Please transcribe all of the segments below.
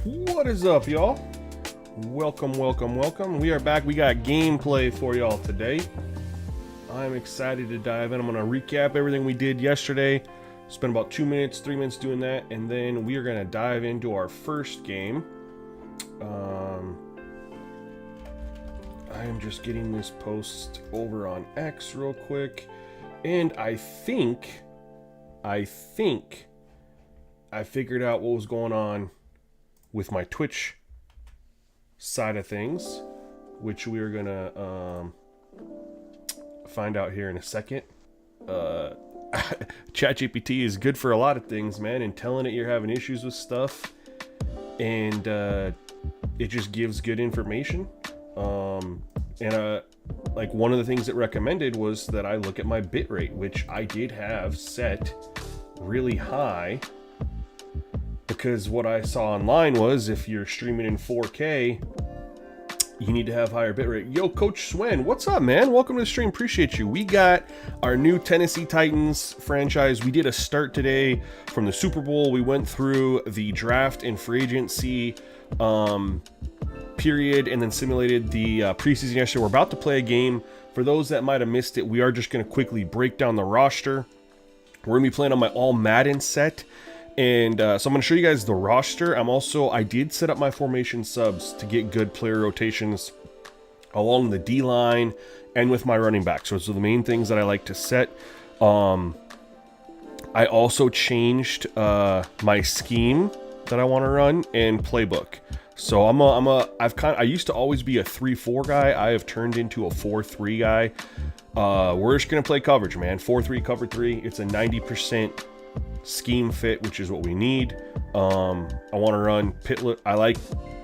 What is up, y'all? Welcome. We are back. We got gameplay for y'all today. I'm excited to dive in. I'm going to recap everything we did yesterday. Spent about 3 minutes doing that, and then we are going to dive into our first game. I am just getting this post over on X real quick, and I think I figured out what was going on with my Twitch side of things, which we are gonna find out here in a second. ChatGPT is good for a lot of things, man, and telling it you're having issues with stuff, and it just gives good information. Like one of the things it recommended was that I look at my bitrate, which I did have set really high. Because what I saw online was if you're streaming in 4K, you need to have higher bitrate. Yo, Coach Swen, what's up, man? Welcome to the stream. Appreciate you. We got our new Tennessee Titans franchise. We did a start today from the Super Bowl. We went through the draft and free agency period and then simulated the preseason yesterday. We're about to play a game. For those that might have missed it, we are just going to quickly break down the roster. We're going to be playing on my All Madden set. And so I'm going to show you guys the roster. I did set up my formation subs to get good player rotations along the D-line and with my running back. So those are the main things that I like to set. I also changed my scheme that I want to run and playbook. So I used to always be a 3-4 guy. I have turned into a 4-3 guy. We're just going to play coverage, man. 4-3, cover 3. It's a 90% scheme fit, which is what we need. I want to run I like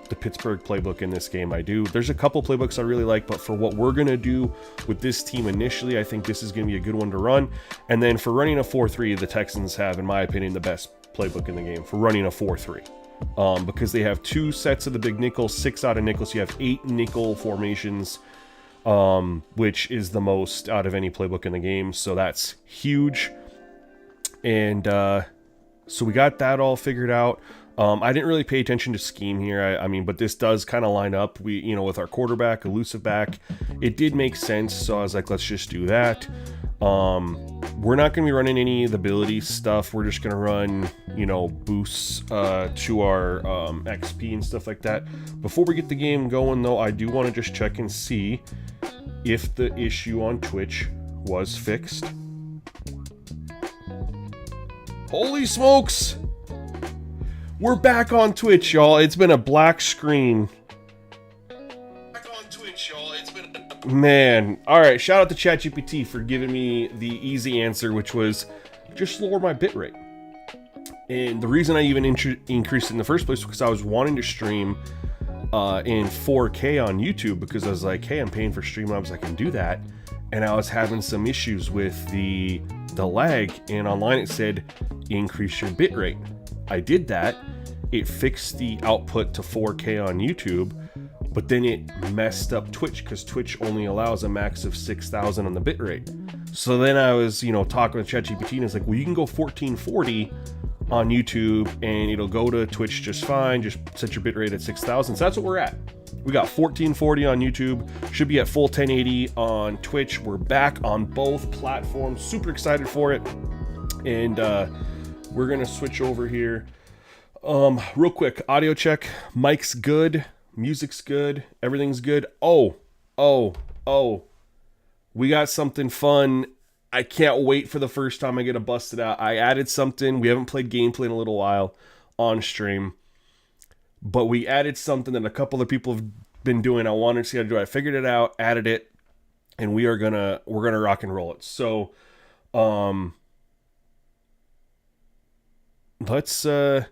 the Pittsburgh playbook in this game. I do. There's a couple playbooks I really like, but for what we're going to do with this team initially, I think this is going to be a good one to run. And then for running a 4-3, the Texans have, in my opinion, the best playbook in the game for running a 4-3. Because they have 2 sets of the big nickel, 6 out of nickel, so you have 8 nickel formations, which is the most out of any playbook in the game. So that's huge. And so we got that all figured out. I didn't really pay attention to scheme here. But this does kind of line up. With our quarterback, elusive back, it did make sense. So I was like, let's just do that. We're not going to be running any of the ability stuff. We're just going to run, boosts to our XP and stuff like that. Before we get the game going, though, I do want to just check and see if the issue on Twitch was fixed. Holy smokes! We're back on Twitch, y'all. It's been a black screen. Man. Alright, shout out to ChatGPT for giving me the easy answer, which was just lower my bitrate. And the reason I even increased it in the first place was because I was wanting to stream in 4K on YouTube, because I was like, hey, I'm paying for Streamlabs, I can do that. And I was having some issues with the lag, and online it said increase your bitrate. I did that. It fixed the output to 4K on YouTube, but then it messed up Twitch because Twitch only allows a max of 6,000 on the bitrate. So then I was, talking with ChatGPT, and it's like, well, you can go 1440 on YouTube and it'll go to Twitch just fine. Just set your bitrate at 6,000. So that's what we're at. We got 1440 on YouTube, should be at full 1080 on Twitch. We're back on both platforms. Super excited for it. And we're going to switch over here. Real quick, audio check. Mic's good. Music's good. Everything's good. Oh. We got something fun. I can't wait for the first time I get to bust it out. I added something. We haven't played gameplay in a little while on stream, but we added something that a couple of people have been doing. I wanted to see how to do it. I figured it out, added it, and we're gonna rock and roll it. So, let's. I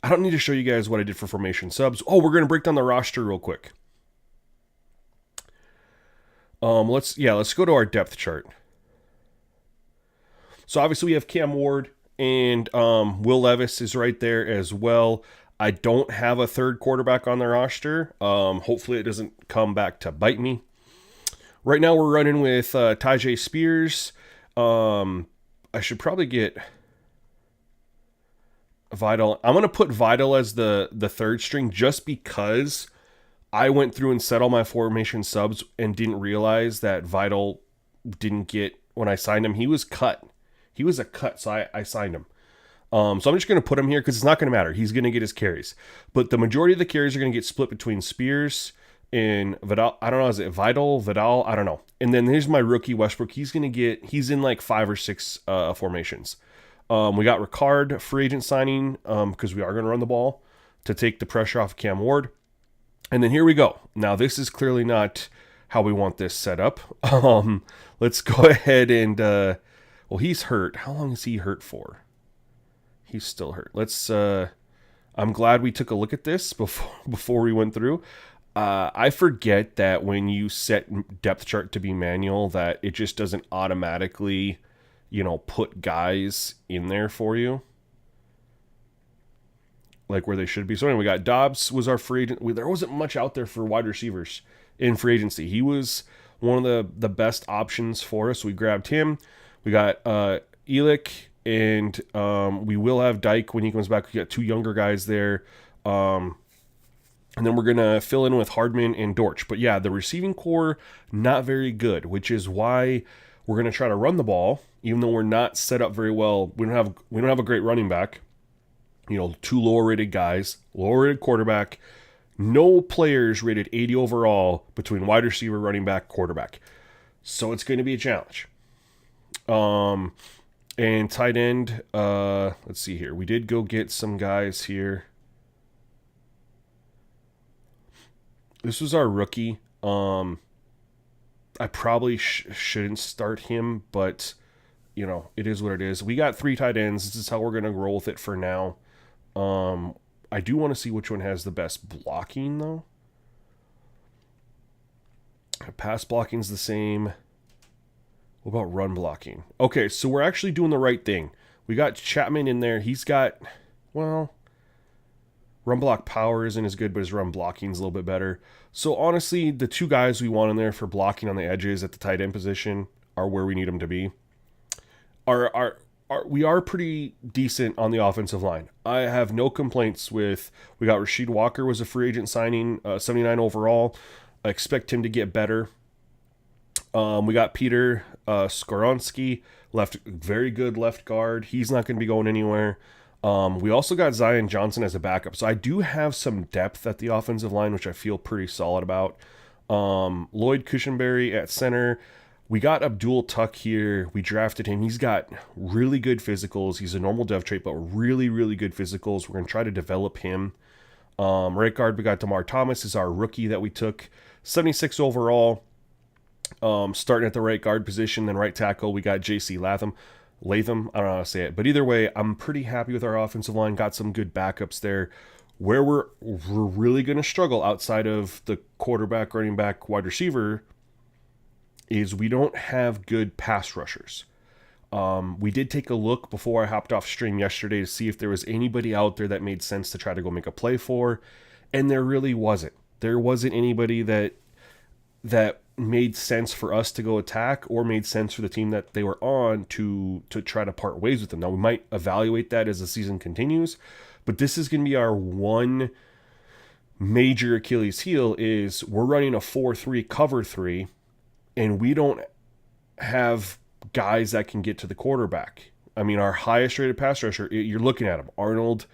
don't need to show you guys what I did for formation subs. Oh, we're gonna break down the roster real quick. Let's go to our depth chart. So obviously we have Cam Ward, and Will Levis is right there as well. I don't have a third quarterback on the roster. Hopefully it doesn't come back to bite me. Right now we're running with Tyjae Spears. I should probably get Vital. I'm gonna put Vital as the third string just because I went through and set all my formation subs and didn't realize that Vital didn't get when I signed him. He was cut. He was a cut, so I signed him. So I'm just going to put him here because it's not going to matter. He's going to get his carries. But the majority of the carries are going to get split between Spears and Vidal. I don't know. Is it Vidal? I don't know. And then here's my rookie, Westbrook. He's in like 5 or 6 formations. We got Ricard, free agent signing, because we are going to run the ball to take the pressure off Cam Ward. And then here we go. Now, this is clearly not how we want this set up. Let's go ahead and, well, he's hurt. How long is he hurt for? He's still hurt. I'm glad we took a look at this before we went through. I forget that when you set depth chart to be manual, that it just doesn't automatically, put guys in there for you, like where they should be. So anyway, we got Dobbs was our free agent. There wasn't much out there for wide receivers in free agency. He was one of the best options for us. We grabbed him. We got Elick, and we will have Dyke when he comes back. We got 2 younger guys there. And then we're going to fill in with Hardman and Dortch. But yeah, the receiving core, not very good, which is why we're going to try to run the ball, even though we're not set up very well. We don't have a great running back. 2 lower rated guys, lower rated quarterback, no players rated 80 overall between wide receiver, running back, quarterback. So it's going to be a challenge. And tight end, let's see here. We did go get some guys here. This was our rookie. I probably shouldn't start him, but it is what it is. We got 3 tight ends. This is how we're going to roll with it for now. I do want to see which one has the best blocking, though. Pass blocking's the same. What about run blocking? Okay, so we're actually doing the right thing. We got Chapman in there. He's got, run block power isn't as good, but his run blocking's a little bit better. So honestly, the 2 guys we want in there for blocking on the edges at the tight end position are where we need them to be. We are pretty decent on the offensive line. I have no complaints with. We got Rasheed Walker was a free agent signing, 79 overall. I expect him to get better. We got Peter Skoronsky, very good left guard. He's not going to be going anywhere. We also got Zion Johnson as a backup. So I do have some depth at the offensive line, which I feel pretty solid about. Lloyd Cushenberry at center. We got Abdul Tuck here. We drafted him. He's got really good physicals. He's a normal dev trait, but really, really good physicals. We're going to try to develop him. Right guard, we got DeMar Thomas is our rookie that we took. 76 overall. Starting at the right guard position. Then right tackle, we got J.C. Latham. I don't know how to say it. But either way, I'm pretty happy with our offensive line. Got some good backups there. Where we're really going to struggle outside of the quarterback, running back, wide receiver is we don't have good pass rushers. We did take a look before I hopped off stream yesterday to see if there was anybody out there that made sense to try to go make a play for, and there really wasn't. There wasn't anybody that made sense for us to go attack or made sense for the team that they were on to try to part ways with them. Now, we might evaluate that as the season continues, but this is going to be our one major Achilles heel is we're running a 4-3 cover 3, and we don't have guys that can get to the quarterback. I mean, our highest rated pass rusher, you're looking at him, Arnold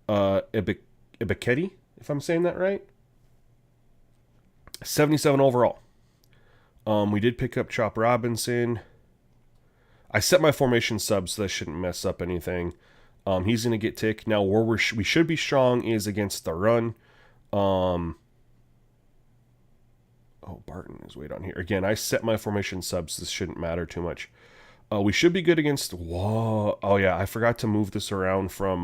Ebiketie, if I'm saying that right. 77 overall. We did pick up Chop Robinson. I set my formation sub, so that shouldn't mess up anything. He's going to get tick. Now, where we should be strong is against the run. Barton is way down here. Again, I set my formation subs. This shouldn't matter too much. We should be good against... Whoa. Oh, yeah, I forgot to move this around from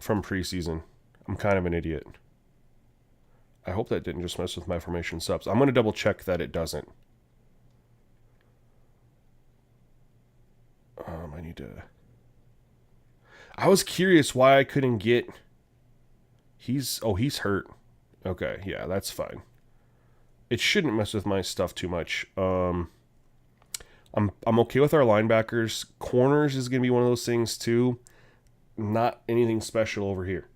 preseason. I'm kind of an idiot. I hope that didn't just mess with my formation subs. I'm going to double check that it doesn't. I need to... I was curious why I couldn't get... He's hurt. Okay, yeah, that's fine. It shouldn't mess with my stuff too much. I'm okay with our linebackers. Corners is going to be one of those things too. Not anything special over here.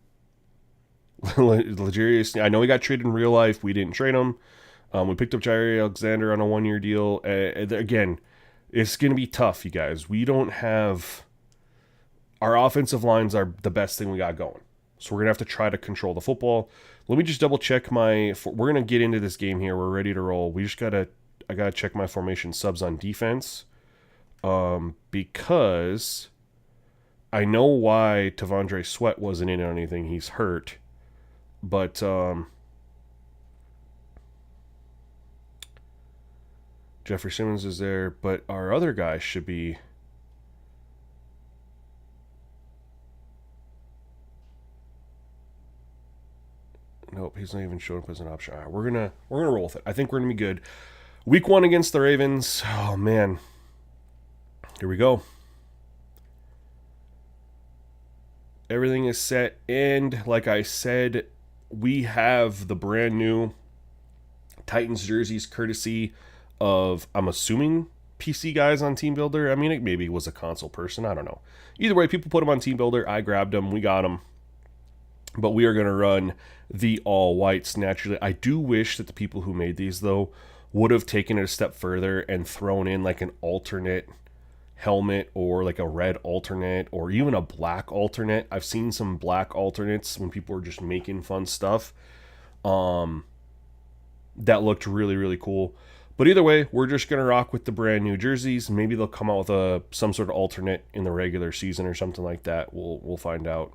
Legarius, I know he got traded in real life. We didn't trade him. We picked up Jair Alexander on a 1-year deal. Again, it's going to be tough, you guys. We don't have... Our offensive lines are the best thing we got going. So we're going to have to try to control the football. Let me just double check my... We're going to get into this game here. We're ready to roll. We just got to... I got to check my formation subs on defense. Because I know why Tavondre Sweat wasn't in on anything. He's hurt. But... Jeffrey Simmons is there, but our other guys should be... Nope, he's not even showing up as an option. All right, we're gonna roll with it. I think we're gonna be good. Week 1 against the Ravens. Oh man, here we go. Everything is set, and like I said, we have the brand new Titans jerseys, courtesy of, I'm assuming, PC guys on Team Builder. I mean, it maybe was a console person. I don't know. Either way, people put them on Team Builder. I grabbed them. We got them. But we are going to run the all whites naturally. I do wish that the people who made these, though, would have taken it a step further and thrown in like an alternate helmet or like a red alternate or even a black alternate. I've seen some black alternates when people were just making fun stuff. That looked really, really cool. But either way, we're just going to rock with the brand new jerseys. Maybe they'll come out with some sort of alternate in the regular season or something like that. We'll find out.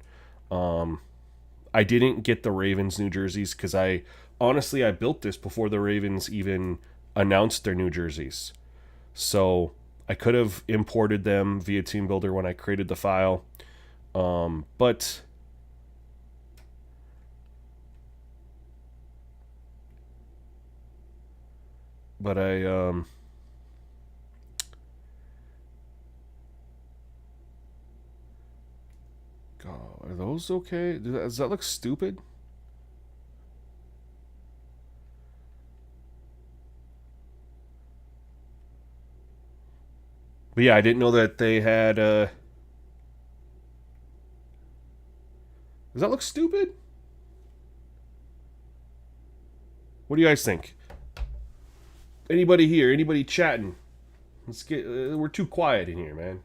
I didn't get the Ravens new jerseys because I built this before the Ravens even announced their new jerseys. So I could have imported them via Team Builder when I created the file. But I God, are those okay? Does that look stupid? But yeah, I didn't know that they had does that look stupid? What do you guys think? Anybody here? Anybody chatting? Let's get we're too quiet in here, man.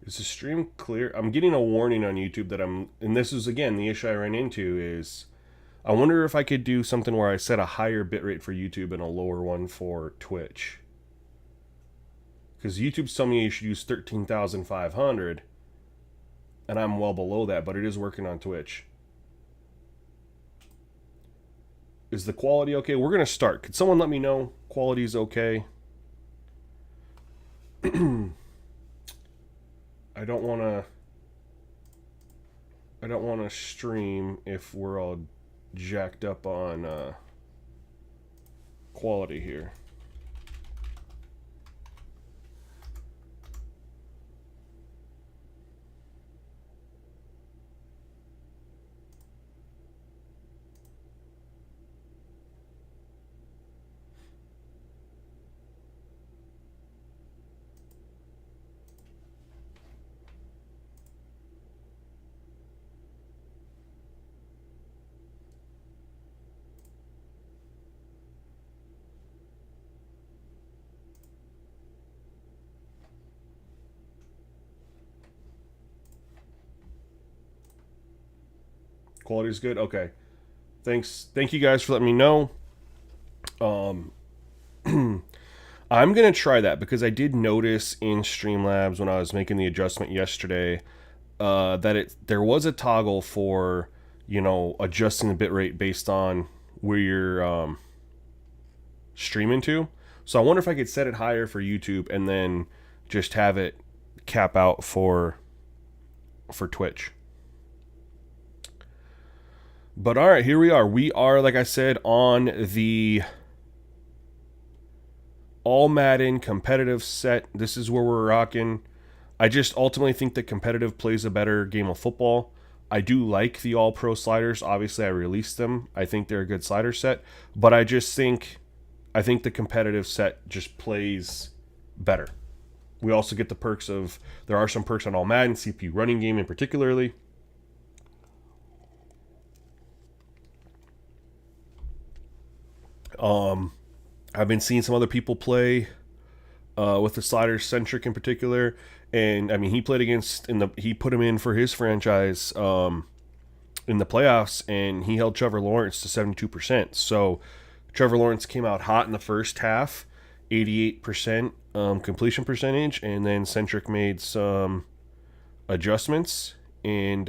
Is the stream clear? I'm getting a warning on YouTube that and this is again the issue I ran into is I wonder if I could do something where I set a higher bitrate for YouTube and a lower one for Twitch. Because YouTube's telling me you should use 13,500 and I'm well below that, but it is working on Twitch. Is the quality okay? We're going to start. Could someone let me know quality is okay? I don't want to stream if we're all jacked up on quality here. Quality's good? Okay. Thank you guys for letting me know. I'm going to try that because I did notice in Streamlabs when I was making the adjustment yesterday that there was a toggle for, adjusting the bitrate based on where you're streaming to. So I wonder if I could set it higher for YouTube and then just have it cap out for for Twitch. But all right, here we are. We are, like I said, on the all Madden competitive set. This is where we're rocking. I just ultimately think that competitive plays a better game of football. I do like the all pro sliders. Obviously, I released them. I think they're a good slider set, but I think the competitive set just plays better. We also get the perks of, there are some perks on all Madden, CPU running game in particularly. I've been seeing some other people play with the sliders centric in particular, and I mean he played against he put him in for his franchise in the playoffs, and he held Trevor Lawrence to 72%. So Trevor Lawrence came out hot in the first half, 88% completion percentage, and then Centric made some adjustments and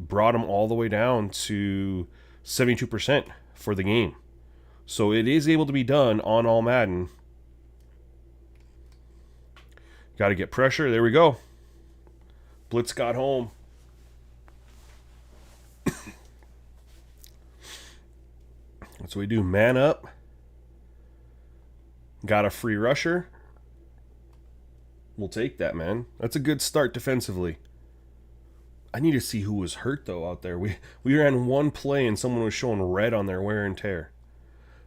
brought him all the way down to 72% for the game. So it is able to be done on all Madden. Got to get pressure. There we go. Blitz got home. That's what we do. Man up. Got a free rusher. We'll take that, man. That's a good start defensively. I need to see who was hurt, though, out there. We ran one play and someone was showing red on their wear and tear.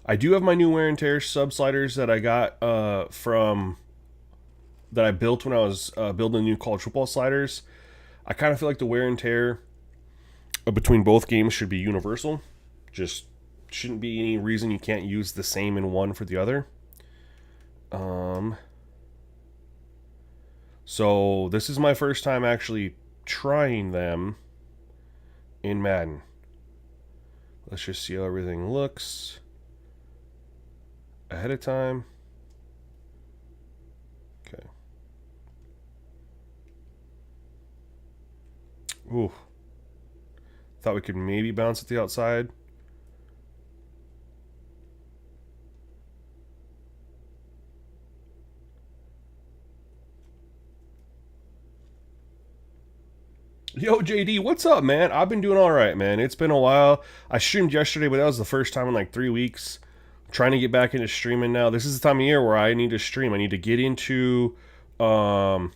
I do have my new wear and tear sub sliders that I got that I built when I was building new college football sliders. I kind of feel like the wear and tear between both games should be universal. Just shouldn't be any reason you can't use the same in one for the other. So this is my first time actually trying them in Madden. Let's just see how everything looks ahead of time. Okay. Ooh. Thought we could maybe bounce at the outside. Yo, JD, what's up, man? I've been doing all right, man. It's been a while. I streamed yesterday, but that was the first time in like 3 weeks. I'm trying to get back into streaming now. This is the time of year where I need to stream. I need to get into... I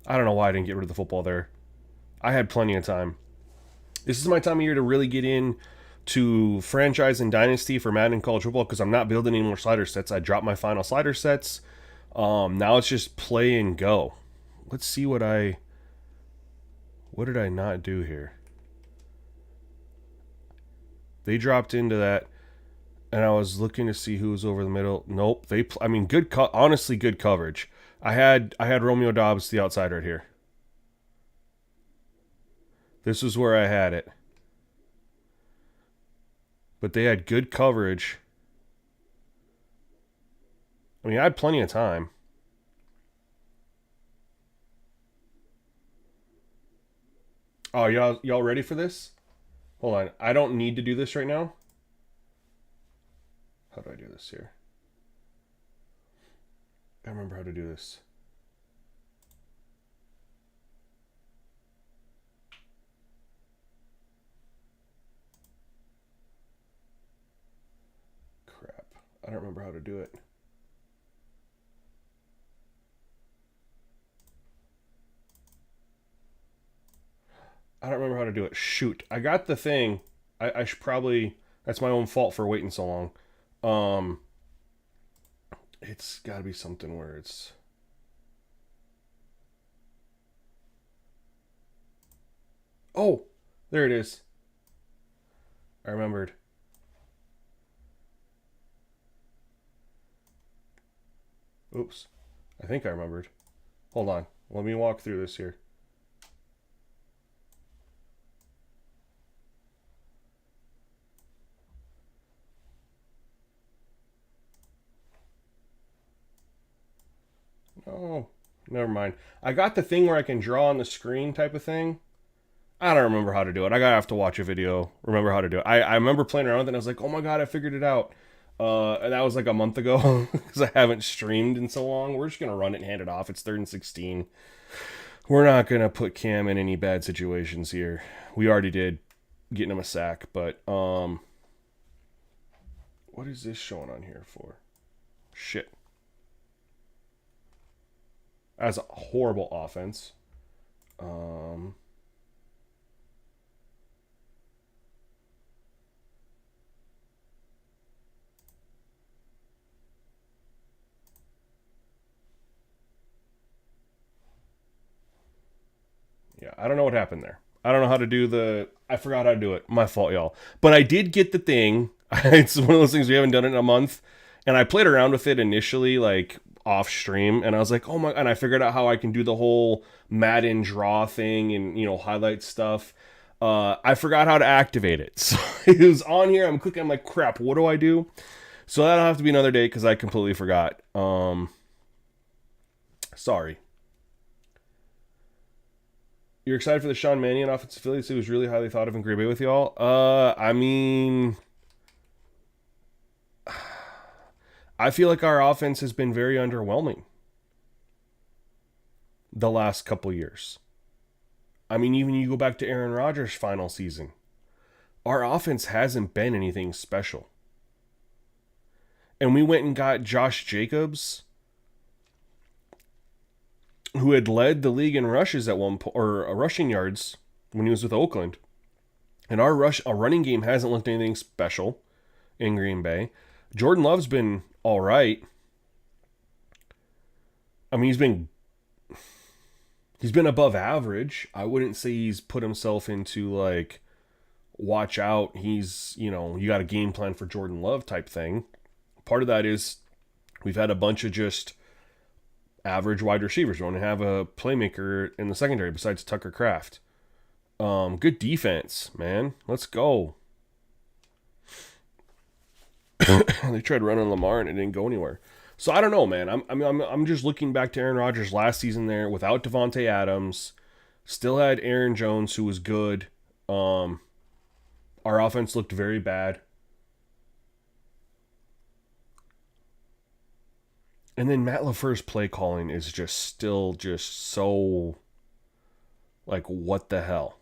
don't know why I didn't get rid of the football there. I had plenty of time. This is my time of year to really get in to franchise and dynasty for Madden and college football because I'm not building any more slider sets. I dropped my final slider sets. Now it's just play and go. Let's see what did I not do here? They dropped into that, and I was looking to see who was over the middle. Nope. Honestly, good coverage. I had Romeo Dobbs the outside right here. This is where I had it. But they had good coverage. I mean, I had plenty of time. Oh, y'all ready for this? Hold on. I don't need to do this right now. How do I do this here? I remember how to do this. Crap. I don't remember how to do it. I don't remember how to do it. Shoot. I got the thing. I should probably... That's my own fault for waiting so long. It's got to be something where it's... Oh! There it is. I remembered. Oops. I think I remembered. Hold on. Let me walk through this here. Oh, never mind. I got the thing where I can draw on the screen type of thing. I don't remember how to do it. I gotta have to watch a video. Remember how to do it. I remember playing around with it and I was like, oh my god, I figured it out. And that was like a month ago because I haven't streamed in so long. We're just gonna run it and hand it off. It's 3rd and 16. We're not going to put Cam in any bad situations here. We already did, getting him a sack, but what is this showing on here for? Shit. As a horrible offense. Yeah, I don't know what happened there. I don't know how to do I forgot how to do it. My fault, y'all. But I did get the thing. It's one of those things we haven't done it in a month. And I played around with it initially, like off stream. And I was like, oh my. And I figured out how I can do the whole Madden draw thing and, highlight stuff. I forgot how to activate it. So it was on here. I'm clicking. I'm like, crap, what do I do? So that'll have to be another day because I completely forgot. Sorry. You're excited for the Sean Mannion offensive affiliates? He was really highly thought of in Green Bay with y'all. I mean, I feel like our offense has been very underwhelming the last couple years. I mean, even you go back to Aaron Rodgers' final season, our offense hasn't been anything special. And we went and got Josh Jacobs, who had led the league in rushes at one point, or rushing yards when he was with Oakland. And our running game hasn't looked anything special in Green Bay. Jordan Love's been all right. I mean, he's been above average. I wouldn't say he's put himself into like, watch out, he's, you got a game plan for Jordan Love type thing. Part of that is we've had a bunch of just average wide receivers. We don't have a playmaker in the secondary besides Tucker Kraft. Good defense, man. Let's go. They tried running Lamar and it didn't go anywhere. So I don't know, man. I'm just looking back to Aaron Rodgers last season there without Devontae Adams. Still had Aaron Jones, who was good. Our offense looked very bad. And then Matt LaFleur's play calling is just still just so like, what the hell?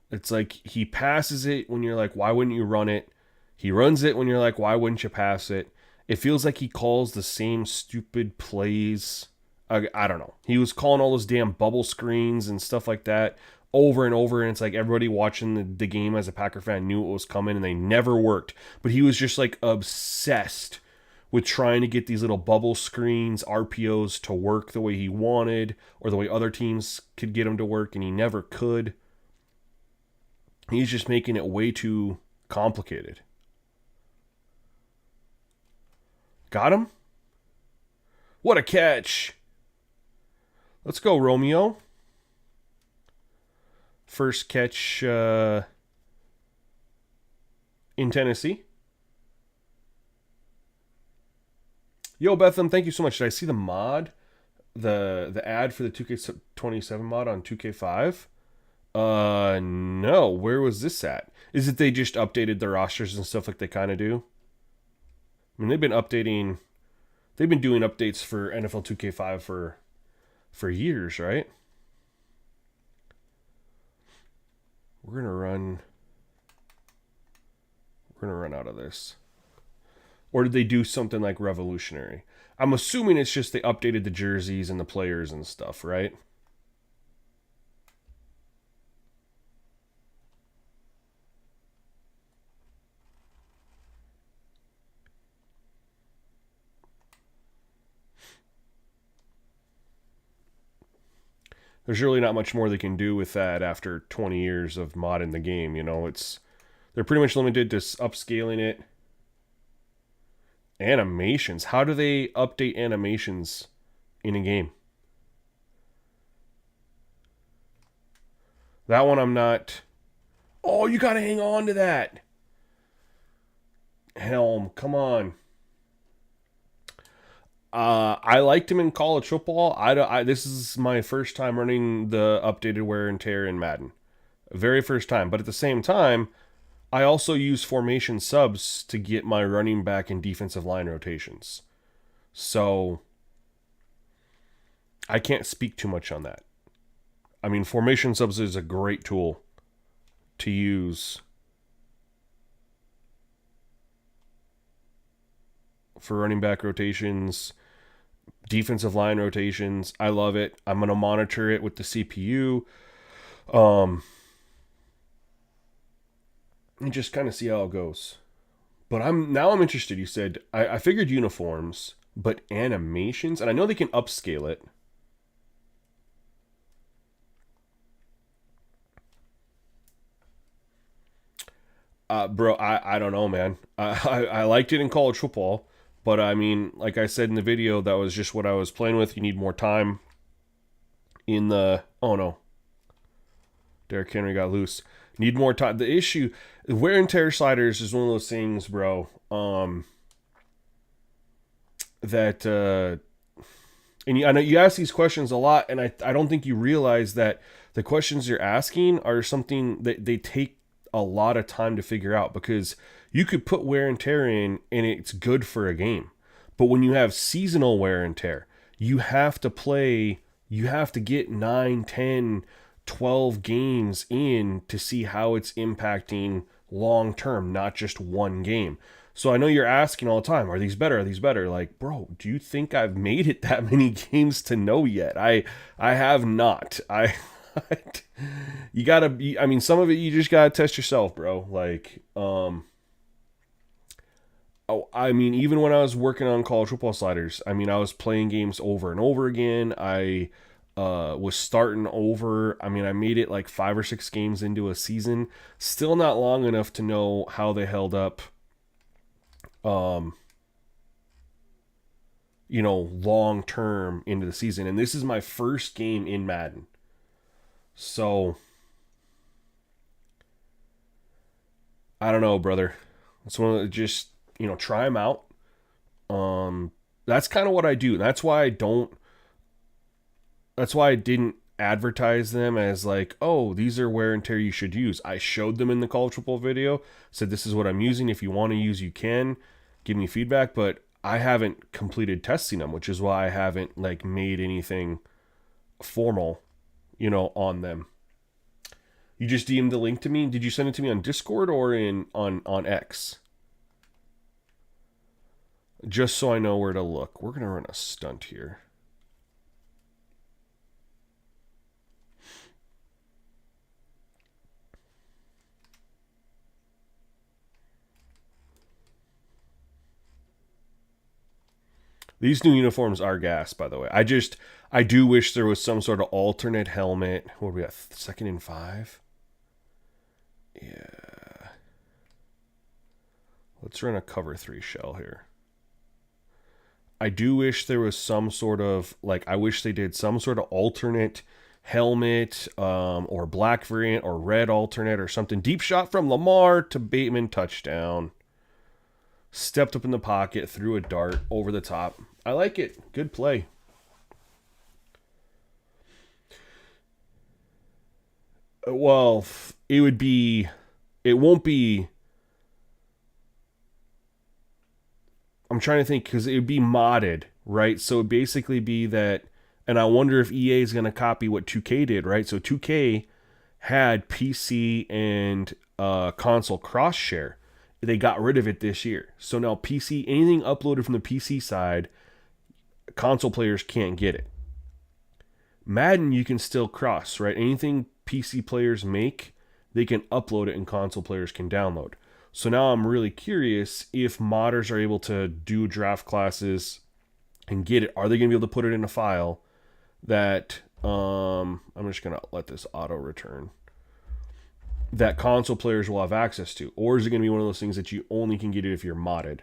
It's like he passes it when you're like, why wouldn't you run it? He runs it when you're like, why wouldn't you pass it? It feels like he calls the same stupid plays. I don't know. He was calling all those damn bubble screens and stuff like that over and over, and it's like everybody watching the game as a Packer fan knew it was coming, and they never worked. But he was just like obsessed with trying to get these little bubble screens, RPOs to work the way he wanted or the way other teams could get them to work, and he never could. He's just making it way too complicated. Got him? What a catch. Let's go, Romeo. First catch in Tennessee. Yo, Betham, thank you so much. Did I see the mod? The ad for the 2K27 mod on 2K5? No. Where was this at? Is it they just updated the rosters and stuff like they kind of do? I mean, they've been doing updates for NFL 2K5 for years, right? We're gonna run out of this. Or did they do something like revolutionary? I'm assuming it's just they updated the jerseys and the players and stuff, right? There's really not much more they can do with that after 20 years of modding the game, they're pretty much limited to upscaling it. Animations. How do they update animations in a game? That one I'm not. Oh, you gotta hang on to that. Helm, come on. I liked him in college football. This is my first time running the updated wear and tear in Madden. Very first time. But at the same time, I also use formation subs to get my running back and defensive line rotations. So I can't speak too much on that. I mean, formation subs is a great tool to use for running back rotations, defensive line rotations. I love it. I'm going to monitor it with the CPU. And just kind of see how it goes. But I'm interested. You said I figured uniforms, but animations, and I know they can upscale it. Bro, I don't know, man. I liked it in college football, but I mean, like I said in the video, that was just what I was playing with. You need more time in the. Oh no, Derrick Henry got loose. Need more time. The issue, wear and tear sliders is one of those things, bro. That and I know you ask these questions a lot, and I don't think you realize that the questions you're asking are something that they take a lot of time to figure out, because you could put wear and tear in and it's good for a game. But when you have seasonal wear and tear, you have to play, you have to get 9, 10, 12 games in to see how it's impacting long term, not just one game. So I know you're asking all the time, are these better? Are these better? Like, bro, do you think I've made it that many games to know yet? I have not. You gotta be, I mean, some of it you just gotta test yourself, bro. Like, oh, I mean, even when I was working on college football sliders, I mean, I was playing games over and over again. I was starting over. I mean, I made it like 5 or 6 games into a season. Still not long enough to know how they held up. Long term into the season. And this is my first game in Madden. So, I don't know, brother. It's one of the, just, try them out. That's kind of what I do. That's why I didn't advertise them as like, oh, these are wear and tear you should use. I showed them in the college football video, said this is what I'm using. If you want to use, you can give me feedback, but I haven't completed testing them, which is why I haven't like made anything formal, on them. You just DM'd the link to me. Did you send it to me on Discord or on X? Just so I know where to look. We're gonna run a stunt here. These new uniforms are gas, by the way. I do wish there was some sort of alternate helmet. What are we at? 2nd and 5? Yeah. Let's run a cover 3 shell here. I do wish there was some sort of, I wish they did some sort of alternate helmet, or black variant, or red alternate, or something. Deep shot from Lamar to Bateman, touchdown. Stepped up in the pocket, threw a dart over the top. I like it. Good play. Well, it won't be, I'm trying to think, because it would be modded, right? So it would basically be that, and I wonder if EA is going to copy what 2K did, right? So 2K had PC and console cross share. They got rid of it this year. So now anything uploaded from the PC side, console players can't get it. Madden, you can still cross, right? Anything PC players make, they can upload it and console players can download. So now I'm really curious if modders are able to do draft classes and get it. Are they going to be able to put it in a file that, I'm just going to let this auto return, that console players will have access to? Or is it going to be one of those things that you only can get it if you're modded?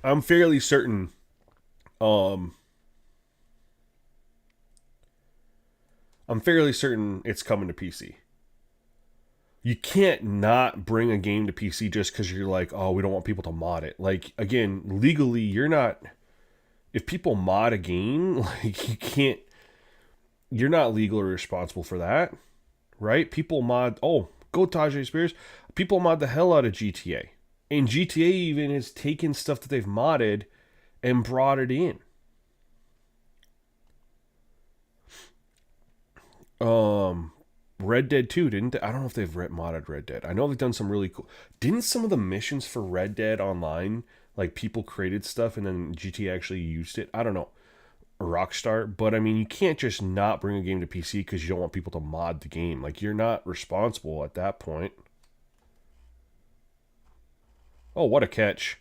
I'm fairly certain it's coming to PC. You can't not bring a game to PC just because you're like, oh, we don't want people to mod it. Like, again, legally, you're not, if people mod a game, like, you're not legally responsible for that, right? People mod, go Tajay Spears. People mod the hell out of GTA. And GTA even has taken stuff that they've modded and brought it in. Red Dead 2 didn't they? I don't know if they've modded Red Dead. I know they've done some really cool. Didn't some of the missions for Red Dead Online, like people created stuff and then GTA actually used it? I don't know. Rockstar, but I mean, you can't just not bring a game to PC because you don't want people to mod the game. Like, you're not responsible at that point. Oh, what a catch.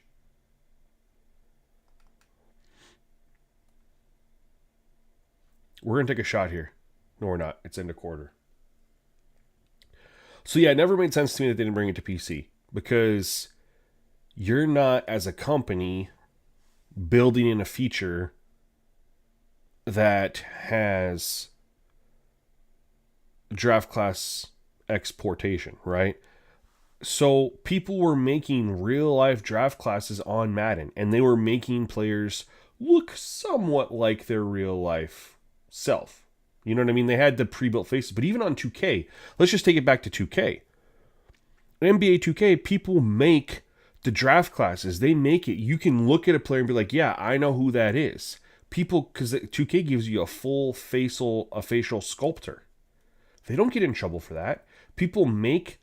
We're going to take a shot here. No, we're not. It's in the quarter. So, yeah, it never made sense to me that they didn't bring it to PC because you're not, as a company, building in a feature that has draft class exportation, right? So people were making real life draft classes on Madden, and they were making players look somewhat like their real life self. You know what I mean? They had the pre-built faces, but even on 2K, let's just take it back to 2K. In NBA 2K, people make the draft classes. They make it. You can look at a player and be like, yeah, I know who that is. People, because 2K gives you a full facial sculptor. They don't get in trouble for that. People make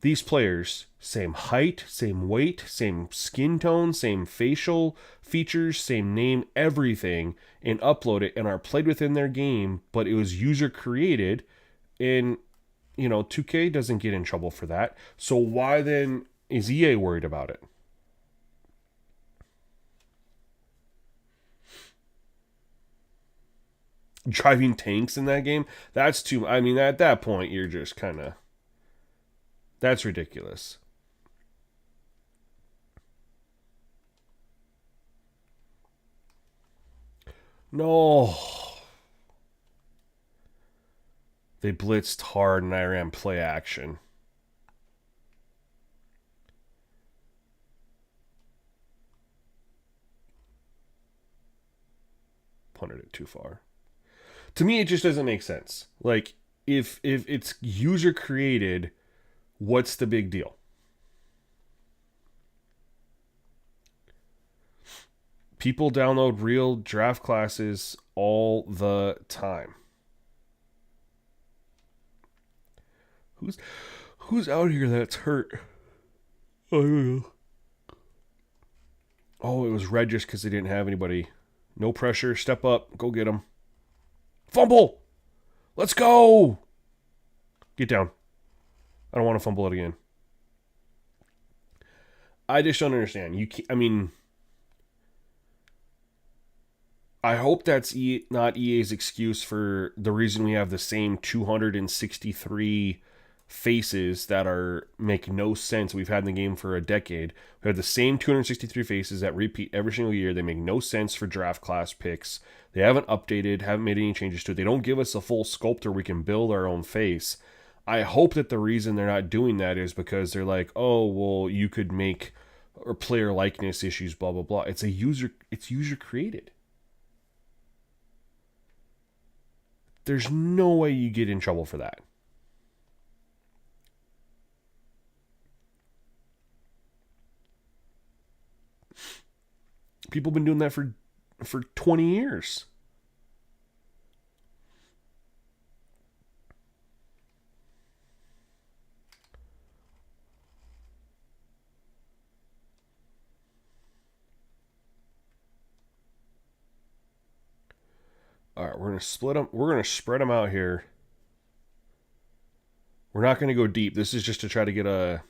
these players same height, same weight, same skin tone, same facial features, same name, everything, and upload it and are played within their game, but it was user created, and 2K doesn't get in trouble for that. So why then is EA worried about it? Driving tanks in that game, that's too. I mean, at that point, you're just kind of. That's ridiculous. No. They blitzed hard and I ran play action. Punted it too far. To me, it just doesn't make sense. Like, if it's user created, what's the big deal? People download real draft classes all the time. Who's out here that's hurt? Oh, it was red just because they didn't have anybody. No pressure. Step up. Go get him. Fumble. Let's go. Get down. I don't want to fumble it again. I just don't understand. I hope that's not EA's excuse for the reason we have the same 263 faces that make no sense. We've had in the game for a decade. We have the same 263 faces that repeat every single year. They make no sense for draft class picks. They haven't updated, haven't made any changes to it. They don't give us a full sculptor we can build our own face. I hope that the reason they're not doing that is because they're like, oh, well, you could make or player likeness issues, blah blah blah. It's user created. There's no way you get in trouble for that. People have been doing that for 20 years. All right, we're going to split them. We're going to spread them out here. We're not going to go deep. This is just to try to get a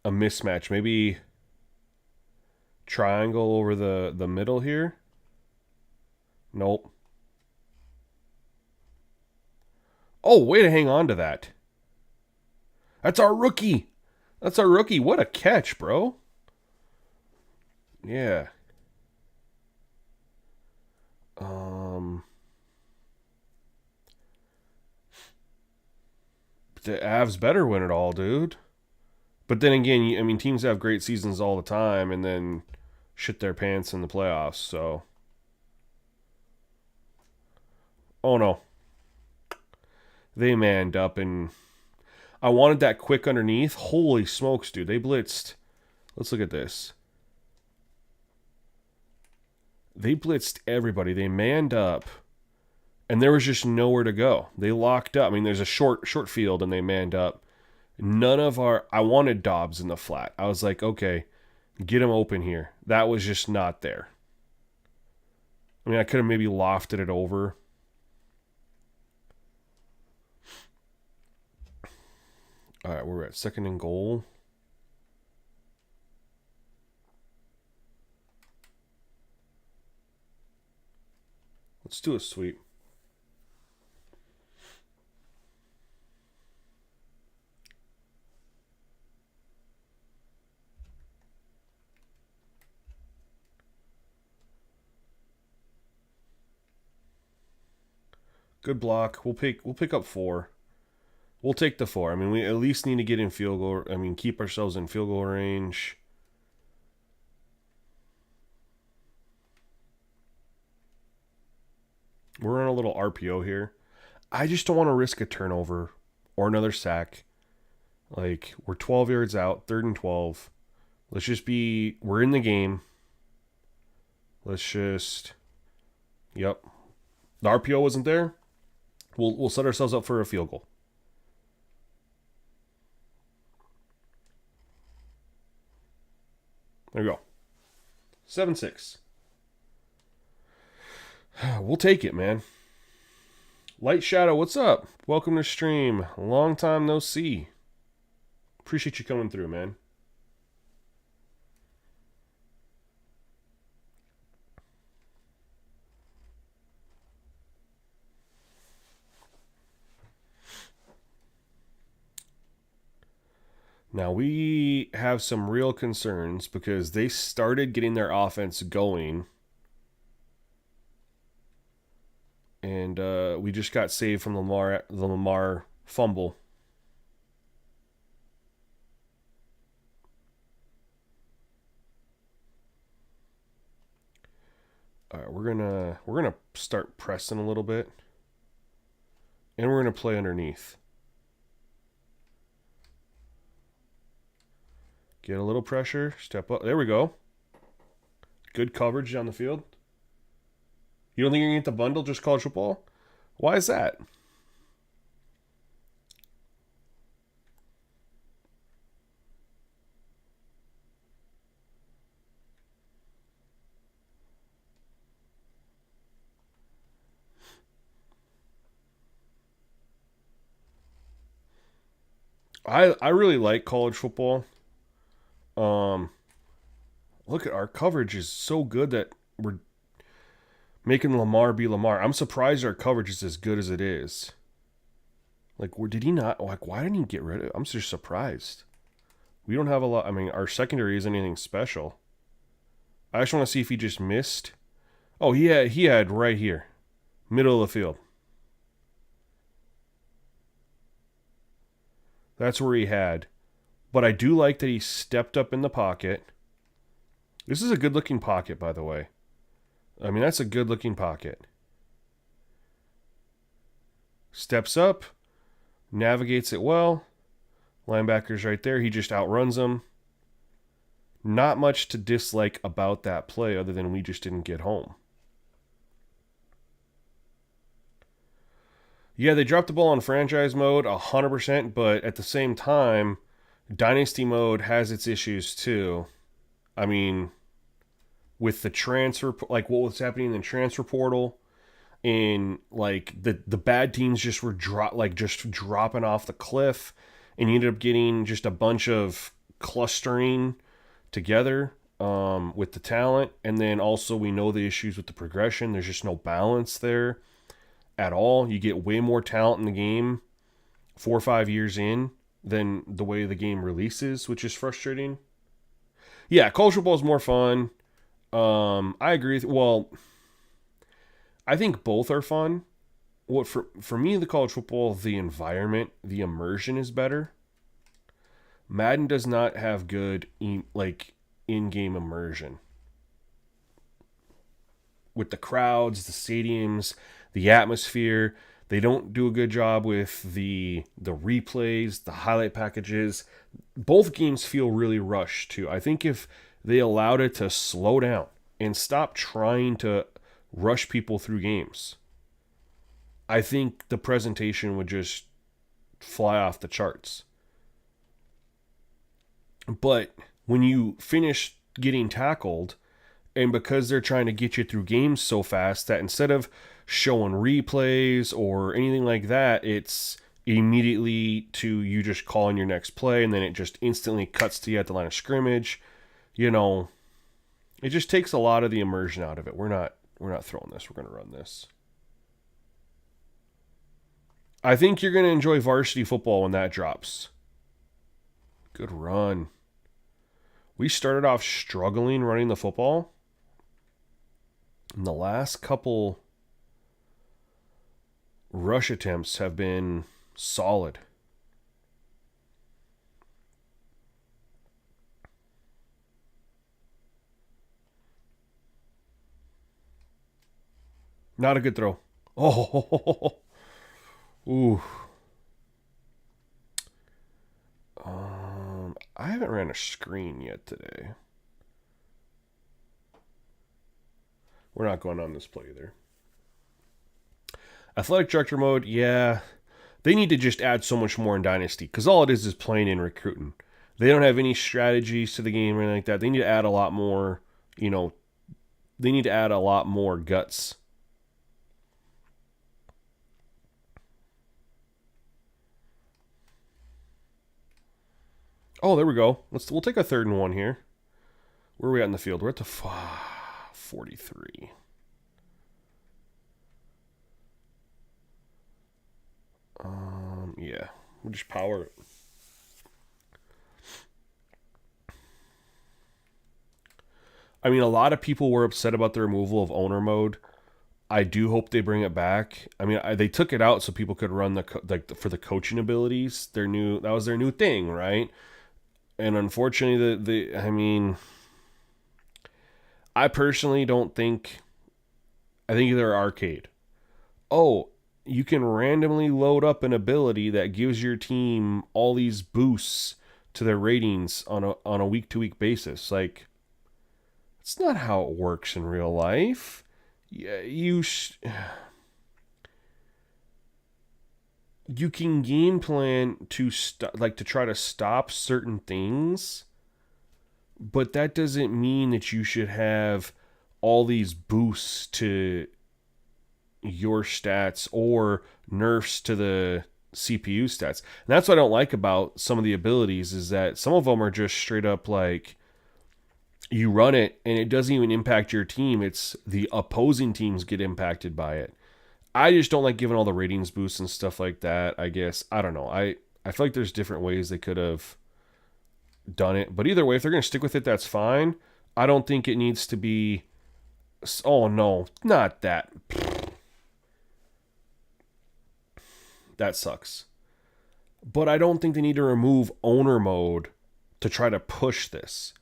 mismatch. Maybe triangle over the middle here. Nope. Oh, way to hang on to that. That's our rookie. That's our rookie. What a catch, bro. Yeah. The Avs better win it all, dude. But then again, I mean, teams have great seasons all the time and then shit their pants in the playoffs, so. Oh no. They manned up, and I wanted that quick underneath. Holy smokes, dude. They blitzed. Let's look at this. They blitzed everybody. They manned up. And there was just nowhere to go. They locked up. I mean, there's a short field, and they manned up. None of our... I wanted Dobbs in the flat. I was like, okay, get him open here. That was just not there. I mean, I could have maybe lofted it over. All right, we're at 2nd and goal. Let's do a sweep. Good block. We'll pick up 4. We'll take the 4. I mean, we at least need to get in field goal. I mean, keep ourselves in field goal range. We're on a little RPO here. I just don't want to risk a turnover or another sack. Like, we're 12 yards out, 3rd and 12. Let's just be... We're in the game. Let's just... Yep. The RPO wasn't there. We'll set ourselves up for a field goal. There we go. 7-6. We'll take it, man. Light Shadow, what's up? Welcome to stream. Long time no see. Appreciate you coming through, man. Now, we have some real concerns because they started getting their offense going. And we just got saved from the Lamar fumble. All right, we're gonna start pressing a little bit. And we're gonna play underneath. Get a little pressure. Step up. There we go. Good coverage down the field. You don't think you're going to get the bundle just college football? Why is that? I really like college football. Look at our coverage is so good that we're making Lamar be Lamar. I'm surprised our coverage is as good as it is. Like, did he not? Like, why didn't he get rid of it? I'm just surprised. We don't have a lot. I mean, our secondary isn't anything special. I just want to see if he just missed. Oh, he had right here. Middle of the field. That's where he had. But I do like that he stepped up in the pocket. This is a good-looking pocket, by the way. I mean, that's a good-looking pocket. Steps up. Navigates it well. Linebacker's right there. He just outruns them. Not much to dislike about that play other than we just didn't get home. Yeah, they dropped the ball on franchise mode 100%, but at the same time, Dynasty mode has its issues too. I mean, with the transfer, like what was happening in the transfer portal, and like the bad teams just were dropping off the cliff, and you ended up getting just a bunch of clustering together with the talent, and then also we know the issues with the progression. There's just no balance there at all. You get way more talent in the game 4 or 5 years in than the way the game releases, which is frustrating. Yeah, college football is more fun. I agree. Well, I think both are fun. What for me, the college football, the environment, the immersion is better. Madden does not have good in-game immersion. With the crowds, the stadiums, the atmosphere, They don't do a good job with the replays, the highlight packages. Both games feel really rushed too. I think if they allowed it to slow down and stop trying to rush people through games, I think the presentation would just fly off the charts. But when you finish getting tackled, and because they're trying to get you through games so fast that instead of showing replays or anything like that, it's immediately to you just calling your next play, and then it just instantly cuts to you at the line of scrimmage. You know, it just takes a lot of the immersion out of it. We're not throwing this. We're going to run this. I think you're going to enjoy varsity football when that drops. Good run. We started off struggling running the football. And the last couple rush attempts have been solid. Not a good throw. Oh, ooh. I haven't ran a screen yet today. We're not going on this play either. Athletic director mode, yeah. They need to just add so much more in Dynasty, because all it is playing and recruiting. They don't have any strategies to the game or anything like that. They need to add a lot more, they need to add a lot more guts. Oh, there we go. We'll take a 3rd and 1 here. Where are we at in the field? We're at the 43. Yeah, we'll just power it. I mean, a lot of people were upset about the removal of owner mode. I do hope they bring it back. I mean, they took it out so people could run for the coaching abilities. That was their new thing, right? And unfortunately, I personally don't think. I think they're arcade. Oh, you can randomly load up an ability that gives your team all these boosts to their ratings on a week-to-week basis. Like, it's not how it works in real life. Yeah, you can game plan to to try to stop certain things, but that doesn't mean that you should have all these boosts to your stats or nerfs to the CPU stats. And that's what I don't like about some of the abilities, is that some of them are just straight up like you run it and it doesn't even impact your team. It's the opposing teams get impacted by it. I just don't like giving all the ratings boosts and stuff like that, I guess. I don't know. I feel like there's different ways they could have done it. But either way, if they're going to stick with it, that's fine. I don't think it needs to be... Oh, no. Not that. That sucks. But I don't think they need to remove owner mode to try to push this.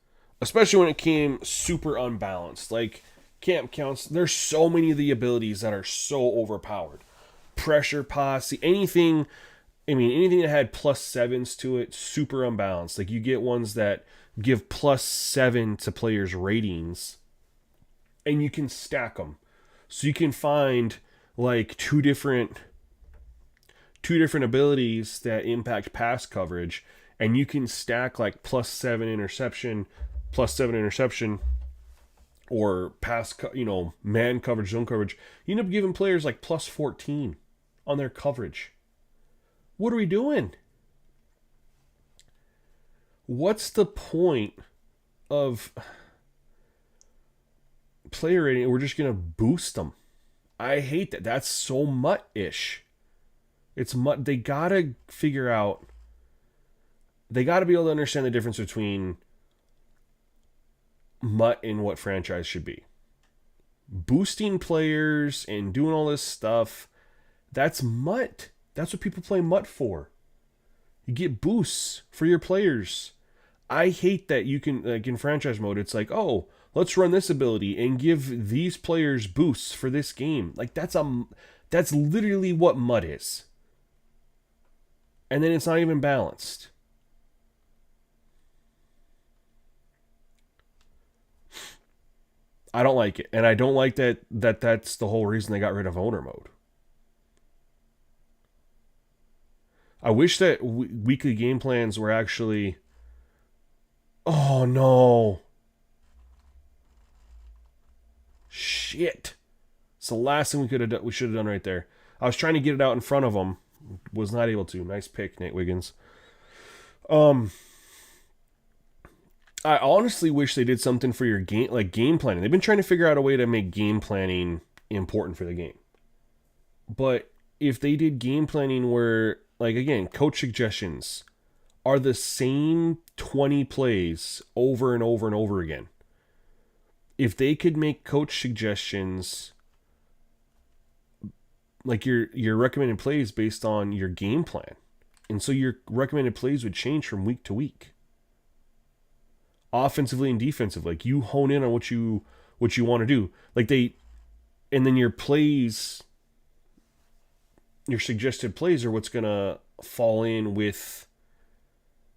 Especially when it came super unbalanced. Like, camp counts, there's so many of the abilities that are so overpowered. Pressure, posse, anything that had +7s to it, super unbalanced. Like, you get ones that give +7 to players' ratings, and you can stack them. So you can find, like, two different abilities that impact pass coverage, and you can stack, like, +7 interception, or pass, man coverage, zone coverage. You end up giving players like +14 on their coverage. What are we doing? What's the point of player rating? We're just going to boost them. I hate that. That's so mutt-ish. It's mutt. They got to figure out. They got to be able to understand the difference between mutt and what franchise should be. Boosting players and doing all this stuff, that's mutt. That's what people play mutt for. You get boosts for your players. I hate that you can, like in franchise mode, it's like, oh, let's run this ability and give these players boosts for this game. Like, that's That's literally what mud is. And then it's not even balanced. I don't like it. And I don't like that's the whole reason they got rid of owner mode. I wish that weekly game plans were actually... Oh, no. Shit. It's the last thing we should have done right there. I was trying to get it out in front of them. Was not able to. Nice pick, Nate Wiggins. I honestly wish they did something for your game, like game planning. They've been trying to figure out a way to make game planning important for the game. But if they did game planning where, like, again, coach suggestions are the same 20 plays over and over and over again. If they could make coach suggestions like your recommended plays based on your game plan. And so your recommended plays would change from week to week. Offensively and defensively, like you hone in on what you want to do. And then your plays, your suggested plays are what's gonna fall in with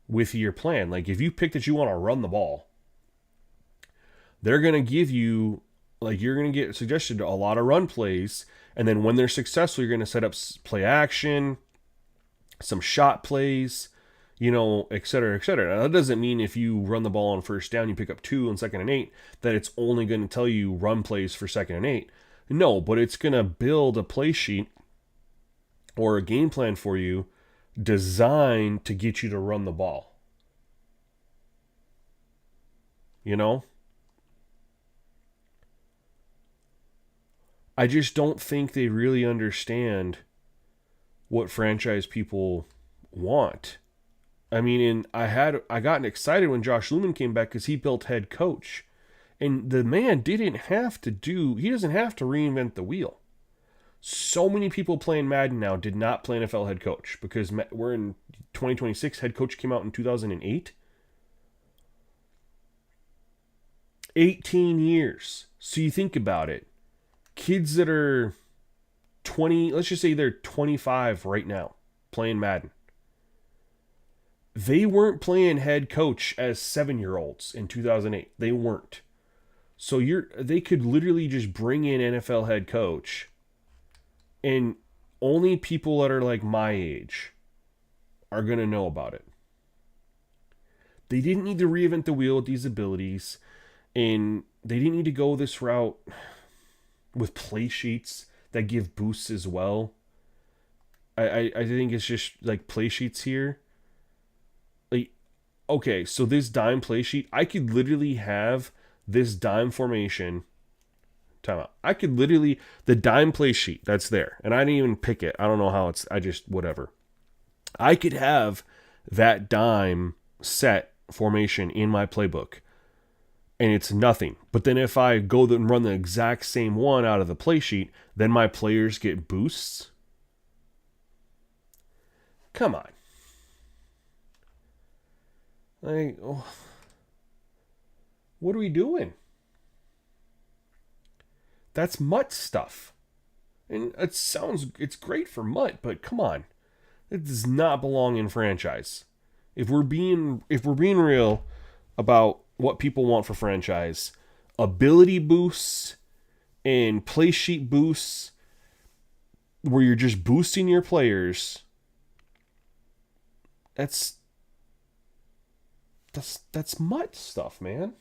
your plan. Like if you pick that you want to run the ball, they're gonna give you, like, you're gonna get suggested a lot of run plays, and then when they're successful, you're gonna set up play action, some shot plays, et cetera, et cetera. Now, that doesn't mean if you run the ball on first down, you pick up 2 on 2nd and 8, that it's only going to tell you run plays for 2nd and 8. No, but it's going to build a play sheet or a game plan for you designed to get you to run the ball. I just don't think they really understand what franchise people want. I mean, I got excited when Josh Lumen came back because he built head coach. And the man he doesn't have to reinvent the wheel. So many people playing Madden now did not play NFL head coach because we're in 2026. Head coach came out in 2008. 18 years. So you think about it. Kids that are 20, let's just say they're 25 right now playing Madden. They weren't playing head coach as 7-year-olds in 2008. They weren't. So they could literally just bring in NFL head coach, and only people that are like my age are going to know about it. They didn't need to reinvent the wheel with these abilities, and they didn't need to go this route with play sheets that give boosts as well. I think it's just like play sheets here. Like, okay, so this dime play sheet, I could literally have this dime formation. Timeout. I could literally, the dime play sheet that's there, and I didn't even pick it. I don't know how whatever. I could have that dime set formation in my playbook, and it's nothing. But then if I go and run the exact same one out of the play sheet, then my players get boosts. Come on. Like, what are we doing? That's MUT stuff. And it's great for MUT, but come on. It does not belong in franchise. If we're being real about what people want for franchise, ability boosts and play sheet boosts where you're just boosting your players, that's MUT stuff, man.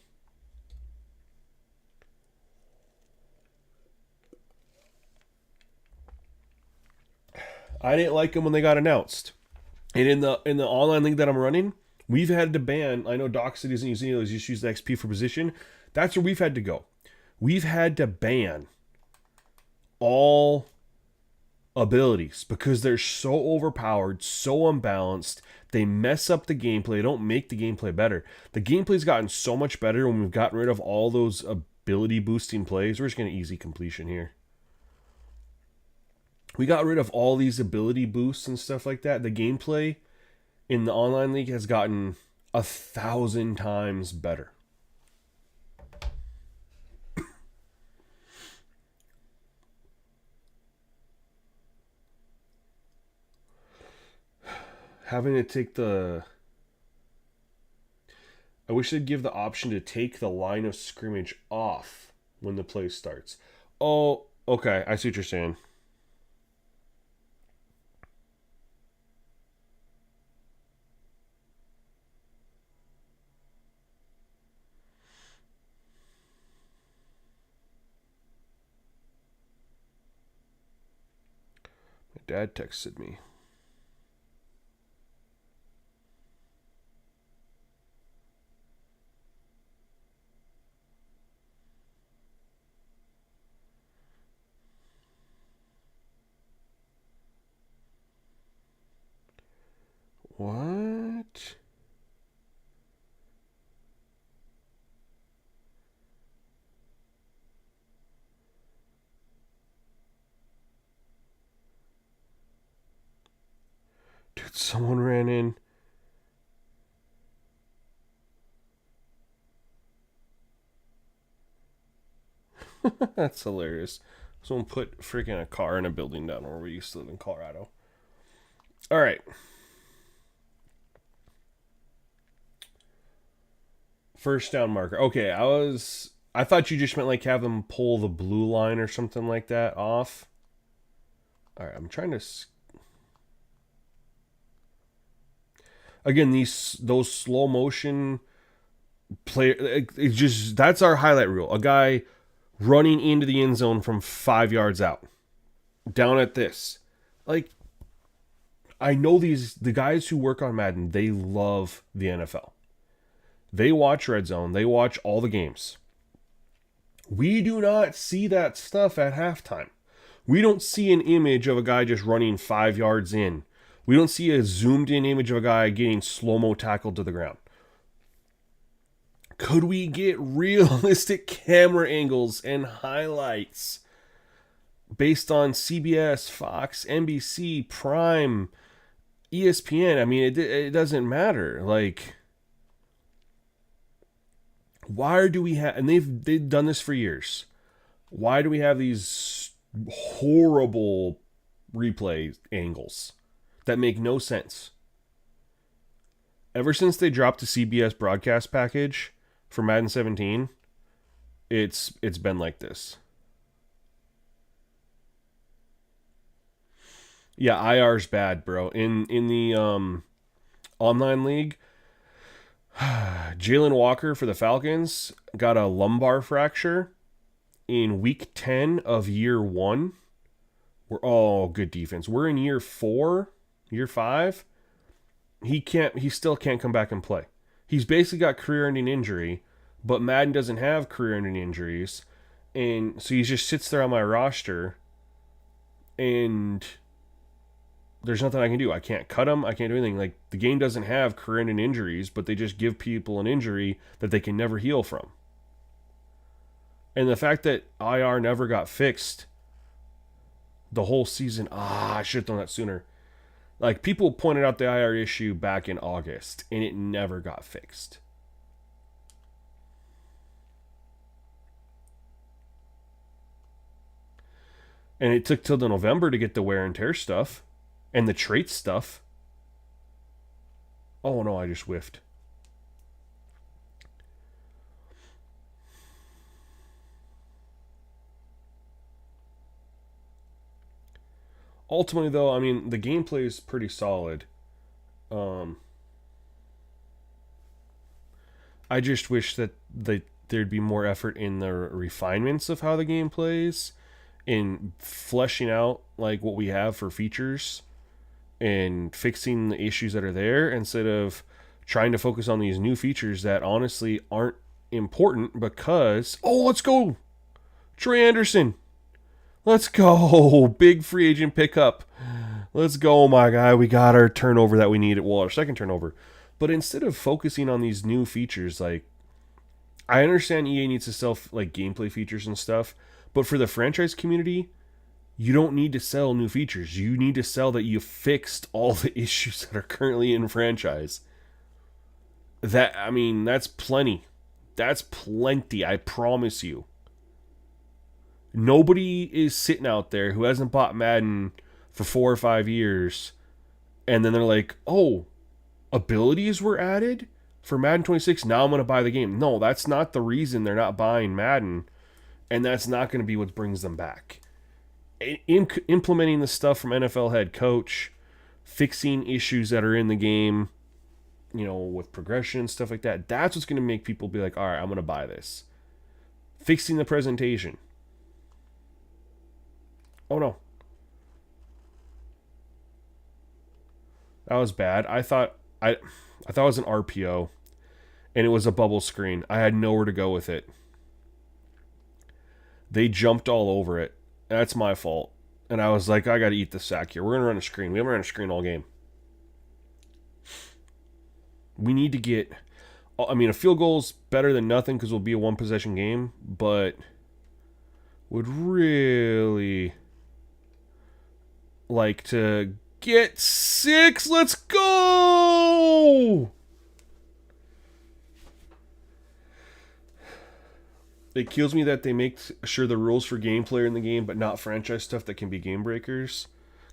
I didn't like them when they got announced. And in the online league that I'm running, we've had to ban. I know Doxy doesn't use any of those. Just use the XP for position. That's where we've had to go. We've had to ban all abilities because they're so overpowered, so unbalanced. They mess up the gameplay. They don't make the gameplay better. The gameplay's gotten so much better when we've gotten rid of all those ability boosting plays. We're just going to easy completion here. We got rid of all these ability boosts and stuff like that. The gameplay in the online league has gotten 1,000 times better. Having to take the... I wish they'd give the option to take the line of scrimmage off when the play starts. Oh, okay. I see what you're saying. My dad texted me. What? Dude, someone ran in. That's hilarious. Someone put freaking a car in a building down where we used to live in Colorado. All right. First down marker. Okay, I thought you just meant like have them pull the blue line or something like that off. All right, I'm trying to... Again, those slow motion play, it's just, that's our highlight rule. A guy running into the end zone from 5 yards out. Down at this. Like, I know the guys who work on Madden, they love the NFL. They watch Red Zone. They watch all the games. We do not see that stuff at halftime. We don't see an image of a guy just running 5 yards in. We don't see a zoomed in image of a guy getting slow-mo tackled to the ground. Could we get realistic camera angles and highlights based on CBS, Fox, NBC, Prime, ESPN? I mean, it doesn't matter. Like, why do we have... And they've done this for years. Why do we have these horrible replay angles that make no sense? Ever since they dropped the CBS broadcast package for Madden 17, it's been like this. Yeah, IR's bad, bro. In the online league, Jalen Walker for the Falcons got a lumbar fracture in week 10 of year 1. Good defense. We're in year 4, year 5. He still can't come back and play. He's basically got career-ending injury, but Madden doesn't have career-ending injuries, and so he just sits there on my roster, and there's nothing I can do. I can't cut him. I can't do anything. Like, the game doesn't have career-ending injuries, but they just give people an injury that they can never heal from. And the fact that IR never got fixed the whole season, I should have done that sooner. Like, people pointed out the IR issue back in August, and it never got fixed. And it took till the November to get the wear and tear stuff and the trait stuff. Oh no, I just whiffed. Ultimately, though, I mean, the gameplay is pretty solid. I just wish that there'd be more effort in the refinements of how the game plays, in fleshing out like what we have for features and fixing the issues that are there, instead of trying to focus on these new features that honestly aren't important because... Oh, let's go! Troy Anderson! Let's go! Big free agent pickup. Let's go, my guy. We got our turnover that we needed. Well, our second turnover. But instead of focusing on these new features, like... I understand EA needs to sell like gameplay features and stuff, but for the franchise community, you don't need to sell new features. You need to sell that you fixed all the issues that are currently in franchise. That's plenty. That's plenty, I promise you. Nobody is sitting out there who hasn't bought Madden for 4 or 5 years And then they're like, oh, abilities were added for Madden 26. Now I'm going to buy the game. No, that's not the reason they're not buying Madden. And that's not going to be what brings them back. Implementing the stuff from NFL head coach, fixing issues that are in the game, with progression and stuff like that. That's what's going to make people be like, all right, I'm going to buy this. Fixing the presentation. Oh no. That was bad. I thought it was an RPO and it was a bubble screen. I had nowhere to go with it. They jumped all over it. That's my fault. And I was like, I got to eat the sack here. We're going to run a screen. We haven't run a screen all game. We need to get... I mean, a field goal's better than nothing because it'll be a one-possession game, but would really like to get 6. Let's go! It kills me that they make sure the rules for gameplay are in the game, but not franchise stuff that can be game breakers.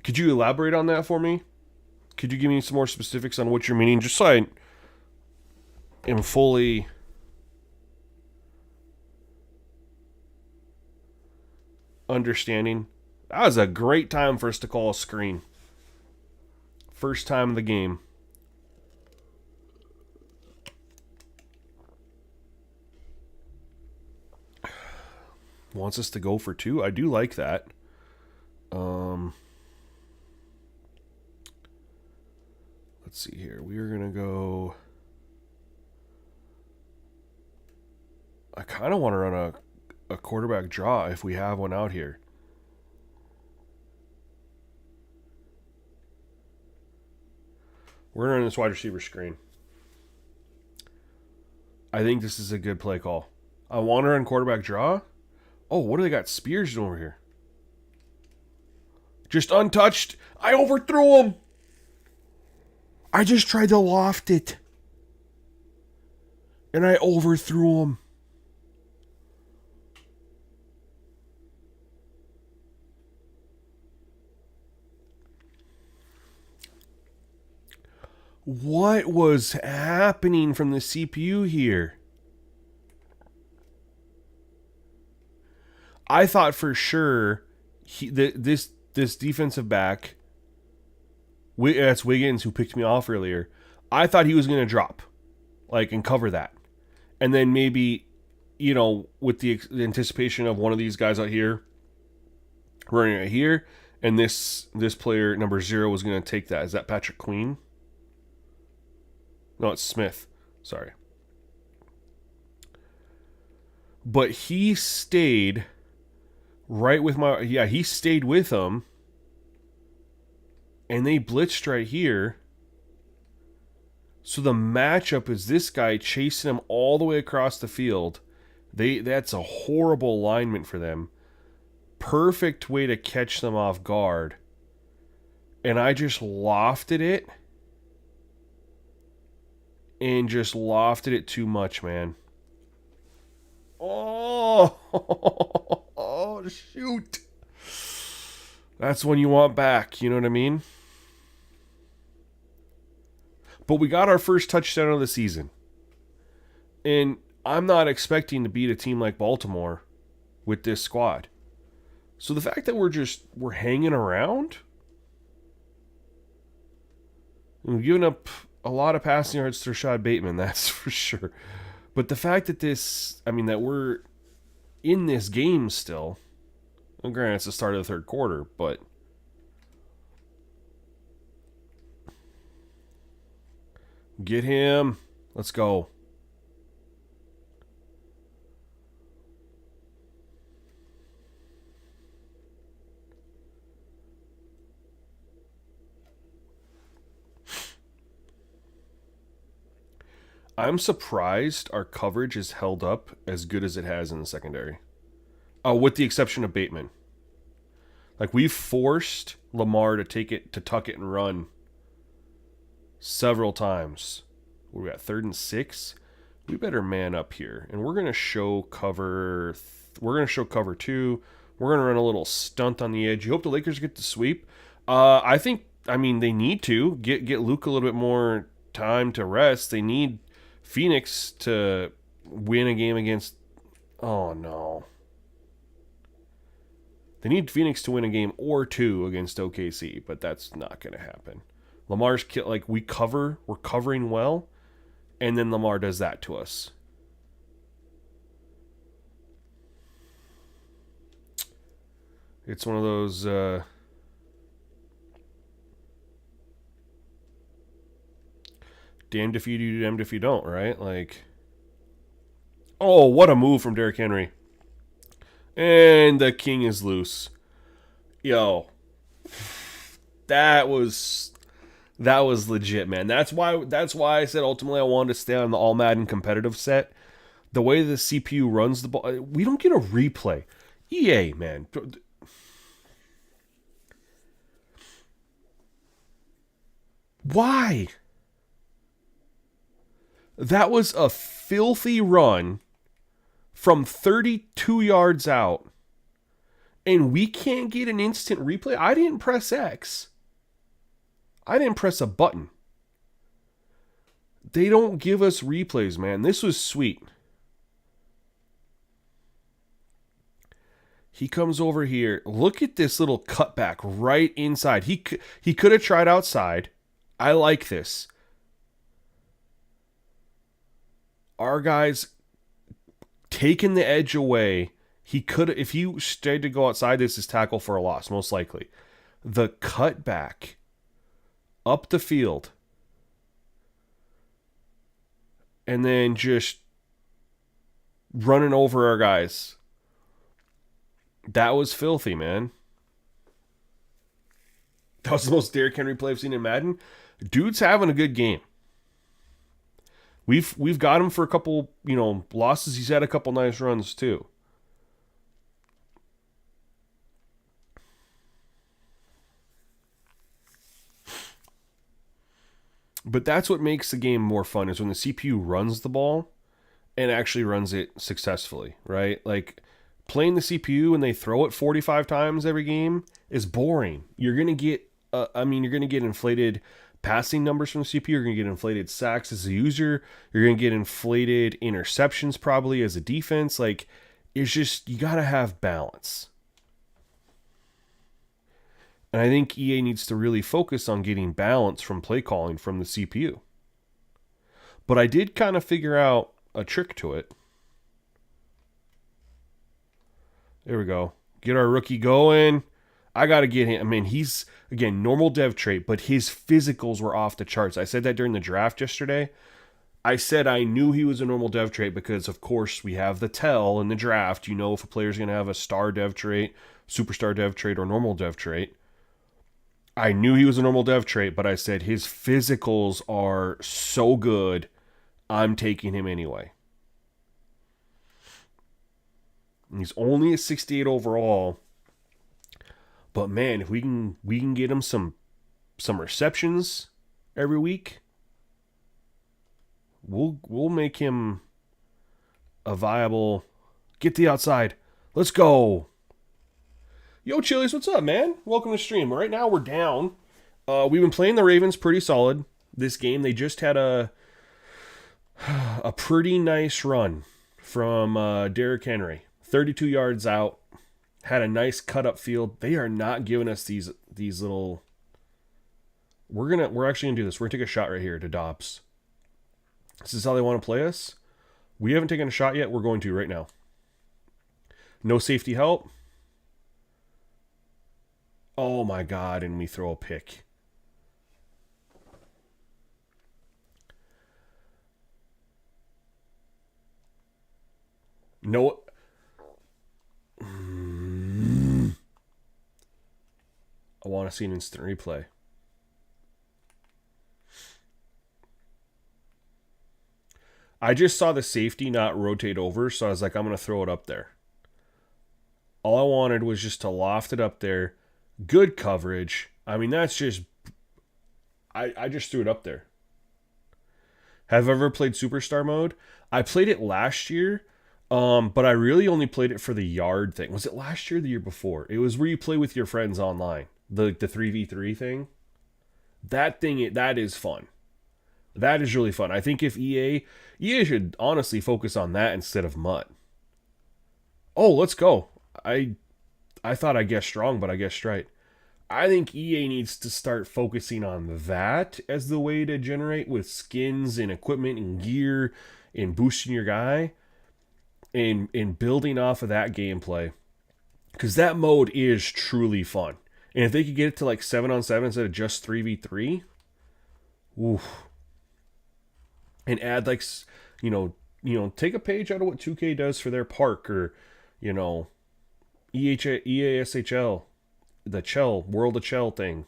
Could you elaborate on that for me? Could you give me some more specifics on what you're meaning? Just so I am fully understanding. That was a great time for us to call a screen. First time of the game. Wants us to go for 2. I do like that. Let's see here. We are going to go... I kind of want to run a quarterback draw if we have one out here. We're going to run this wide receiver screen. I think this is a good play call. I want to run quarterback draw. Oh, what do they got Spears doing over here? Just untouched. I overthrew him. I just tried to loft it. And I overthrew him. What was happening from the CPU here? I thought for sure this defensive back, that's Wiggins who picked me off earlier. I thought he was going to drop, and cover that, and then maybe, with the anticipation of one of these guys out here running right here, and this player number 0 was going to take that. Is that Patrick Queen? No, it's Smith. Sorry, but he stayed. Right with he stayed with them. And they blitzed right here. So the matchup is this guy chasing him all the way across the field. That's a horrible alignment for them. Perfect way to catch them off guard. And I just lofted it. And just lofted it too much, man. Oh! Oh, shoot. That's when you want back, you know what I mean? But we got our first touchdown of the season. And I'm not expecting to beat a team like Baltimore with this squad. So the fact that we're hanging around, and we've given up a lot of passing yards to Rashad Bateman, that's for sure. But the fact that that we're in this game still, and granted it's the start of the third quarter, but get him. Let's go. I'm surprised our coverage is held up as good as it has in the secondary. With the exception of Bateman. We've forced Lamar to tuck it and run several times. We got 3rd and 6. We better man up here. And we're going to show cover. We're going to show cover 2. We're going to run a little stunt on the edge. You hope the Lakers get the sweep. I think I mean, they need to get Luke a little bit more time to rest. They need Phoenix to win a game against. Oh no. They need Phoenix to win a game or two against OKC, but that's not going to happen. Lamar's like we're covering well, and then Lamar does that to us. It's one of those. Damned if you do, damned if you don't, right? Like, oh, what a move from Derrick Henry. And the king is loose. Yo, that was legit, man. That's why I said ultimately I wanted to stay on the All Madden competitive set. The way the CPU runs the ball, we don't get a replay. EA, man. Why? That was a filthy run from 32 yards out, and we can't get an instant replay. I didn't press X. I didn't press a button. They don't give us replays, man. This was sweet. He comes over here. Look at this little cutback right inside. He could have tried outside. I like this. Our guys taking the edge away. He could, if he stayed to go outside, this is tackle for a loss, most likely. The cutback up the field. And then just running over our guys. That was filthy, man. That was the most Derrick Henry play I've seen in Madden. Dude's having a good game. We've got him for a couple, losses. He's had a couple nice runs too. But that's what makes the game more fun is when the CPU runs the ball and actually runs it successfully, right? Like playing the CPU and they throw it 45 times every game is boring. You're going to get you're going to get inflated passing numbers from the CPU. You're going to get inflated sacks as a user. You're going to get inflated interceptions probably as a defense. Like, it's just, you got to have balance. And I think EA needs to really focus on getting balance from play calling from the CPU. But I did kind of figure out a trick to it. There we go. Get our rookie going. I got to get him. I mean, he's, again, normal dev trait, but his physicals were off the charts. I said that during the draft yesterday. I said I knew he was a normal dev trait because, of course, we have the tell in the draft. You know if a player's going to have a star dev trait, superstar dev trait, or normal dev trait. I knew he was a normal dev trait, but I said his physicals are so good, I'm taking him anyway. And he's only a 68 overall. But man, if we can get him some receptions every week, we'll make him a viable. Get the outside. Let's go. Yo, Chili's, what's up, man? Welcome to the stream. Right now we're down. We've been playing the Ravens pretty solid this game. They just had a pretty nice run from Derrick Henry. 32 yards out. Had a nice cut up field. They are not giving us these little. We're actually gonna do this. We're gonna take a shot right here to Dobbs. This is how they want to play us. We haven't taken a shot yet. We're going to right now. No safety help. Oh my God! And we throw a pick. No. I want to see an instant replay. I just saw the safety not rotate over, so I was like, I'm going to throw it up there. All I wanted was just to loft it up there. Good coverage. I mean, that's just... I just threw it up there. Have I ever played Superstar mode? I played it last year, but I really only played it for the yard thing. Was it last year or the year before? It was where you play with your friends online. The 3v3 thing. That is fun. That is really fun. I think if EA should honestly focus on that instead of MUT. Oh, let's go. I I thought I guessed wrong, but I guessed right. I think EA needs to start focusing on that as the way to generate with skins and equipment and gear and boosting your guy and building off of that gameplay. Because that mode is truly fun. And if they could get it to like 7-on-7 instead of just 3v3, oof. And add like, take a page out of what 2K does for their park or, you know, EASHL, the Chell, World of Chell thing.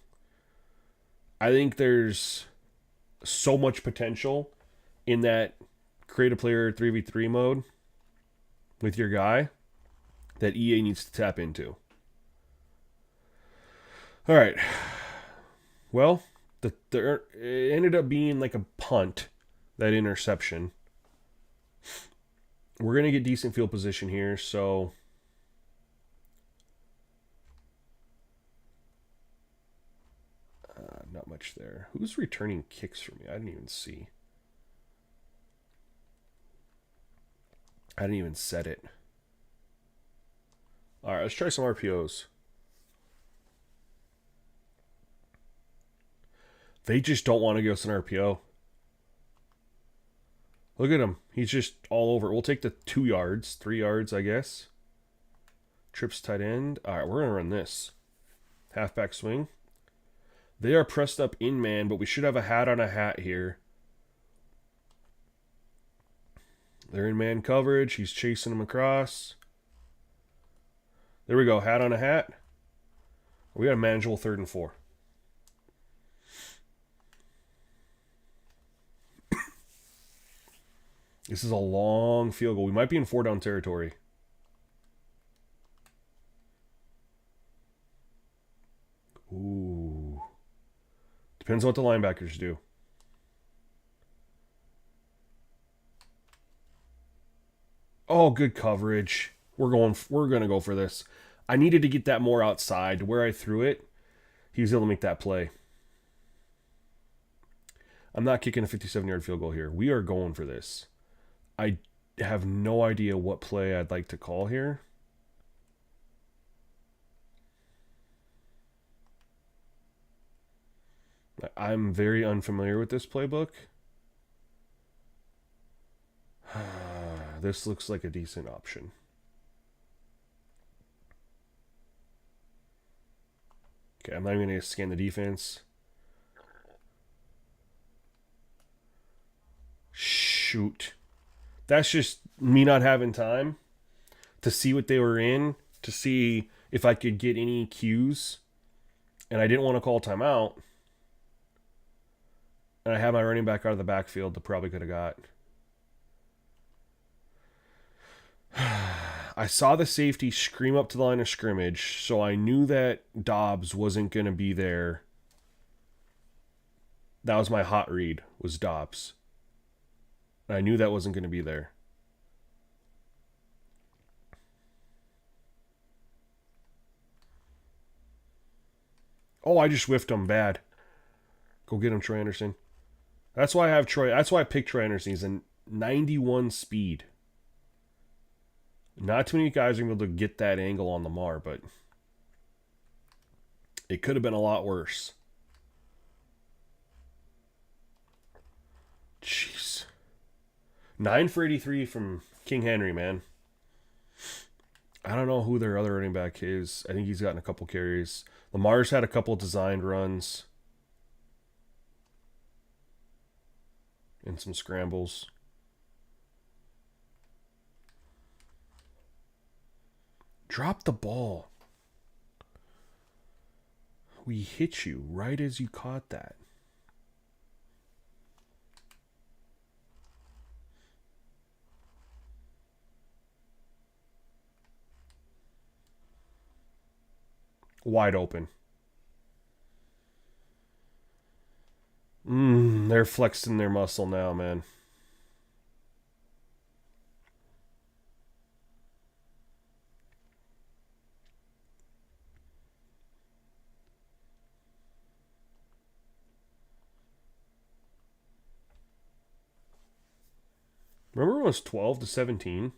I think there's so much potential in that create a player 3v3 mode with your guy that EA needs to tap into. All right. Well, it ended up being like a punt, that interception. We're going to get decent field position here, so not much there. Who's returning kicks for me? I didn't even see. I didn't even set it. All right, let's try some RPOs. They just don't want to give us an RPO. Look at him. He's just all over. We'll take the 2 yards, 3 yards, I guess. Trips tight end. All right, we're going to run this. Halfback swing. They are pressed up in man, but we should have a hat on a hat here. They're in man coverage. He's chasing him across. There we go. Hat on a hat. We got a manageable 3rd and 4. This is a long field goal. We might be in 4-down territory. Ooh. Depends on what the linebackers do. Oh, good coverage. We're gonna go for this. I needed to get that more outside. Where I threw it, he was able to make that play. I'm not kicking a 57-yard field goal here. We are going for this. I have no idea what play I'd like to call here. I'm very unfamiliar with this playbook. This looks like a decent option. Okay, I'm not even going to scan the defense. Shoot. That's just me not having time to see what they were in, to see if I could get any cues. And I didn't want to call timeout. And I had my running back out of the backfield that probably could have got. I saw the safety scream up to the line of scrimmage, so I knew that Dobbs wasn't going to be there. That was my hot read, was Dobbs. And I knew that wasn't going to be there. Oh, I just whiffed him bad. Go get him, Troy Anderson. That's why I picked Troy Anderson. He's a 91 speed. Not too many guys are able to get that angle on Lamar, but it could have been a lot worse. Jeez. 9 for 83 from King Henry, man. I don't know who their other running back is. I think he's gotten a couple carries. Lamar's had a couple designed runs. And some scrambles. Drop the ball. We hit you right as you caught that. Wide open. They're flexing their muscle now, man. Remember when it was 12 to 17?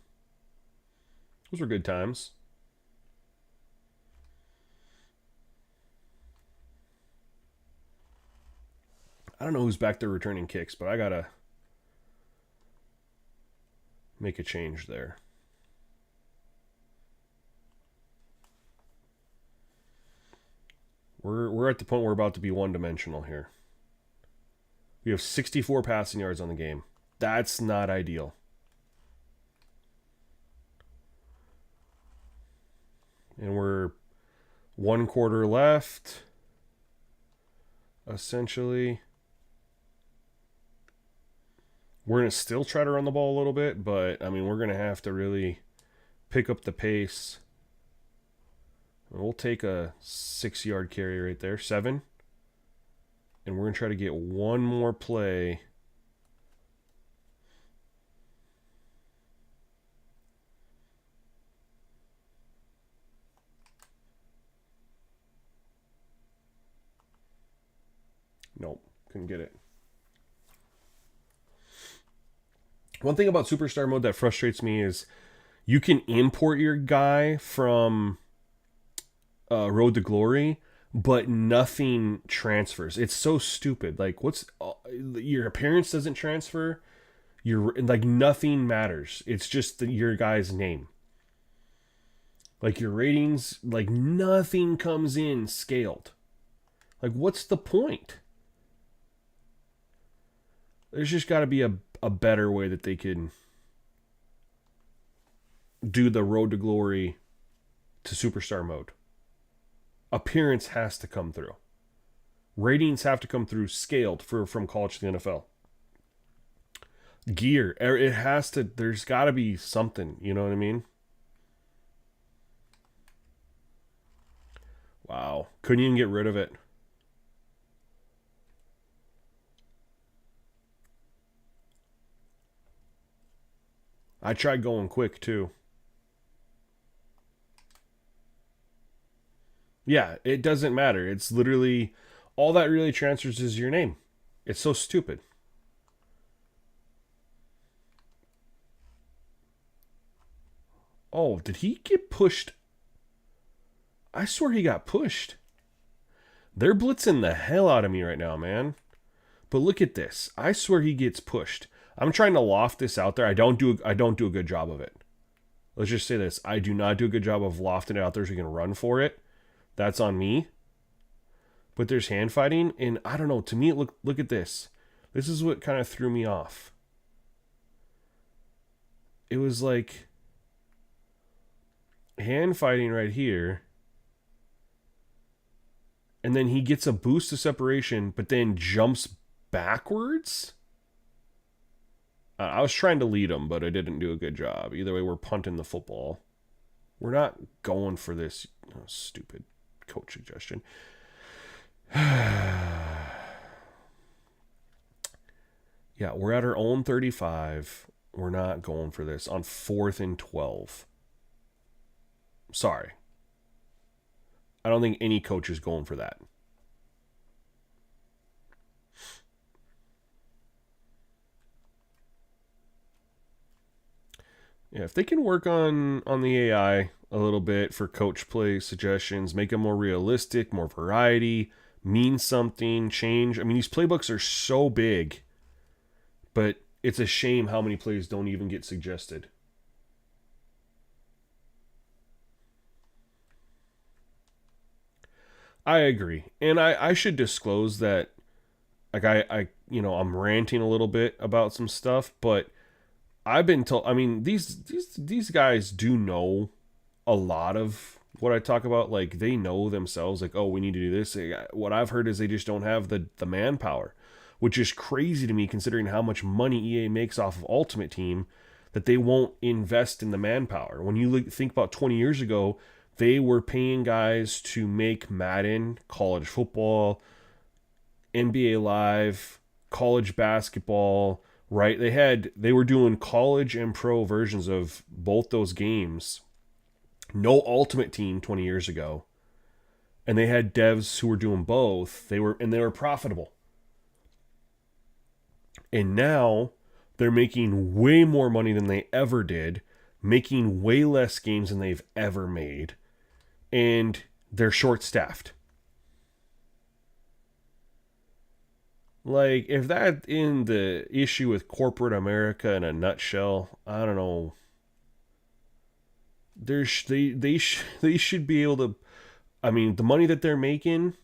Those were good times. I don't know who's back there returning kicks, but I gotta make a change there. We're at the point where we're about to be one-dimensional here. We have 64 passing yards on the game. That's not ideal. And we're 1/4 left. Essentially. We're going to still try to run the ball a little bit, but, I mean, we're going to have to really pick up the pace. We'll take a 6-yard carry right there. 7. And we're going to try to get one more play. Nope, couldn't get it. One thing about Superstar Mode that frustrates me is you can import your guy from Road to Glory, but nothing transfers. It's so stupid. Like, your appearance doesn't transfer. Like, nothing matters. It's just your guy's name. Like, your ratings, like, nothing comes in scaled. Like, what's the point? There's just got to be a better way that they can do the Road to Glory to Superstar Mode. Appearance has to come through. Ratings have to come through scaled from college to the NFL. Gear, it has to, there's got to be something, you know what I mean? Wow, couldn't even get rid of it. I tried going quick too. Yeah, it doesn't matter. It's literally, all that really transfers is your name. It's so stupid. Oh, did he get pushed? I swear he got pushed. They're blitzing the hell out of me right now, man. But look at this. I swear he gets pushed. I'm trying to loft this out there. I don't do a good job of it. Let's just say this. I do not do a good job of lofting it out there so we can run for it. That's on me. But there's hand fighting, and I don't know. To me, look at this. This is what kind of threw me off. It was like hand fighting right here. And then he gets a boost of separation, but then jumps backwards. I was trying to lead him, but I didn't do a good job. Either way, we're punting the football. We're not going for this. Oh, stupid coach suggestion. Yeah, we're at our own 35. We're not going for this on 4th and 12. Sorry. I don't think any coach is going for that. Yeah, if they can work on the AI a little bit for coach play suggestions, make them more realistic, more variety, mean something, change. I mean, these playbooks are so big, but it's a shame how many plays don't even get suggested. I agree. And I should disclose that, like, I'm ranting a little bit about some stuff, but I've been told, I mean, these guys do know a lot of what I talk about. Like, they know themselves, like, oh, we need to do this. What I've heard is they just don't have the manpower, which is crazy to me considering how much money EA makes off of Ultimate Team, that they won't invest in the manpower. When you think about 20 years ago, they were paying guys to make Madden, college football, NBA Live, college basketball, right? They were doing college and pro versions of both those games. No Ultimate Team 20 years ago. And they had devs who were doing both. They were profitable. And now They're making way more money than they ever did, making way less games than they've ever made, and they're short-staffed. Like, if that in the issue with corporate America in a nutshell, I don't know. They should be able to. I mean, the money that they're making,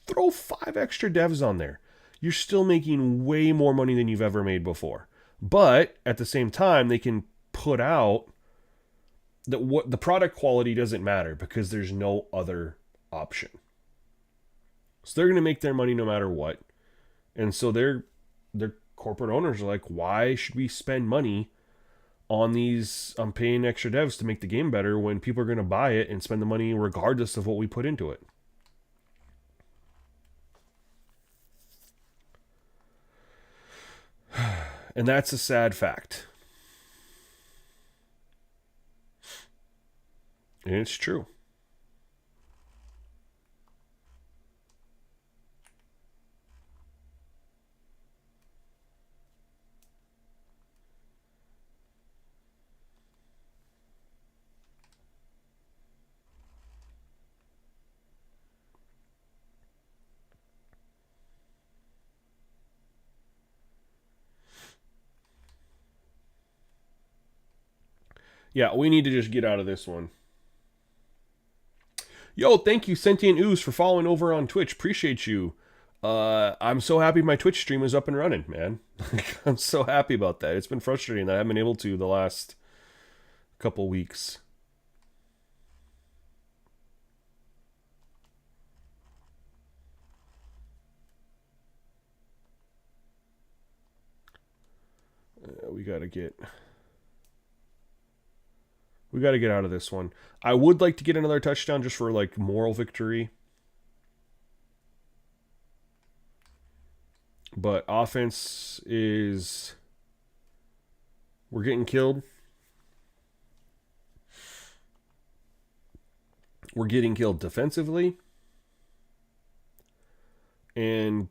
throw 5 extra devs on there. You're still making way more money than you've ever made before. But at the same time, they can put out that what the product quality doesn't matter because there's no other option. So they're going to make their money no matter what. And so their corporate owners are like, why should we spend money on paying extra devs to make the game better when people are going to buy it and spend the money regardless of what we put into it? And that's a sad fact. And it's true. Yeah, we need to just get out of this one. Yo, thank you, Sentient Ooze, for following over on Twitch. Appreciate you. I'm so happy my Twitch stream is up and running, man. I'm so happy about that. It's been frustrating that I haven't been able to the last couple weeks. We gotta get out of this one. I would like to get another touchdown just for like moral victory. But offense is, we're getting killed. We're getting killed defensively. And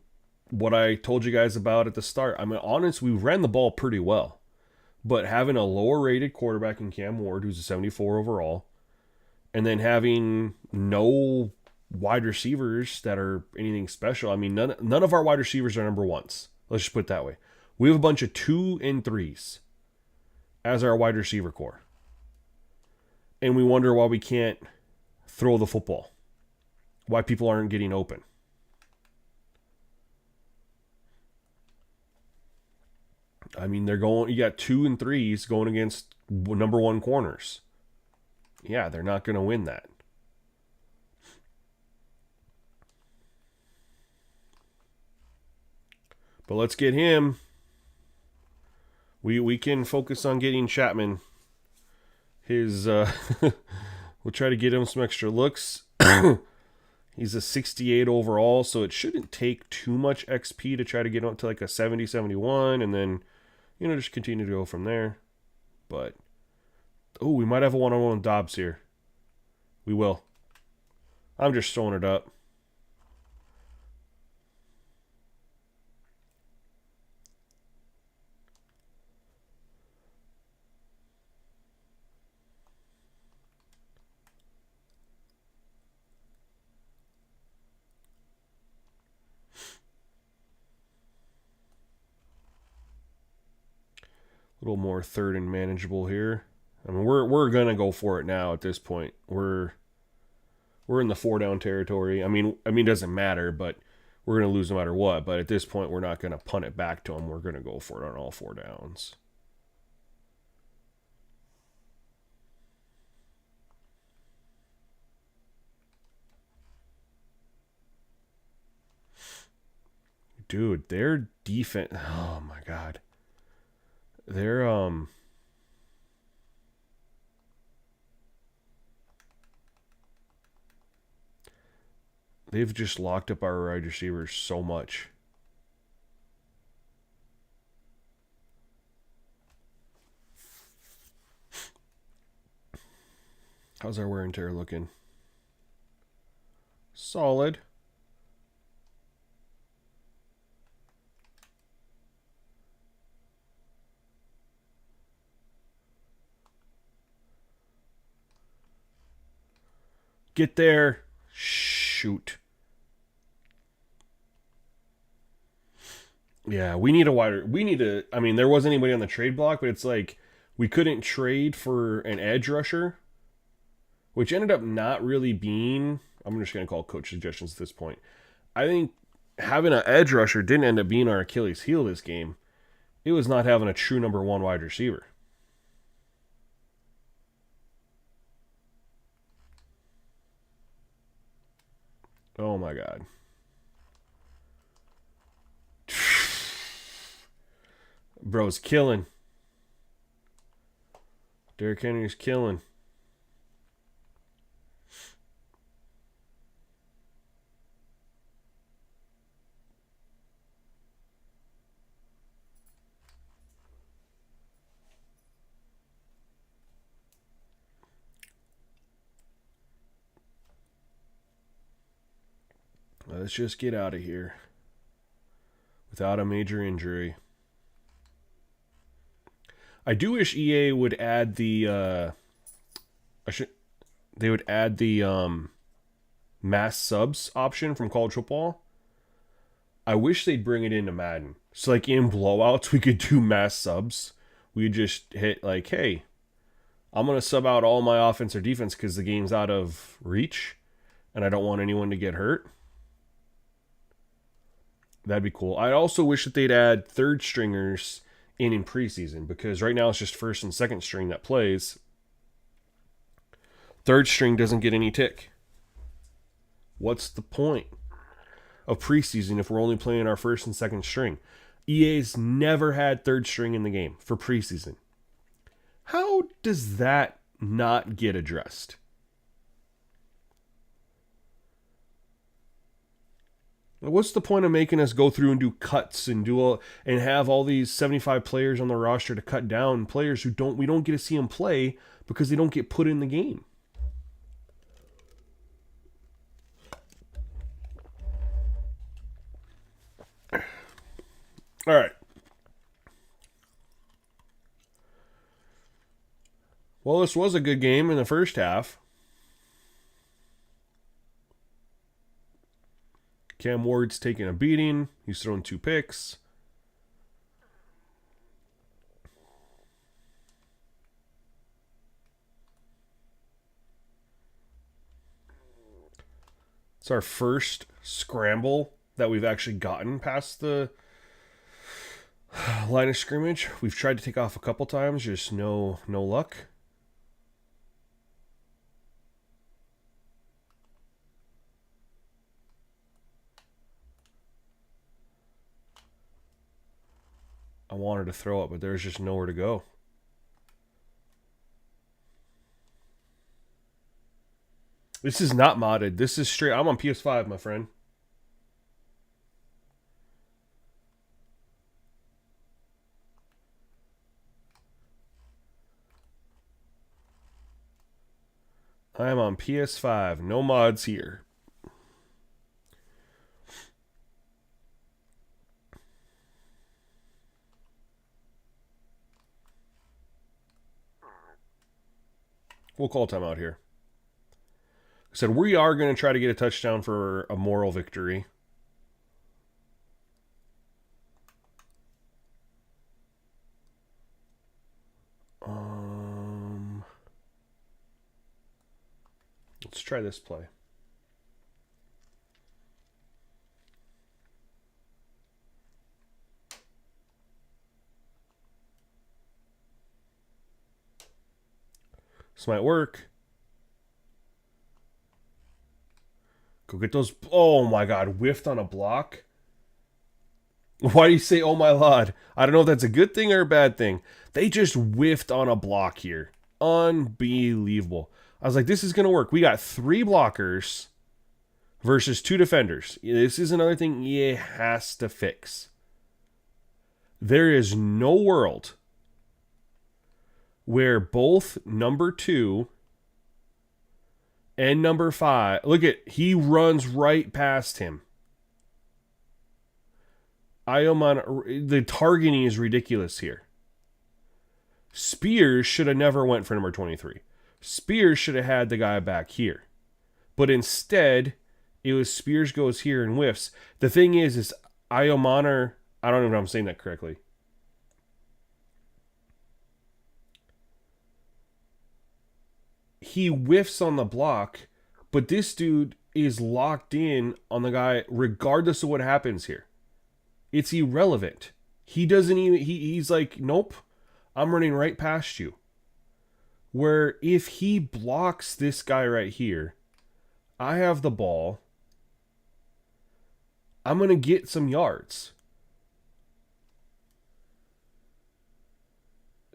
what I told you guys about at the start, I mean, honest, we ran the ball pretty well. But having a lower rated quarterback in Cam Ward, who's a 74 overall, and then having no wide receivers that are anything special. I mean, none of our wide receivers are number ones. Let's just put it that way. We have a bunch of 2 and 3s as our wide receiver core. And we wonder why we can't throw the football. Why people aren't getting open. I mean, you got 2 and 3s going against number 1 corners. Yeah, they're not going to win that. But let's get him. We can focus on getting Chapman. We'll try to get him some extra looks. He's a 68 overall, so it shouldn't take too much XP to try to get up to like a 70, 71, and then, just continue to go from there. But, we might have a one-on-one with Dobbs here. We will. I'm just throwing it up. A little more third and manageable here. I mean, we're gonna go for it now at this point. We're in the 4-down territory. I mean, it doesn't matter, but we're gonna lose no matter what. But at this point, we're not gonna punt it back to them. We're gonna go for it on all 4 downs. Dude, their defense. Oh my god. They've just locked up our wide receivers so much. How's our wear and tear looking? Solid. Get there. Shoot. Yeah, we need a wider. We need to. I mean, there wasn't anybody on the trade block, but it's like we couldn't trade for an edge rusher, which ended up not really being. I'm just going to call coach suggestions at this point. I think having an edge rusher didn't end up being our Achilles heel this game. It was not having a true number one wide receiver. Oh my God. Bro's killing. Derrick Henry's killing. Let's just get out of here without a major injury. I do wish EA would add the they would add the mass subs option from college football. I wish they'd bring it into Madden. So like in blowouts we could do mass subs. We just hit like, hey, I'm going to sub out all my offense or defense because the game's out of reach and I don't want anyone to get hurt. That'd be cool. I also wish that they'd add third stringers in preseason because right now it's just first and second string that plays. Third string doesn't get any tick. What's the point of preseason if we're only playing our first and second string? EA's never had third string in the game for preseason. How does that not get addressed? What's the point of making us go through and do cuts and and have all these 75 players on the roster to cut down players who we don't get to see them play because they don't get put in the game? All right. Well, this was a good game in the first half. Cam Ward's taking a beating. He's thrown 2 picks. It's our first scramble that we've actually gotten past the line of scrimmage. We've tried to take off a couple times, just no luck. I wanted to throw it, but there's just nowhere to go. This is not modded. This is straight. I'm on PS5, my friend. I am on PS5. No mods here. We'll call timeout here. I said we are going to try to get a touchdown for a moral victory. Let's try this play. This might work. Go get those. Oh my God, whiffed on a block. Why do you say, oh my lord? I don't know if that's a good thing or a bad thing. They just whiffed on a block here. Unbelievable. I was like, this is going to work. We got 3 blockers versus 2 defenders. This is another thing EA has to fix. There is no world where both number 2 and number 5, look at, he runs right past him. The targeting is ridiculous here. Spears should have never went for number 23. Spears should have had the guy back here. But instead, it was Spears goes here and whiffs. The thing is Iomaner, I don't know if I'm saying that correctly. He whiffs on the block, but this dude is locked in on the guy regardless of what happens here. It's irrelevant. He doesn't even, he's like, nope, I'm running right past you. Where if he blocks this guy right here, I have the ball, I'm going to get some yards.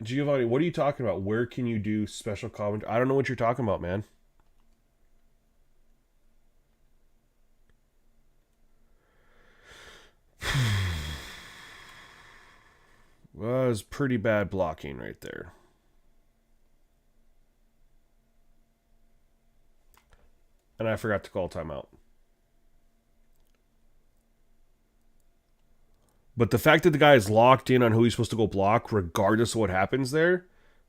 Giovanni, what are you talking about? Where can you do special commentary? I don't know what you're talking about, man. Well, it was pretty bad blocking right there. And I forgot to call timeout. But the fact that the guy is locked in on who he's supposed to go block, regardless of what happens there,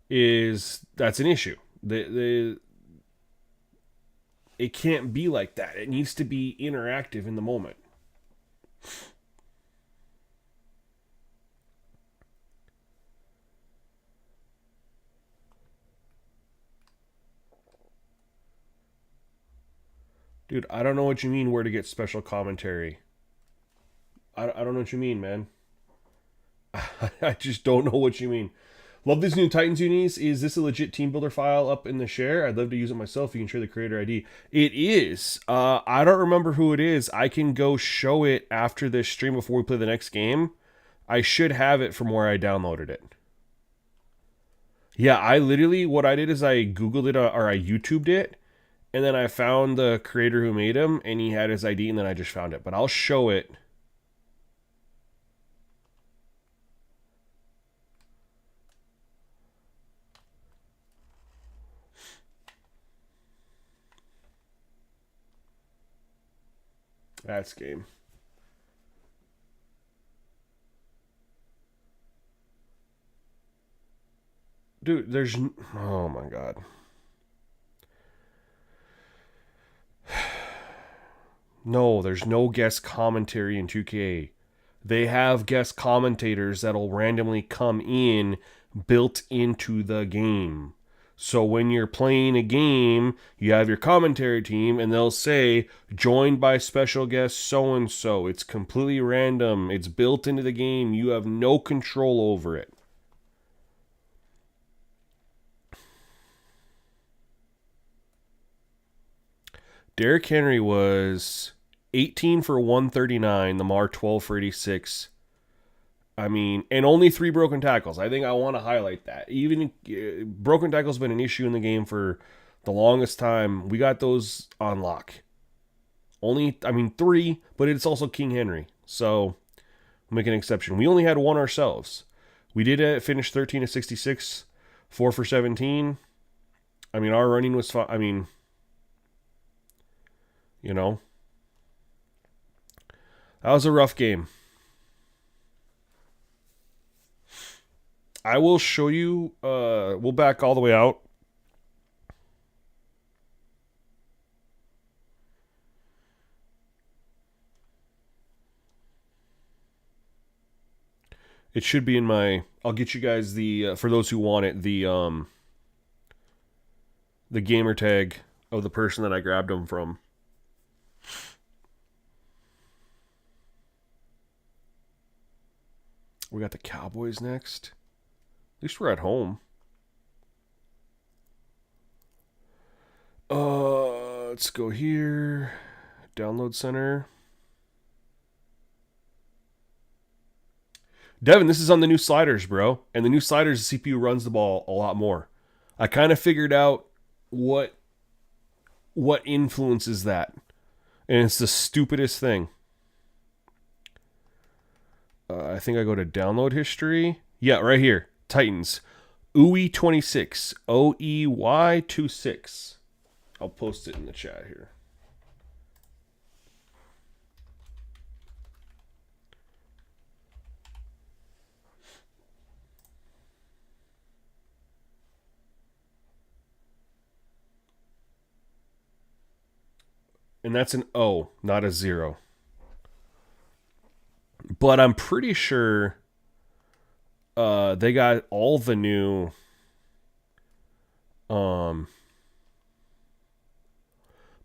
that's an issue. It can't be like that. It needs to be interactive in the moment. Dude, I don't know what you mean where to get special commentary. I don't know what you mean, man. I just don't know what you mean. Love these new Titans unis. Is this a legit team builder file up in the share? I'd love to use it myself. You can share the creator ID. It is. I don't remember who it is. I can go show it after this stream before we play the next game. I should have it from where I downloaded it. Yeah, I literally, what I did is I Googled it or I YouTubed it. And then I found the creator who made him. And he had his ID. And then I just found it. But I'll show it. That's game. Dude, there's... Oh, my God. No, there's no guest commentary in 2K. They have guest commentators that'll randomly come in built into the game. So when you're playing a game, you have your commentary team and they'll say, joined by special guest so-and-so. It's completely random. It's built into the game. You have no control over it. Derrick Henry was 18 for 139. Lamar 12 for 86. I mean, and only 3 broken tackles. I think I want to highlight that. Even broken tackles have been an issue in the game for the longest time. We got those on lock. Only, 3, but it's also King Henry. So, we'll make an exception. We only had 1 ourselves. We did finish 13 to 66, 4 for 17. Our running was fine. That was a rough game. I will show you, we'll back all the way out. It should be in my, I'll get you guys the, for those who want it, the gamer tag of the person that I grabbed them from. We got the Cowboys next. At least we're at home. Let's go here. Download center. Devin, this is on the new sliders, bro. And the new sliders, the CPU runs the ball a lot more. I kind of figured out what influences that. And it's the stupidest thing. I think I go to download history. Yeah, right here. Titans. OEY26. OEY26. I'll post it in the chat here. And that's an O, not a 0. But I'm pretty sure they got all the new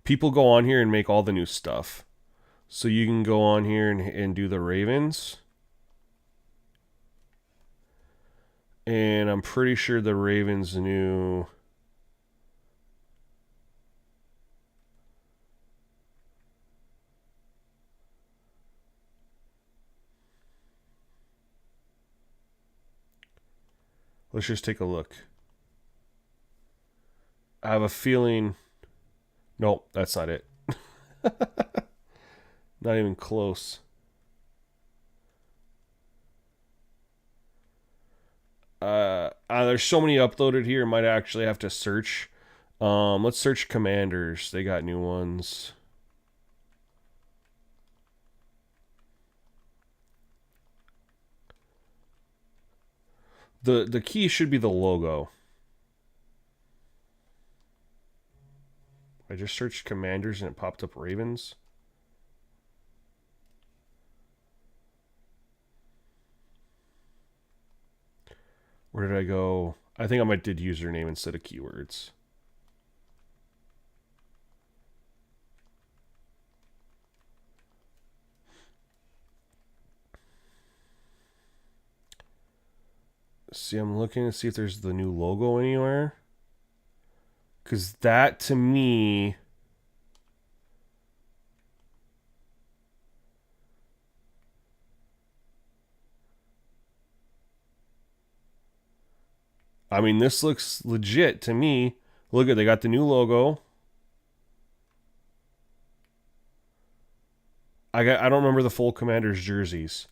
people go on here and make all the new stuff. So you can go on here and do the Ravens. And I'm pretty sure the Ravens new... Let's just take a look. I have a feeling... Nope, that's not it. Not even close. There's so many uploaded here. Might actually have to search. Let's search Commanders. They got new ones. The key should be the logo. I just searched Commanders and it popped up Ravens. Where did I go? I think I might did username instead of keywords. See, I'm looking to see if there's the new logo anywhere. Because that, to me... I mean, this looks legit to me. Look at, they got the new logo. I don't remember the full Commanders jerseys.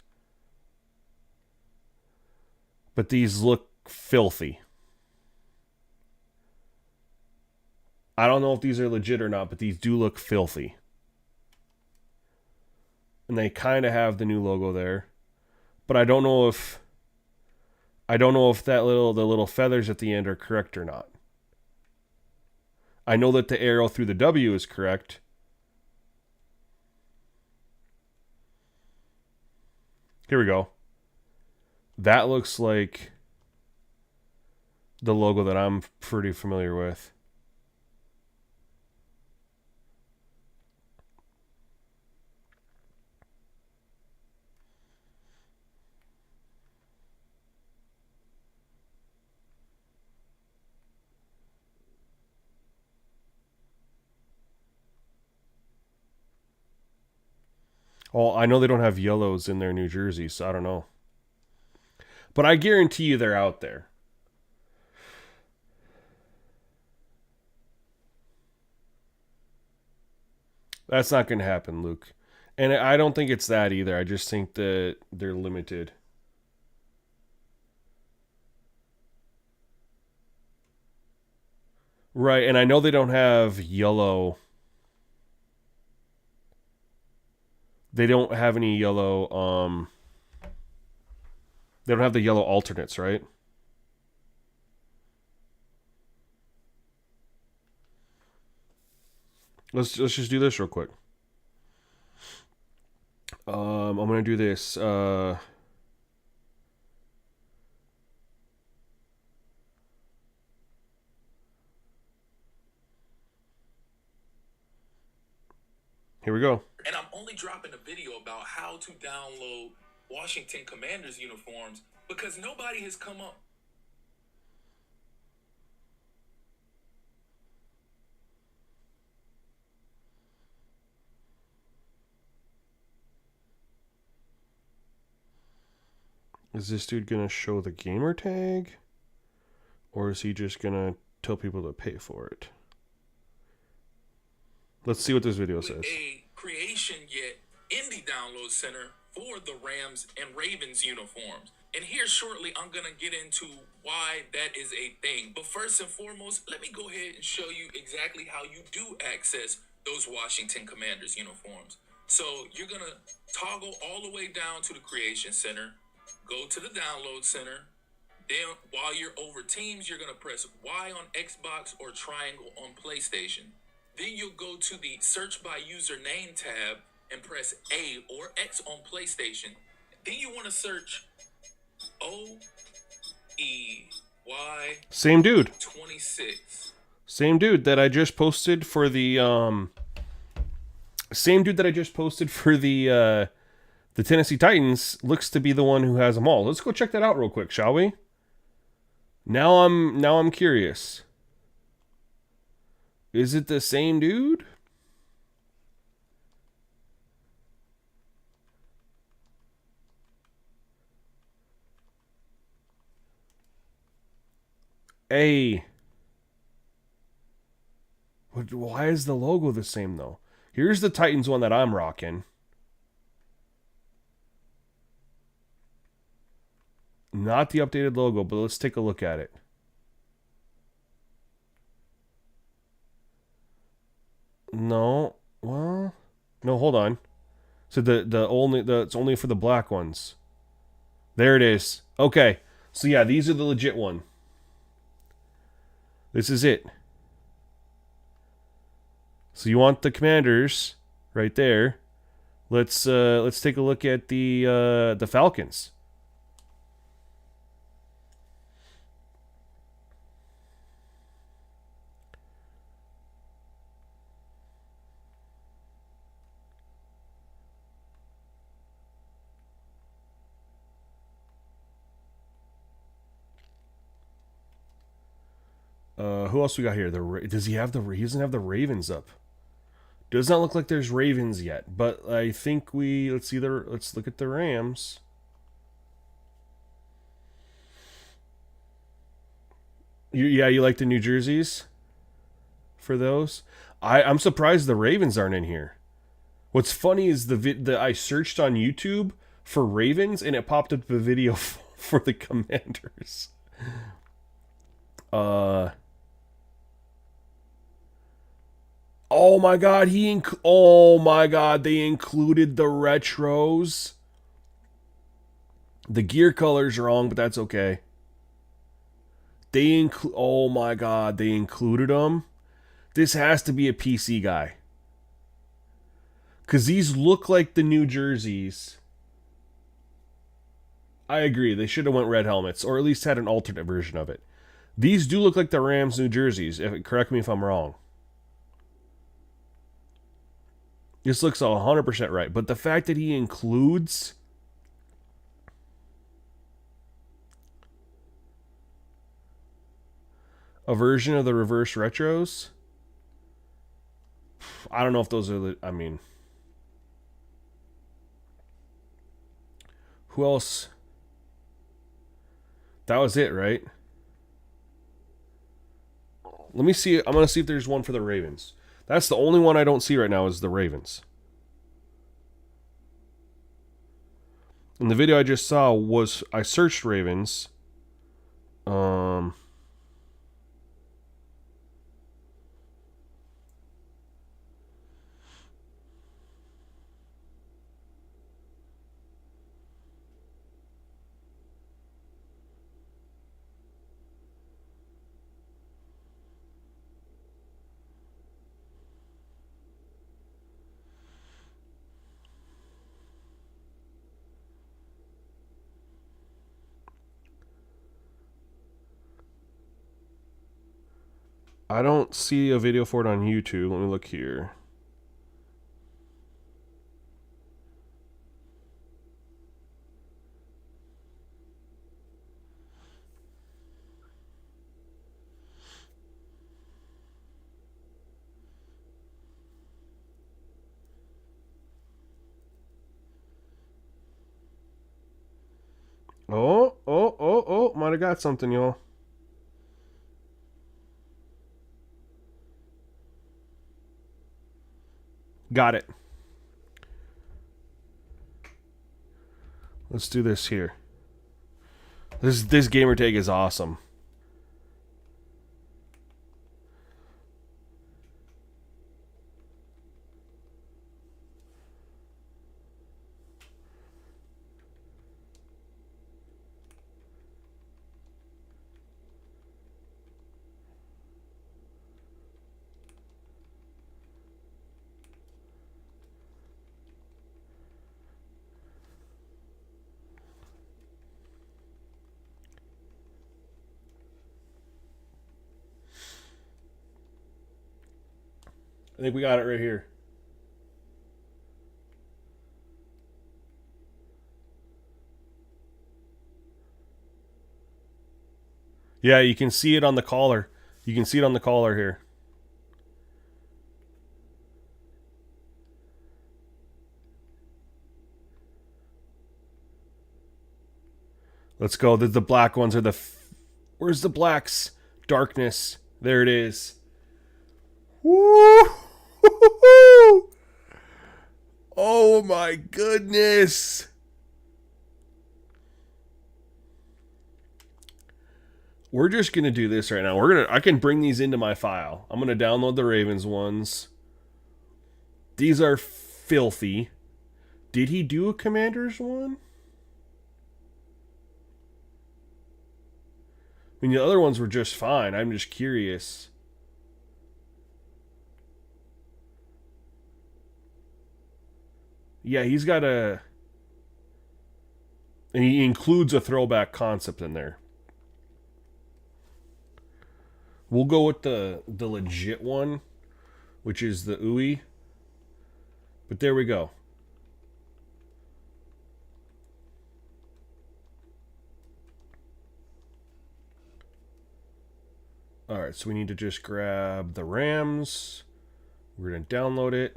But these look filthy. I don't know if these are legit or not, but these do look filthy. And they kind of have the new logo there. But I don't know if the little feathers at the end are correct or not. I know that the arrow through the W is correct. Here we go. That looks like the logo that I'm pretty familiar with. Oh, I know they don't have yellows in their New Jersey, so I don't know. But I guarantee you they're out there. That's not going to happen, Luke. And I don't think it's that either. I just think that they're limited. Right, and I know they don't have yellow. They don't have any yellow, they don't have the yellow alternates, right? Let's just do this real quick. I'm gonna do this. Here we go. And I'm only dropping a video about how to download Washington Commanders uniforms because nobody has come up. Is this dude gonna show the gamer tag? Or is he just gonna tell people to pay for it? Let's see what this video says. A creation yet in the download center for the Rams and Ravens uniforms. And here shortly, I'm going to get into why that is a thing. But first and foremost, let me go ahead and show you exactly how you do access those Washington Commanders uniforms. So you're going to toggle all the way down to the creation center, go to the download center. Then while you're over teams, you're going to press Y on Xbox or triangle on PlayStation. Then you'll go to the search by username tab and press A or X on PlayStation. Then you want to search Same dude. 26. Same dude that I just posted for the the Tennessee Titans looks to be the one who has them all. Let's go check that out real quick, shall we? Now I'm curious. Is it the same dude? A. Why is the logo the same though? Here's the Titans one that I'm rocking. Not the updated logo, but let's take a look at it. No, well, no, hold on. So it's only for the black ones. There it is. Okay, so yeah, these are the legit one. This is it. So you want the Commanders right there. Let's take a look at the Falcons. Who else we got here? Does he have he doesn't have the Ravens up. Does not look like there's Ravens yet, but I think let's look at the Rams. You like the New Jerseys for those? I'm surprised the Ravens aren't in here. What's funny is I searched on YouTube for Ravens and it popped up a video for the Commanders. Oh my god, oh my god, they included the retros. The gear color's wrong, but that's okay. Oh my god, they included them. This has to be a PC guy. Cuz these look like the New Jerseys. I agree, they should have went red helmets or at least had an alternate version of it. These do look like the Rams New Jerseys. Correct me if I'm wrong. This looks 100% right. But the fact that he includes a version of the reverse retros, I don't know if those are I mean, who else? That was it, right? Let me see. I'm going to see if there's one for the Ravens. That's the only one I don't see right now is the Ravens. And the video I just saw was I searched Ravens. I don't see a video for it on YouTube. Let me look here. Oh, might have got something, y'all. Got it. Let's do this here. This gamer tag is awesome. I think we got it right here. Yeah, you can see it on the collar. You can see it on the collar here. Let's go. The black ones are the... Where's the blacks? Darkness. There it is. Woo! Oh my goodness. We're just going to do this right now. I can bring these into my file. I'm going to download the Ravens ones. These are filthy. Did he do a Commanders one? I mean, the other ones were just fine. I'm just curious. Yeah, he's got a... And he includes a throwback concept in there. We'll go with the legit one, which is the Ooey. But there we go. Alright, so we need to just grab the Rams. We're going to download it.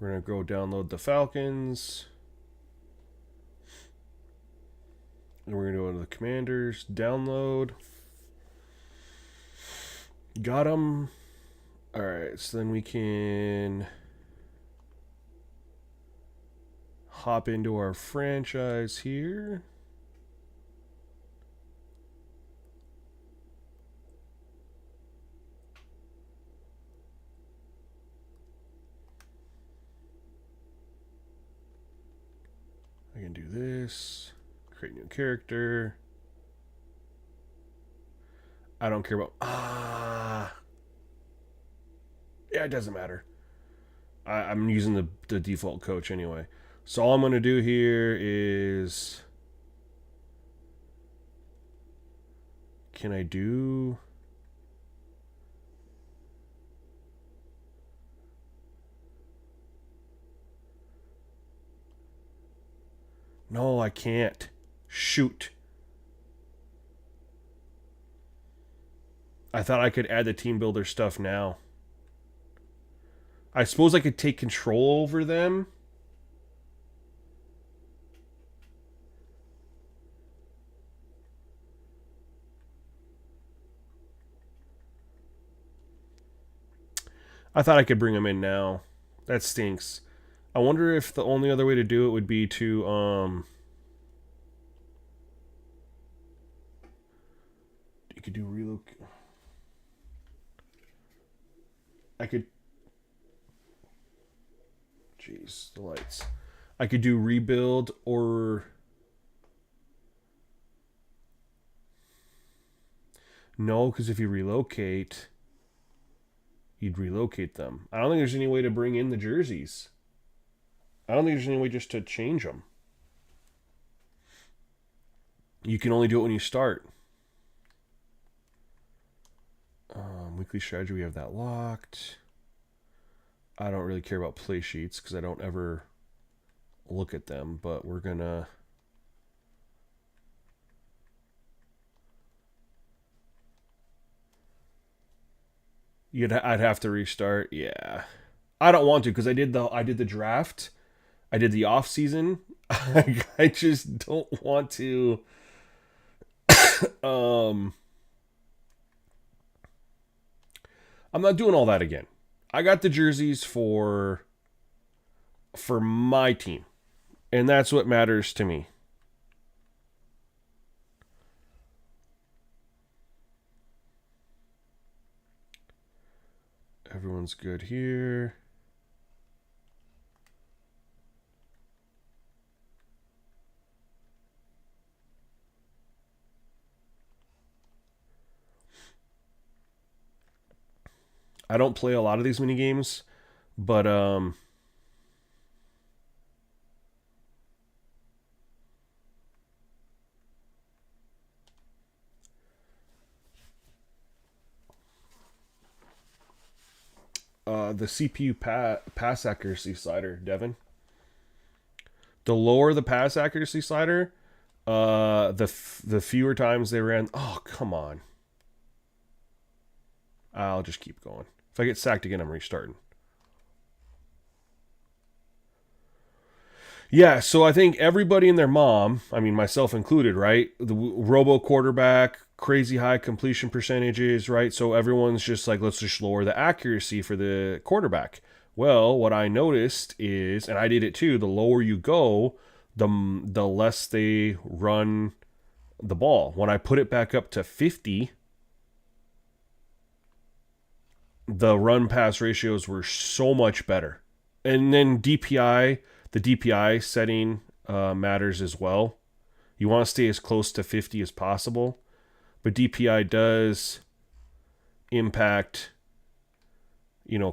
We're going to go download the Falcons. And we're going to go to the Commanders. Download. Got them. Alright, so then we can hop into our franchise here. I can do this. Create new character. I don't care about... Yeah, it doesn't matter. I'm using the default coach anyway. So all I'm going to do here is... Can I do... No, I can't. Shoot. I thought I could add the team builder stuff now. I suppose I could take control over them. I thought I could bring them in now. That stinks. I wonder if the only other way to do it would be to, you could do relocate. I could... Jeez, the lights. I could do rebuild or... No, because if you relocate, you'd relocate them. I don't think there's any way to bring in the jerseys. I don't think there's any way just to change them. You can only do it when you start. Weekly strategy, we have that locked. I don't really care about play sheets because I don't ever look at them, but we're gonna... I'd have to restart. Yeah, I don't want to because I did the draft. I did the off season. I just don't want to. I'm not doing all that again. I got the jerseys for my team, and that's what matters to me. Everyone's good here. I don't play a lot of these mini games, but the CPU pass accuracy slider, Devin. The lower the pass accuracy slider, the fewer times they ran. Oh, come on. I'll just keep going. If I get sacked again, I'm restarting. Yeah, so I think everybody and their mom, I mean myself included, right? The robo quarterback, crazy high completion percentages, right? So everyone's just like, let's just lower the accuracy for the quarterback. Well, what I noticed is, and I did it too, the lower you go, the less they run the ball. When I put it back up to 50, the run pass ratios were so much better. And then DPI, the DPI setting matters as well. You want to stay as close to 50 as possible, but DPI does impact,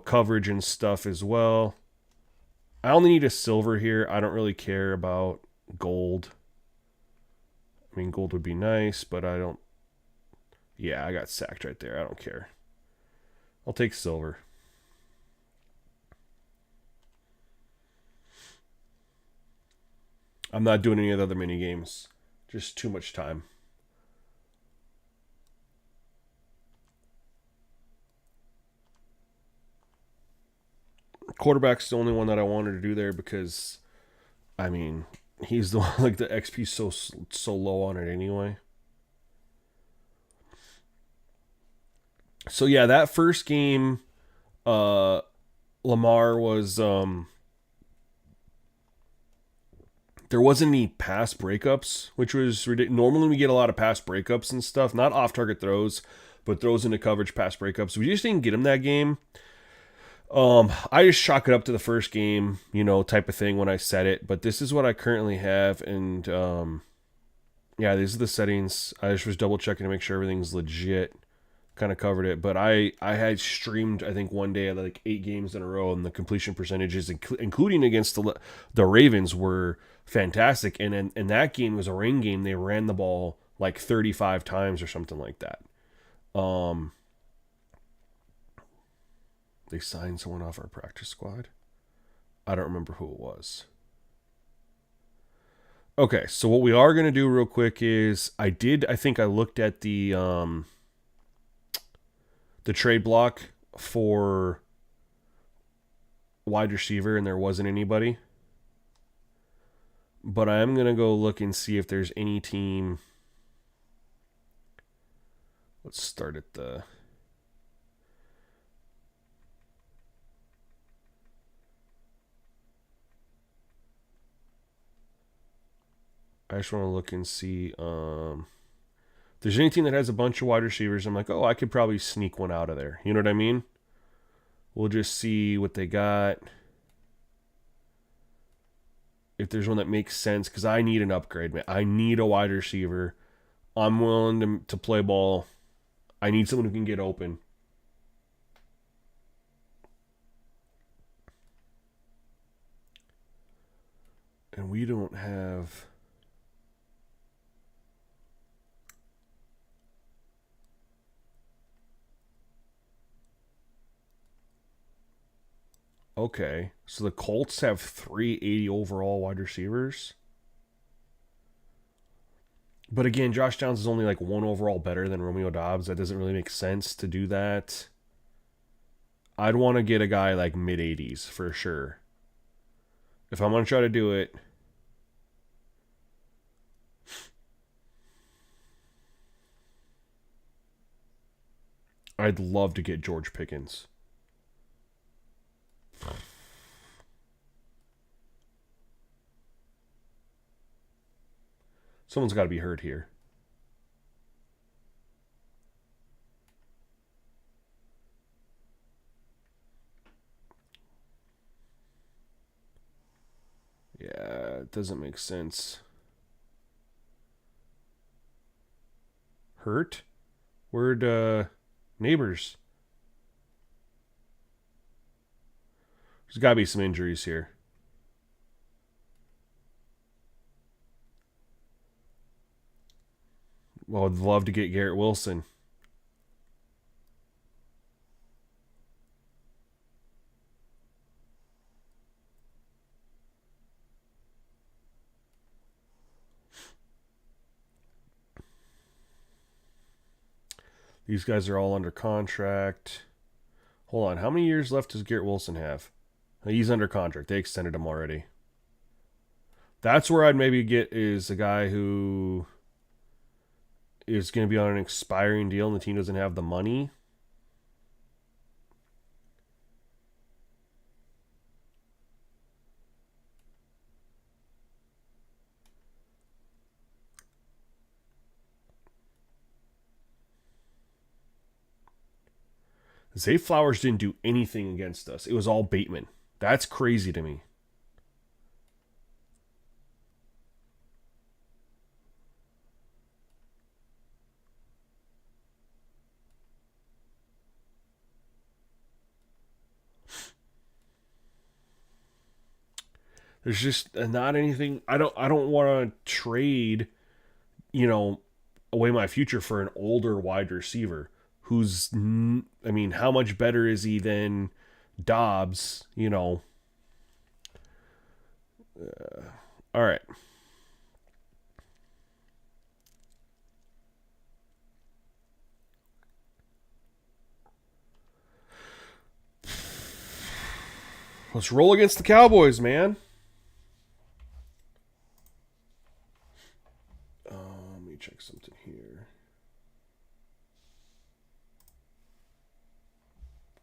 coverage and stuff as well. I only need a silver here. I don't really care about gold. I mean, gold would be nice, but I don't. Yeah, I got sacked right there. I don't care. I'll take silver. I'm not doing any of the other mini games. Just too much time. Quarterback's the only one that I wanted to do there because, I mean, he's the one, like the XP's so low on it anyway. So yeah, that first game, Lamar was there wasn't any pass breakups, which was ridiculous. Normally we get a lot of pass breakups and stuff, not off target throws, but throws into coverage pass breakups. We just didn't get him that game. I just chalk it up to the first game, type of thing when I set it. But this is what I currently have, and yeah, these are the settings. I just was double checking to make sure everything's legit. Kind of covered it, but I had streamed, I think, one day like 8 games in a row, and the completion percentages, including against the Ravens, were fantastic. And in that game, it was a rain game. They ran the ball like 35 times or something like that. They signed someone off our practice squad. I don't remember who it was. Okay, so what we are going to do real quick is I think I looked at the trade block for wide receiver and there wasn't anybody. But I am going to go look and see if there's any team. Let's start at the... I just want to look and see if there's any team that has a bunch of wide receivers. I'm like, oh, I could probably sneak one out of there. You know what I mean? We'll just see what they got. If there's one that makes sense, because I need an upgrade, man. I need a wide receiver. I'm willing to play ball. I need someone who can get open. And we don't have... Okay, so the Colts have 380 overall wide receivers. But again, Josh Downs is only like 1 overall better than Romeo Doubs. That doesn't really make sense to do that. I'd want to get a guy like mid-80s for sure. If I'm going to try to do it... I'd love to get George Pickens. Someone's got to be hurt here. Yeah, it doesn't make sense. Hurt? Where'd Neighbors? There's got to be some injuries here. Well, I'd love to get Garrett Wilson. These guys are all under contract. Hold on. How many years left does Garrett Wilson have? He's under contract. They extended him already. That's where I'd maybe get is a guy who is going to be on an expiring deal and the team doesn't have the money. Zay Flowers didn't do anything against us. It was all Bateman. That's crazy to me. There's just not anything. I don't want to trade, away my future for an older wide receiver who's, I mean, how much better is he than Dobbs? All right. Let's roll against the Cowboys, man. Let me check something here.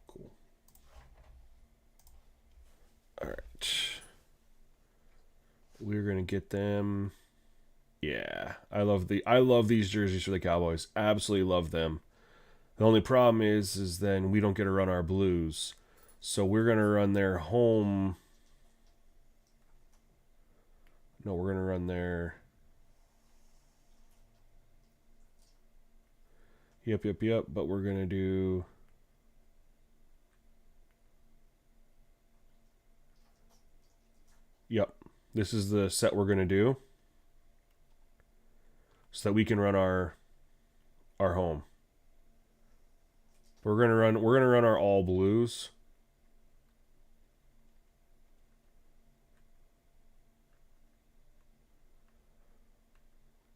Cool. All right. We're gonna get them. Yeah, I love these jerseys for the Cowboys. Absolutely love them. The only problem is then we don't get to run our blues. So we're going to run their home. No, we're going to run their. Yep. But we're going to do. Yep. This is the set we're going to do. So that we can run our home. We're going to run our all blues.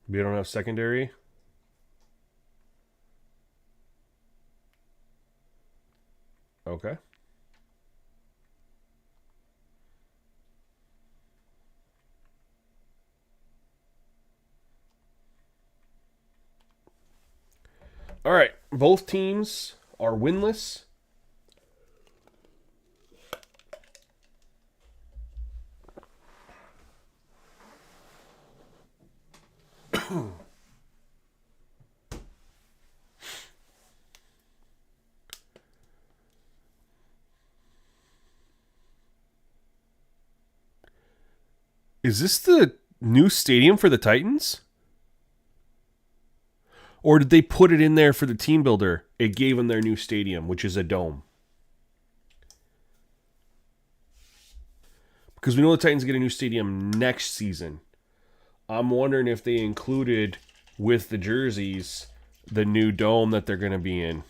We don't have secondary. Okay. All right. Both teams are winless. Is this the new stadium for the Titans? Or did they put it in there for the team builder? It gave them their new stadium, which is a dome. Because we know the Titans get a new stadium next season. I'm wondering if they included with the jerseys the new dome that they're going to be in.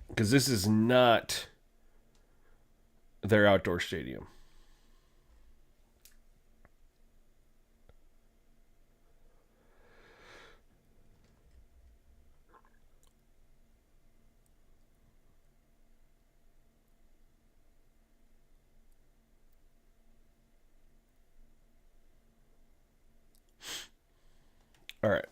Because this is not their outdoor stadium. All right.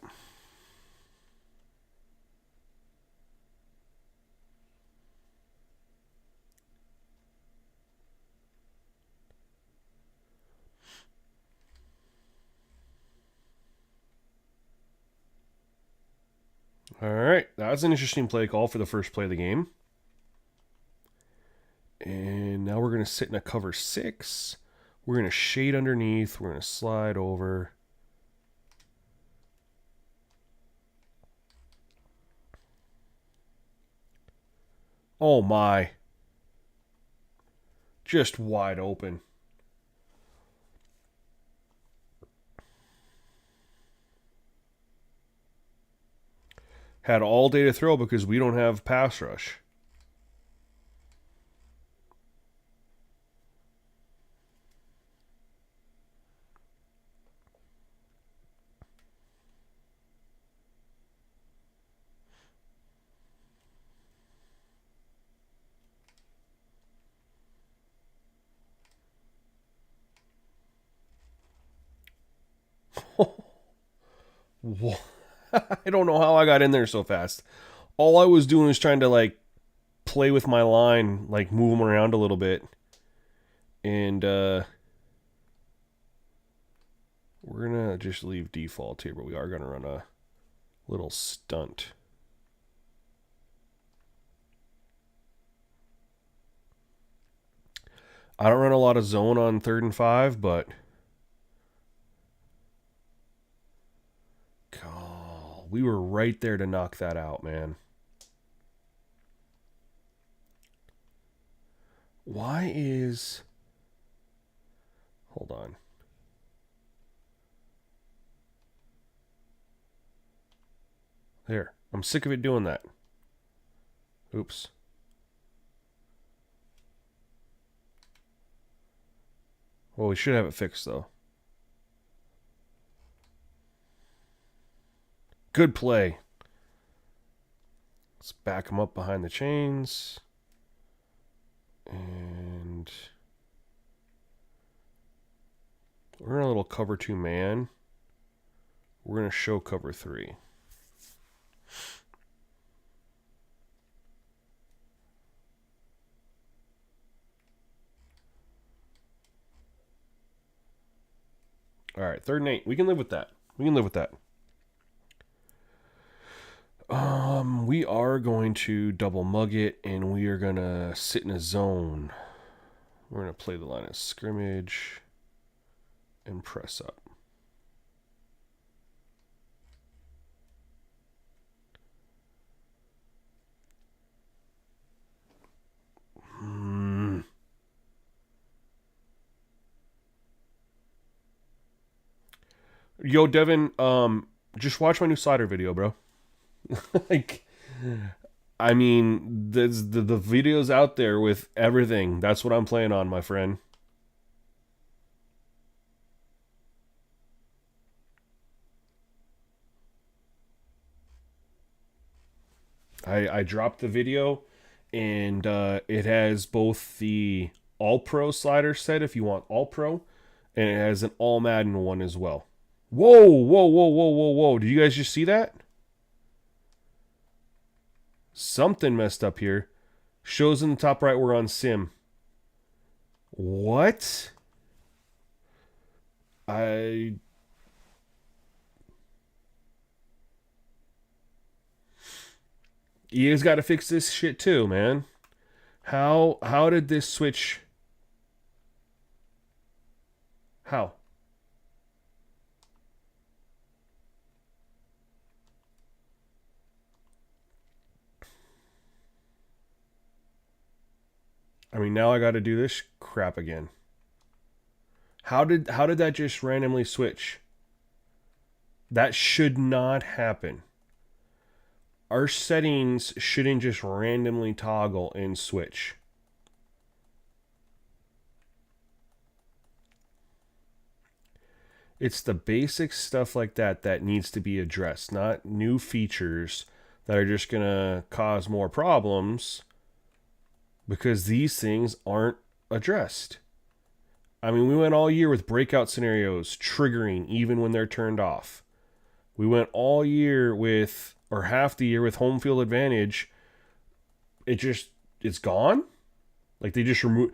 All right. That was an interesting play call for the first play of the game. And now we're going to sit in a cover 6. We're going to shade underneath. We're going to slide over. Oh my. Just wide open. Had all day to throw because we don't have pass rush. I don't know how I got in there so fast. All I was doing was trying to like play with my line, like move them around a little bit. And we're gonna just leave default here, but we are gonna run a little stunt. I don't run a lot of zone on 3rd and 5, but God, we were right there to knock that out, man. Why is... Hold on. There. I'm sick of it doing that. Oops. Well, we should have it fixed, though. Good play. Let's back him up behind the chains. And we're in a little cover 2 man. We're going to show cover 3. All right, 3rd and 8. We can live with that. We can live with that. We are going to double mug it, and we are going to sit in a zone. We're going to play the line of scrimmage and press up. Yo, Devin, just watch my new slider video, bro. Like, I mean, there's the videos out there with everything. That's what I'm playing on, my friend. I dropped the video, and it has both the All Pro slider set if you want All Pro, and it has an All Madden one as well. Whoa, whoa, whoa, whoa, whoa, whoa. Did you guys just see that? Something messed up here. Shows in the top right we're on sim. What? You guys got to fix this shit too, man. How did this switch? How? I mean, now I got to do this crap again. How did that just randomly switch? That should not happen. Our settings shouldn't just randomly toggle and switch. It's the basic stuff like that that needs to be addressed, not new features that are just going to cause more problems because these things aren't addressed. I mean, we went all year with breakout scenarios triggering even when they're turned off. We went all year with, or half the year with home field advantage. It's gone. Like they didn't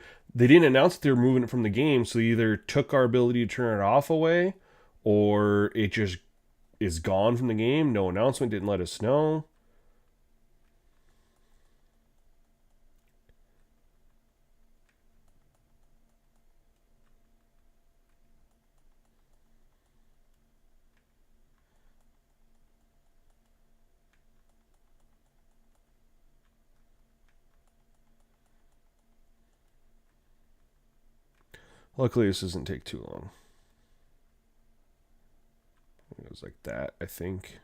announce that they were moving it from the game, so they either took our ability to turn it off away, or it just is gone from the game. No announcement, didn't let us know. Luckily, this doesn't take too long. It was like that, I think.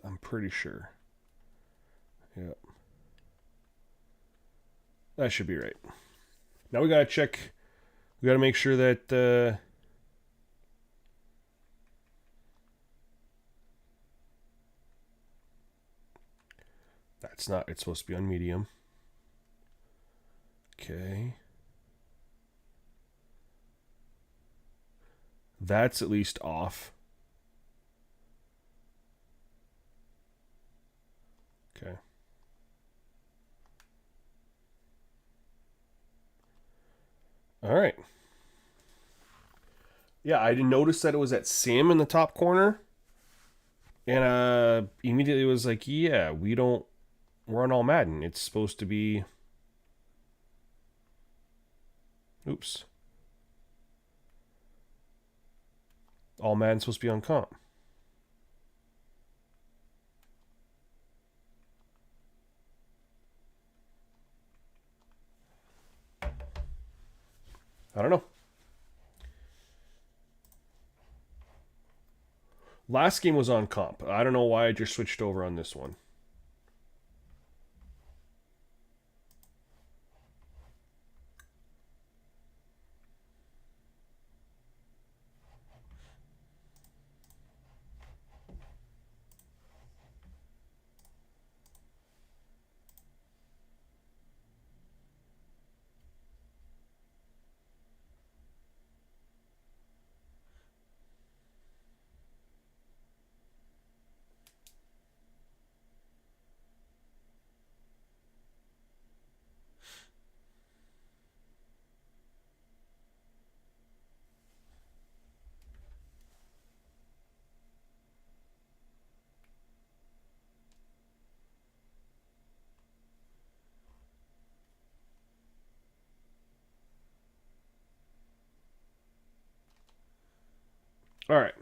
I'm pretty sure. Yep. That should be right. Now we gotta check We got to make sure that that's not, it's supposed to be on medium. Okay. That's at least off. Okay. All right. Yeah, I didn't notice that it was at Sim in the top corner. And immediately was like, yeah, we don't run all Madden. It's supposed to be. Oops. All Madden's supposed to be on comp. I don't know. Last game was on comp. I don't know why I just switched over on this one. All right.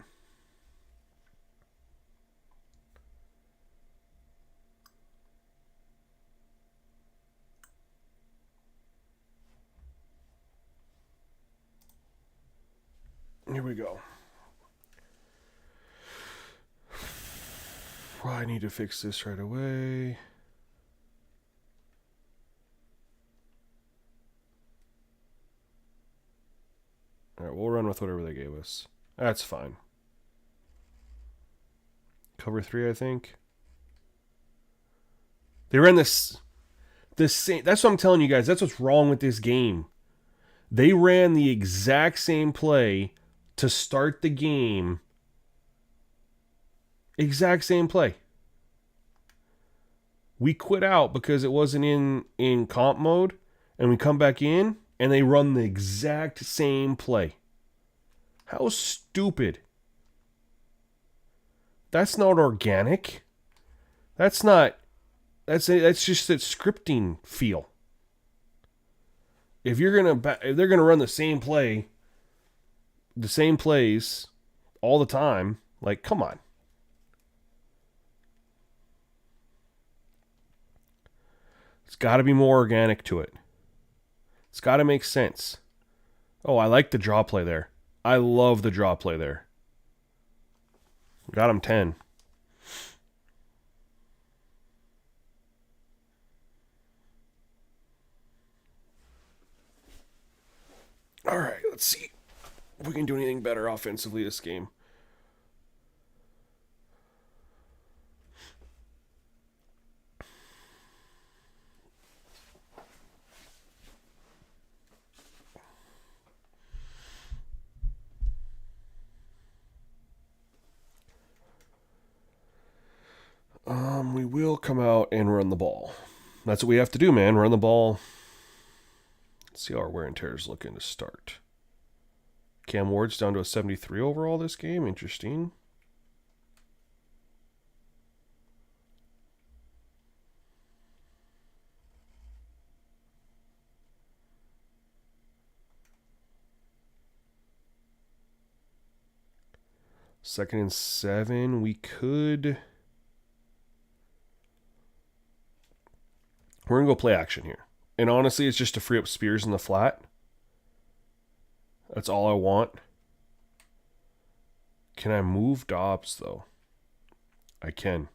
Here we go. Well, I need to fix this right away. All right, we'll run with whatever they gave us. That's fine. Cover 3, I think. They ran this same. That's what I'm telling you guys. That's what's wrong with this game. They ran the exact same play to start the game. Exact same play. We quit out because it wasn't in comp mode, and we come back in, and they run the exact same play. How stupid. That's not organic. That's just that scripting feel. If they're gonna run the same plays all the time, like, come on. It's got to be more organic to it. It's got to make sense. Oh, I like the draw play there. I love the draw play there. Got him 10. All right, let's see if we can do anything better offensively this game. We will come out and run the ball. That's what we have to do, man. Run the ball. Let's see how our wear and tear is looking to start. Cam Ward's down to a 73 overall this game. Interesting. Second and 7. We could. We're going to go play action here. And honestly, it's just to free up Spears in the flat. That's all I want. Can I move Dobbs, though? I can.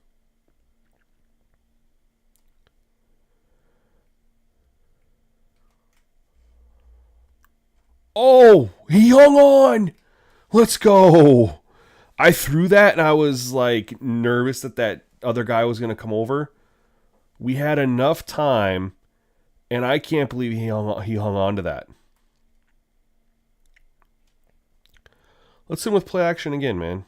Oh, he hung on. Let's go. I threw that and I was like nervous that that other guy was going to come over. We had enough time and I can't believe he hung on to that. Let's sim with play action again, man.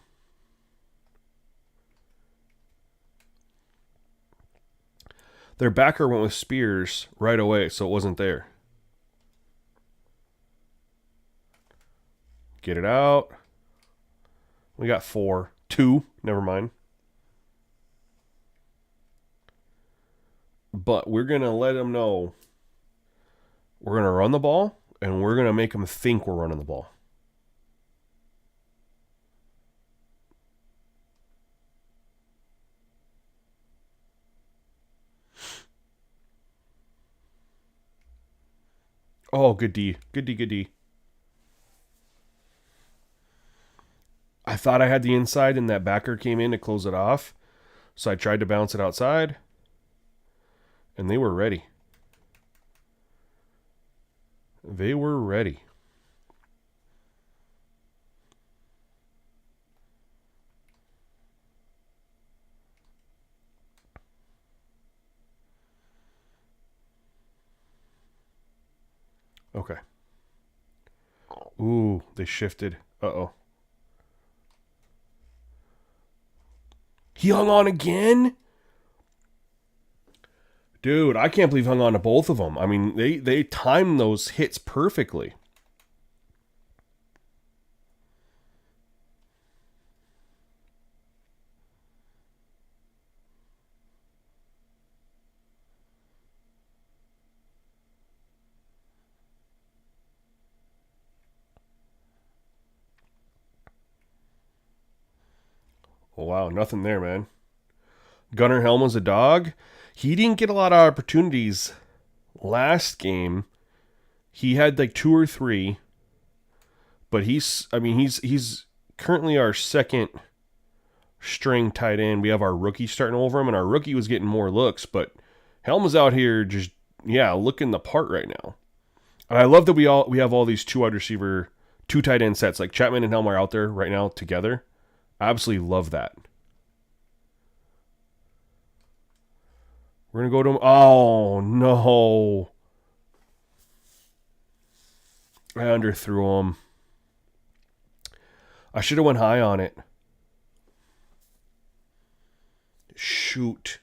Their backer went with Spears right away, so it wasn't there. Get it out. We got 4. 2. Never mind. But we're going to let them know we're going to run the ball, and we're going to make them think we're running the ball. Oh, good D. Good D, good D. I thought I had the inside, and that backer came in to close it off. So I tried to bounce it outside, and they were ready. They were ready. Okay. Ooh, they shifted. Uh-oh. He hung on again? Dude, I can't believe he hung on to both of them. I mean, they timed those hits perfectly. Oh, wow, nothing there, man. Gunnar Helm was a dog. He didn't get a lot of opportunities last game. He had like 2 or 3, but he's currently our second string tight end. We have our rookie starting over him, and our rookie was getting more looks, but Helm is out here just looking the part right now. And I love that we have all these 2 wide receiver, 2 tight end sets. Like Chapman and Helm are out there right now together. I absolutely love that. We're going to go to him. Oh, no. I underthrew him. I should have went high on it. Shoot.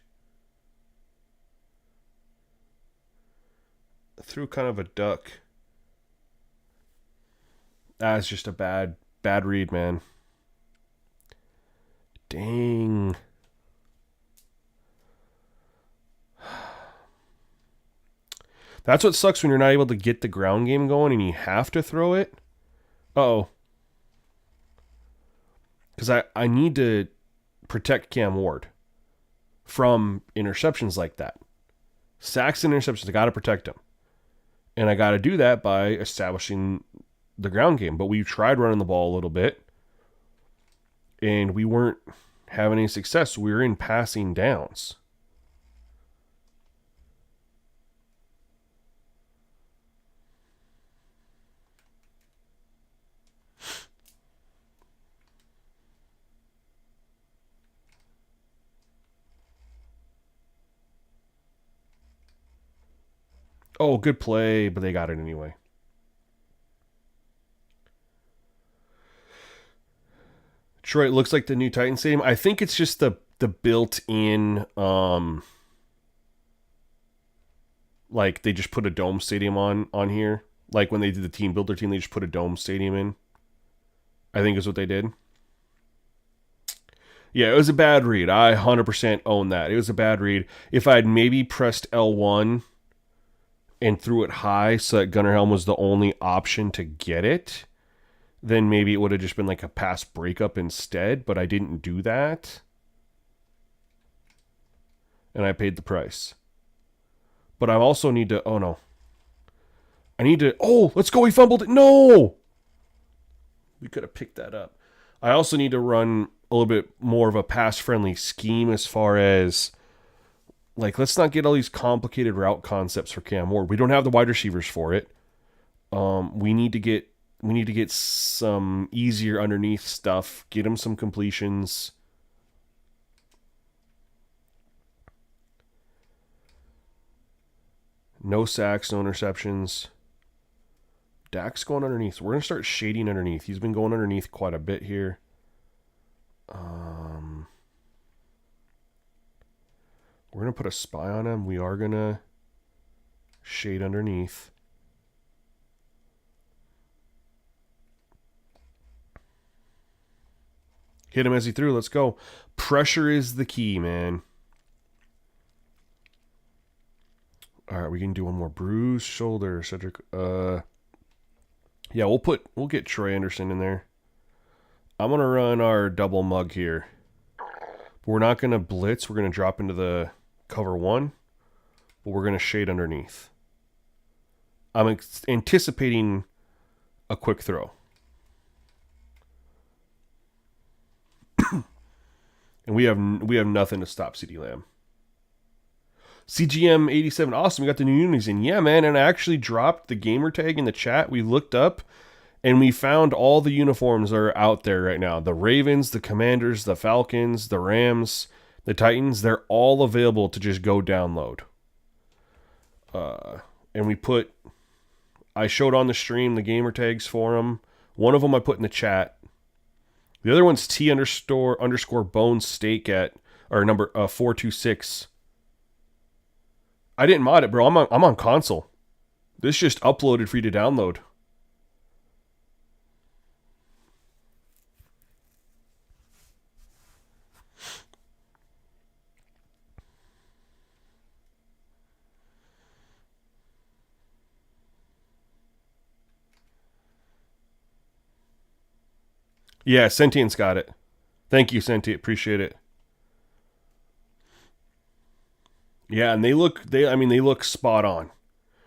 I threw kind of a duck. That's just a bad read, man. Dang. That's what sucks when you're not able to get the ground game going and you have to throw it. Uh-oh. Because I need to protect Cam Ward from interceptions like that. Sacks and interceptions, I got to protect him. And I got to do that by establishing the ground game. But we tried running the ball a little bit, and we weren't having any success. We were in passing downs. Oh, good play, but they got it anyway. Detroit looks like the new Titan Stadium. I think it's just the built-in, like they just put a dome stadium on here. Like when they did the team builder team, they just put a dome stadium in. I think is what they did. Yeah, it was a bad read. I 100% own that. It was a bad read. If I'd maybe pressed L1 and threw it high so that Gunnar Helm was the only option to get it, then maybe it would have just been like a pass breakup instead, but I didn't do that. And I paid the price. But I also need to, oh no. Let's go, he fumbled it. No! We could have picked that up. I also need to run a little bit more of a pass-friendly scheme as far as, like, let's not get all these complicated route concepts for Cam Ward. We don't have the wide receivers for it. We need to get some easier underneath stuff. Get him some completions. No sacks, no interceptions. Dak's going underneath. We're going to start shading underneath. He's been going underneath quite a bit here. We're going to put a spy on him. We are going to shade underneath. Hit him as he threw. Let's go. Pressure is the key, man. All right, we can do one more. Bruised shoulder, Cedric. Yeah, we'll get Troy Anderson in there. I'm gonna run our double mug here. But we're not gonna blitz. We're gonna drop into the cover one, but we're gonna shade underneath. I'm anticipating a quick throw. And we have nothing to stop CeeDee Lamb. CGM 87, awesome. We got the new unis in. Yeah, man. And I actually dropped the gamer tag in the chat. We looked up and we found all the uniforms are out there right now. The Ravens, the Commanders, the Falcons, the Rams, the Titans, they're all available to just go download. And I showed on the stream the gamer tags for them. One of them I put in the chat. The other one's T__ Bone Steak or number 426. I didn't mod it, bro. I'm on console. This just uploaded for you to download. Yeah, Sentient's got it. Thank you, Sentient. Appreciate it. Yeah, and they look spot on.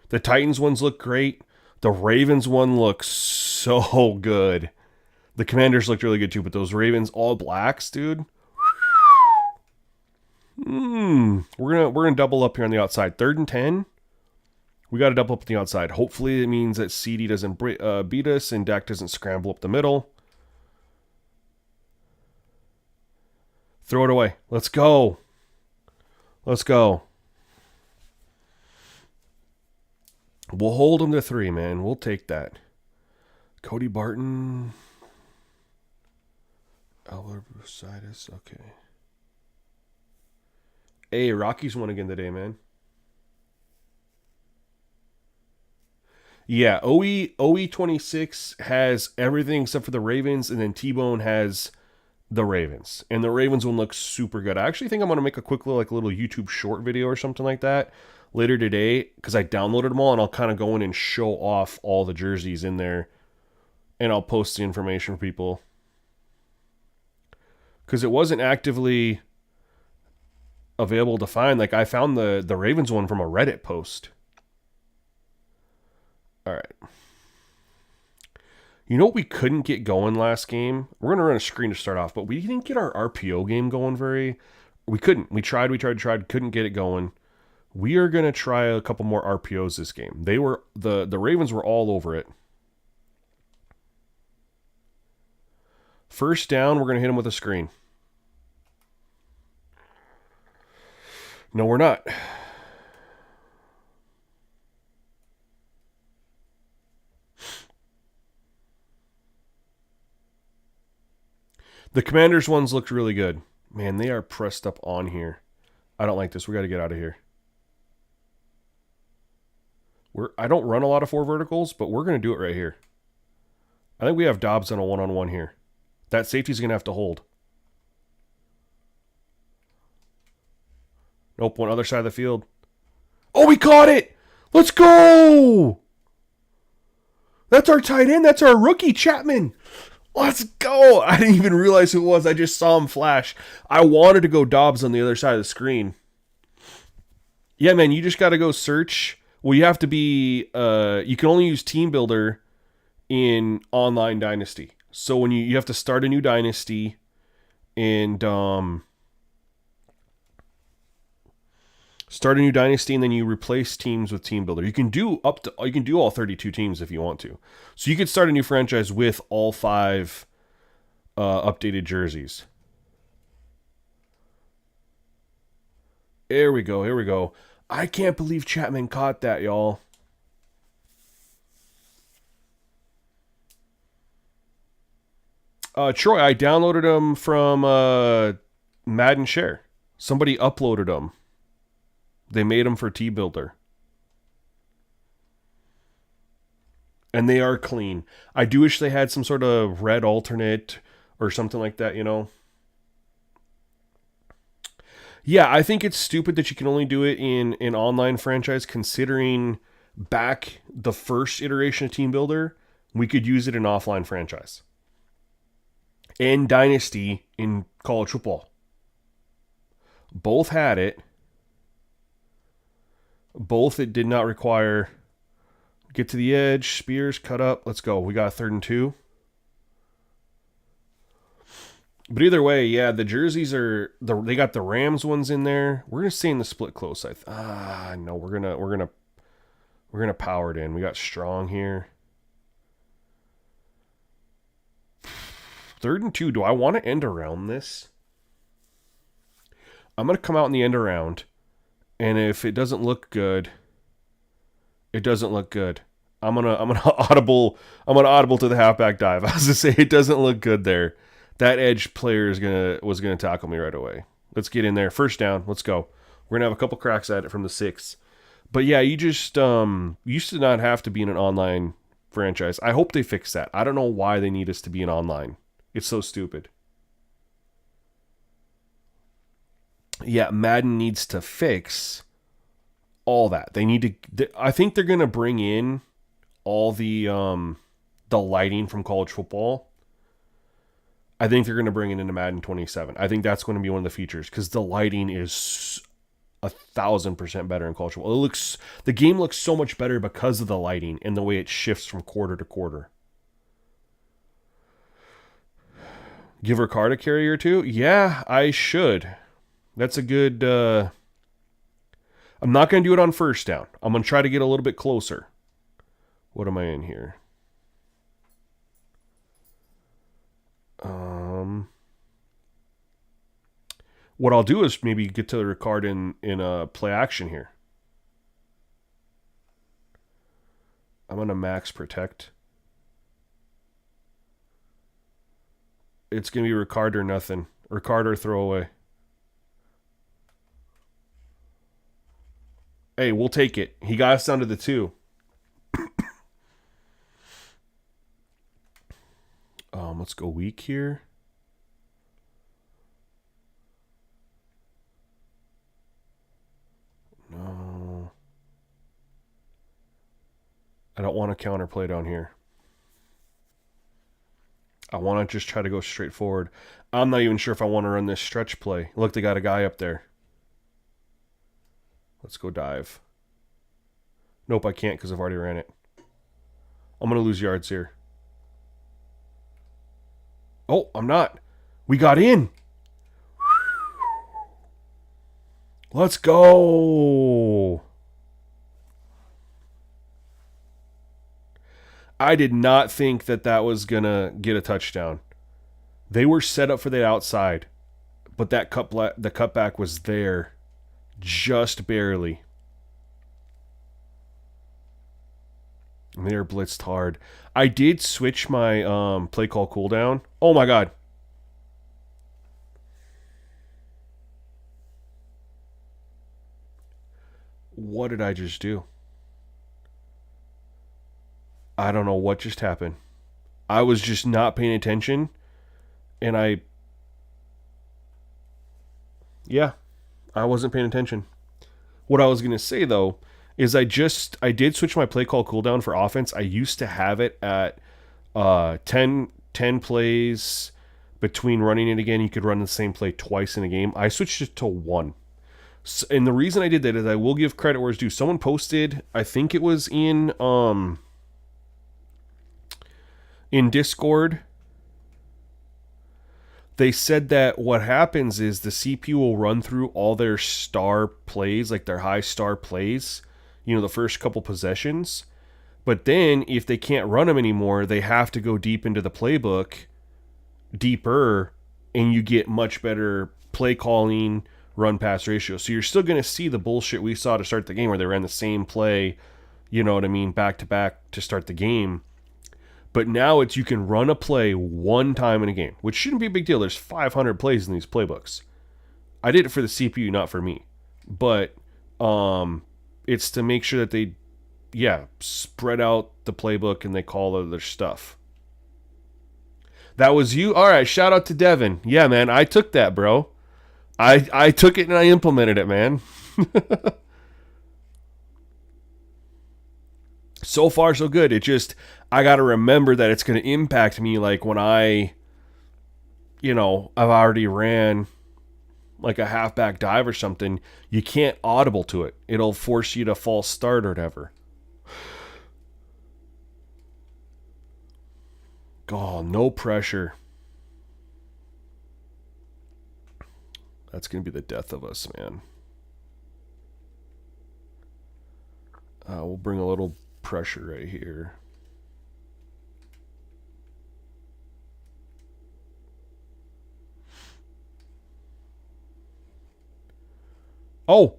The Titans ones look great. The Ravens one looks so good. The Commanders looked really good too, but those Ravens all blacks, dude. We're gonna double up here on the outside. 3rd and 10. We got to double up on the outside. Hopefully it means that CD doesn't beat us and Dak doesn't scramble up the middle. Throw it away. Let's go. Let's go. We'll hold him to 3, man. We'll take that. Cody Barton. Elbow bursitis. Okay. Hey, Rockies won again today, man. Yeah, OE26 has everything except for the Ravens, and then T-Bone has the Ravens. And the Ravens one looks super good. I actually think I'm going to make a quick little YouTube short video or something like that later today, because I downloaded them all, and I'll kind of go in and show off all the jerseys in there, and I'll post the information for people. Because it wasn't actively available to find. Like, I found the Ravens one from a Reddit post. All right. You know what we couldn't get going last game? We're going to run a screen to start off, but we didn't get our RPO game going we couldn't. We tried, couldn't get it going. We are going to try a couple more RPOs this game. The Ravens were all over it. First down, we're going to hit them with a screen. No, we're not. The Commanders ones looked really good. Man, they are pressed up on here. I don't like this. We got to get out of here. I don't run a lot of 4 verticals, but we're going to do it right here. I think we have Dobbs on a one-on-one here. That safety's going to have to hold. Nope, one other side of the field. Oh, we caught it! Let's go! That's our tight end. That's our rookie, Chapman. Let's go! I didn't even realize who it was. I just saw him flash. I wanted to go Dobbs on the other side of the screen. Yeah, man, you just got to go search. Well, you have to be... you can only use Team Builder in Online Dynasty. So when you have to start a new Dynasty, and... Start a new dynasty, and then you replace teams with team builder. You can do all 32 teams if you want to. So you could start a new franchise with all 5 updated jerseys. Here we go. Here we go. I can't believe Chapman caught that, y'all. Troy, I downloaded them from Madden Share. Somebody uploaded them. They made them for T-Builder. And they are clean. I do wish they had some sort of red alternate or something like that, you know? Yeah, I think it's stupid that you can only do it in an online franchise, considering back the first iteration of Team Builder, we could use it in offline franchise. And Dynasty in college football. Both had it. Both it did not require get to the edge, Spears, cut up. Let's go. We got a 3rd and 2. But either way, yeah, the jerseys are they got the Rams ones in there. We're gonna stay in the split close. No, we're gonna power it in. We got Strong here. 3rd and 2. Do I want to end around this? I'm gonna come out in the end around, and if it doesn't look good, it doesn't look good. I'm gonna audible to the halfback dive. I was gonna say it doesn't look good there. That edge player was gonna tackle me right away. Let's get in there. First down. Let's go. We're gonna have a couple cracks at it from the 6. But yeah, you just used to not have to be in an online franchise. I hope they fix that. I don't know why they need us to be in online. It's so stupid. Yeah, Madden needs to fix all that. They need to. I think they're gonna bring in all the lighting from college football. I think they're going to bring it into Madden 27. I think that's going to be one of the features because the lighting is 1,000% better in college football. The game looks so much better because of the lighting and the way it shifts from quarter to quarter. Give Ricard a carry or 2? Yeah, I should. That's a good. I'm not going to do it on first down. I'm going to try to get a little bit closer. What am I in here? What I'll do is maybe get to the Ricard in a play action here. I'm going to max protect. It's going to be Ricard or nothing. Ricard or throwaway. Hey, we'll take it. He got us down to the 2. Let's go weak here. No. I don't want to counterplay down here. I want to just try to go straight forward. I'm not even sure if I want to run this stretch play. Look, they got a guy up there. Let's go dive. Nope, I can't because I've already ran it. I'm going to lose yards here. Oh, I'm not. We got in. Let's go. I did not think that was going to get a touchdown. They were set up for the outside, but the cutback was there just barely. And they are blitzed hard. I did switch my play call cooldown. Oh my god. What did I just do? I don't know what just happened. I was just not paying attention. And I wasn't paying attention. What I was going to say, though, is I did switch my play call cooldown for offense. I used to have it at 10 plays between running it again. You could run the same play twice in a game. I switched it to 1. And the reason I did that is I will give credit where it's due. Someone posted, I think it was in Discord. They said that what happens is the CPU will run through all their star plays, like their high star plays, the first couple possessions. But then if they can't run them anymore, they have to go deep into the playbook, deeper, and you get much better play calling, run pass ratio. So you're still going to see the bullshit we saw to start the game where they ran the same play, back to back to start the game. But now it's you can run a play one time in a game, which shouldn't be a big deal. There's 500 plays in these playbooks. I did it for the CPU, not for me. But it's to make sure that they, spread out the playbook and they call other stuff. That was you? All right, shout out to Devin. Yeah, man, I took that, bro. I took it and I implemented it, man. So far, so good. It just, I got to remember that it's going to impact me like when I've already ran like a halfback dive or something. You can't audible to it. It'll force you to false start or whatever. Oh, no pressure. That's going to be the death of us, man. We'll bring a little pressure right here. Oh!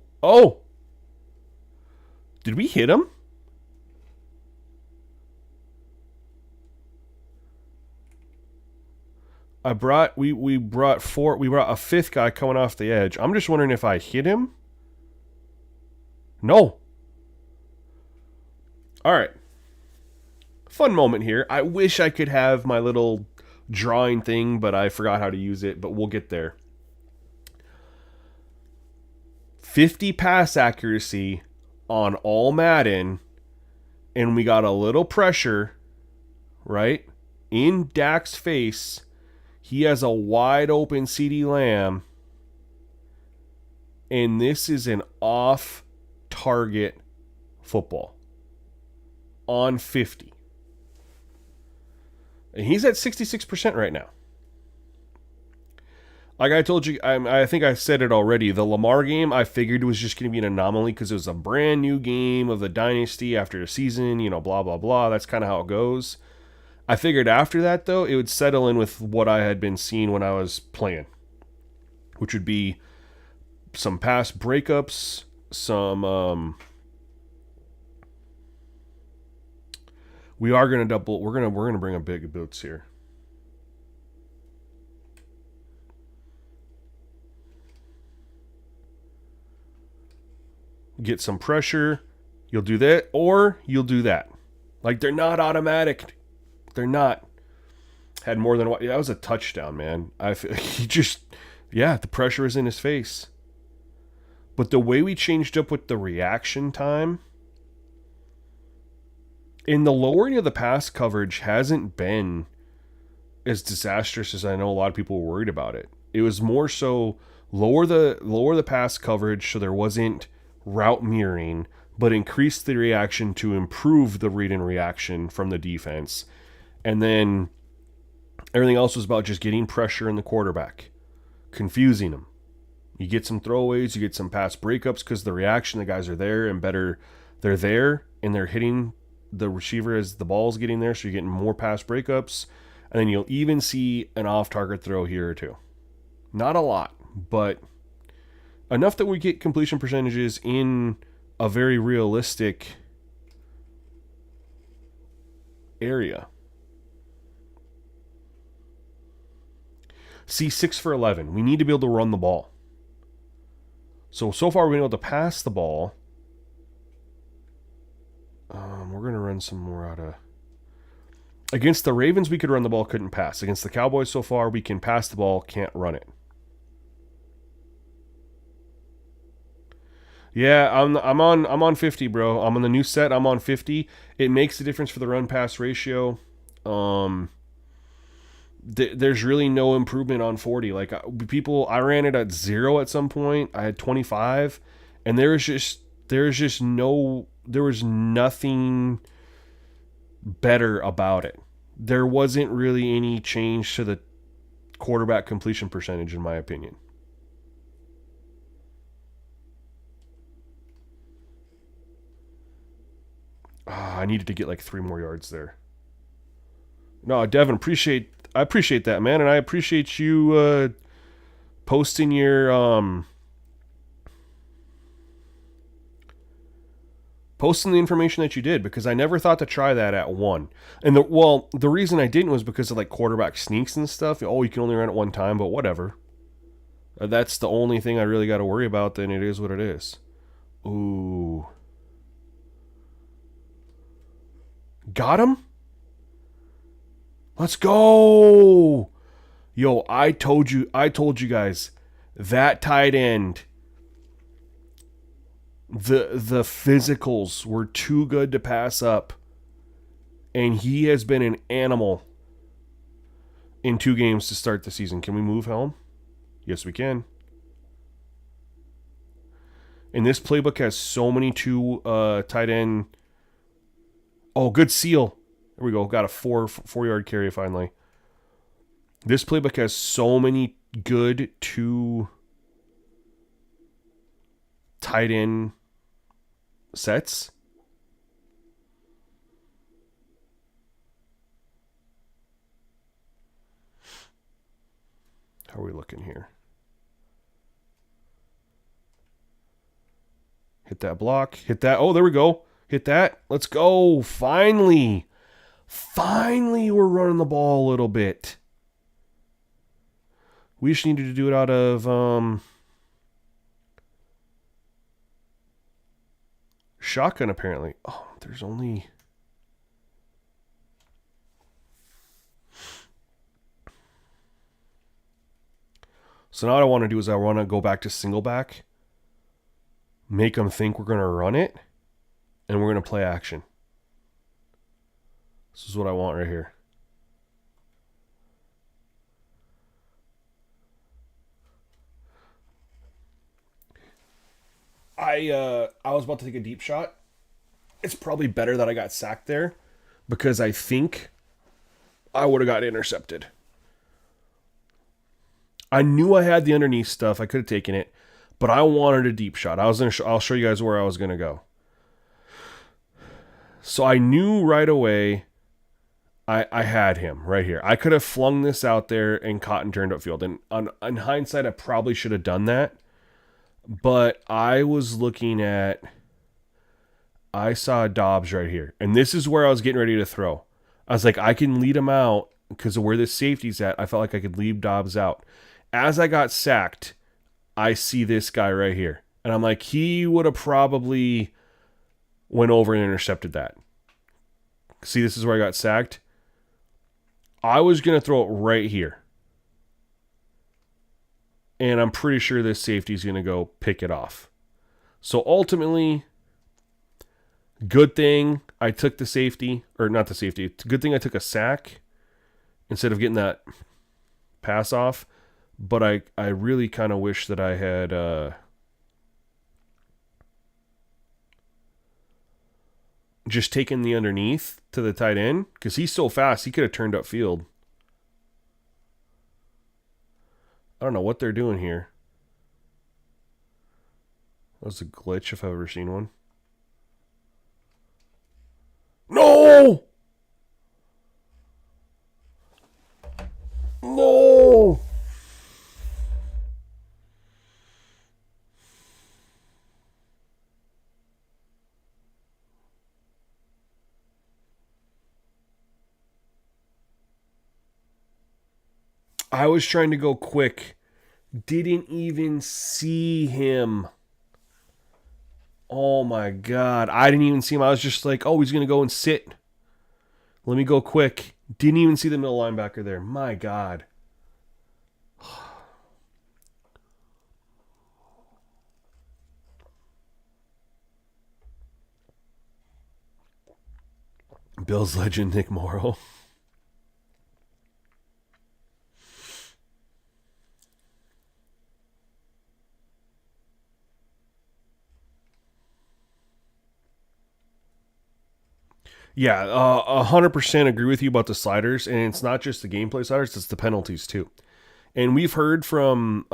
Did we hit him? We brought a fifth guy coming off the edge. I'm just wondering if I hit him. No. All right. Fun moment here. I wish I could have my little drawing thing, but I forgot how to use it, but we'll get there. 50 pass accuracy on all Madden, and we got a little pressure, right? In Dak's face. He has a wide open CeeDee Lamb, and this is an off-target football on 50. And he's at 66% right now. Like I told you, I think I said it already. The Lamar game, I figured was just going to be an anomaly because it was a brand new game of the dynasty after a season, blah, blah, blah. That's kind of how it goes. I figured after that, though, it would settle in with what I had been seeing when I was playing, which would be some pass breakups, some we're gonna bring a big boots here. Get some pressure, you'll do that, or you'll do that. Like, they're not automatic. They're not. Had more than one. That was a touchdown, man. The pressure is in his face. But the way we changed up with the reaction time, in the lowering of the pass coverage hasn't been as disastrous as I know a lot of people were worried about it. It was more so lower the pass coverage so there wasn't route mirroring, but increase the reaction to improve the read and reaction from the defense. And then everything else was about just getting pressure in the quarterback, confusing him. You get some throwaways, you get some pass breakups because the reaction, the guys are there and better. They're there and they're hitting the receiver as the ball's getting there, so you're getting more pass breakups. And then you'll even see an off-target throw here or two. Not a lot, but enough that we get completion percentages in a very realistic area. See, 6 for 11. We need to be able to run the ball. So far we've been able to pass the ball. We're going to run some more out of... Against the Ravens, we could run the ball, couldn't pass. Against the Cowboys so far, we can pass the ball, can't run it. Yeah, I'm on 50, bro. I'm on the new set. I'm on 50. It makes a difference for the run pass ratio. There's really no improvement on 40. Like I ran it at 0 at some point. I had 25, and there was nothing better about it. There wasn't really any change to the quarterback completion percentage, in my opinion. I needed to get like 3 more yards there. No, Devin, I appreciate that, man, and I appreciate you posting your posting the information that you did, because I never thought to try that at 1. And the reason I didn't was because of like quarterback sneaks and stuff. Oh, you can only run it 1 time, but whatever. That's the only thing I really got to worry about. Then it is what it is. Ooh, got him. Let's go. Yo, I told you guys, that tight end, the physicals were too good to pass up, and he has been an animal in 2 games to start the season. Can we move Helm? Yes, we can. And this playbook has so many 2 tight end. Oh, good seal. There we go. Got a 4-yard carry finally. This playbook has so many good 2 tight end sets. How are we looking here? Hit that block. Hit that. Oh, there we go. Hit that. Let's go. Finally. Finally, we're running the ball a little bit. We just needed to do it out of shotgun, apparently. Oh, there's only... So now what I want to do is I want to go back to single back, make them think we're going to run it, and we're going to play action. This is what I want right here. I was about to take a deep shot. It's probably better that I got sacked there, because I think I would have got intercepted. I knew I had the underneath stuff. I could have taken it, but I wanted a deep shot. I'll show you guys where I was gonna go. So I knew right away I had him right here. I could have flung this out there and caught and turned upfield. And in hindsight, I probably should have done that. But I was looking at... I saw Dobbs right here. And this is where I was getting ready to throw. I was like, I can lead him out because of where this safety's at. I felt like I could leave Dobbs out. As I got sacked, I see this guy right here. And I'm like, he would have probably went over and intercepted that. See, this is where I got sacked. I was going to throw it right here. And I'm pretty sure this safety's going to go pick it off. So ultimately, good thing I took the safety, or not the safety. It's a good thing I took a sack instead of getting that pass off. But I really kind of wish that I had just taken the underneath to the tight end, because he's so fast, he could have turned upfield. I don't know what they're doing here. That was a glitch if I've ever seen one. No! No! I was trying to go quick. Didn't even see him. Oh my God. I didn't even see him. I was just like, oh, he's going to go and sit. Let me go quick. Didn't even see the middle linebacker there. My God. Bills legend Nick Morrow. Yeah, 100% agree with you about the sliders, and it's not just the gameplay sliders, it's the penalties too. And we've heard from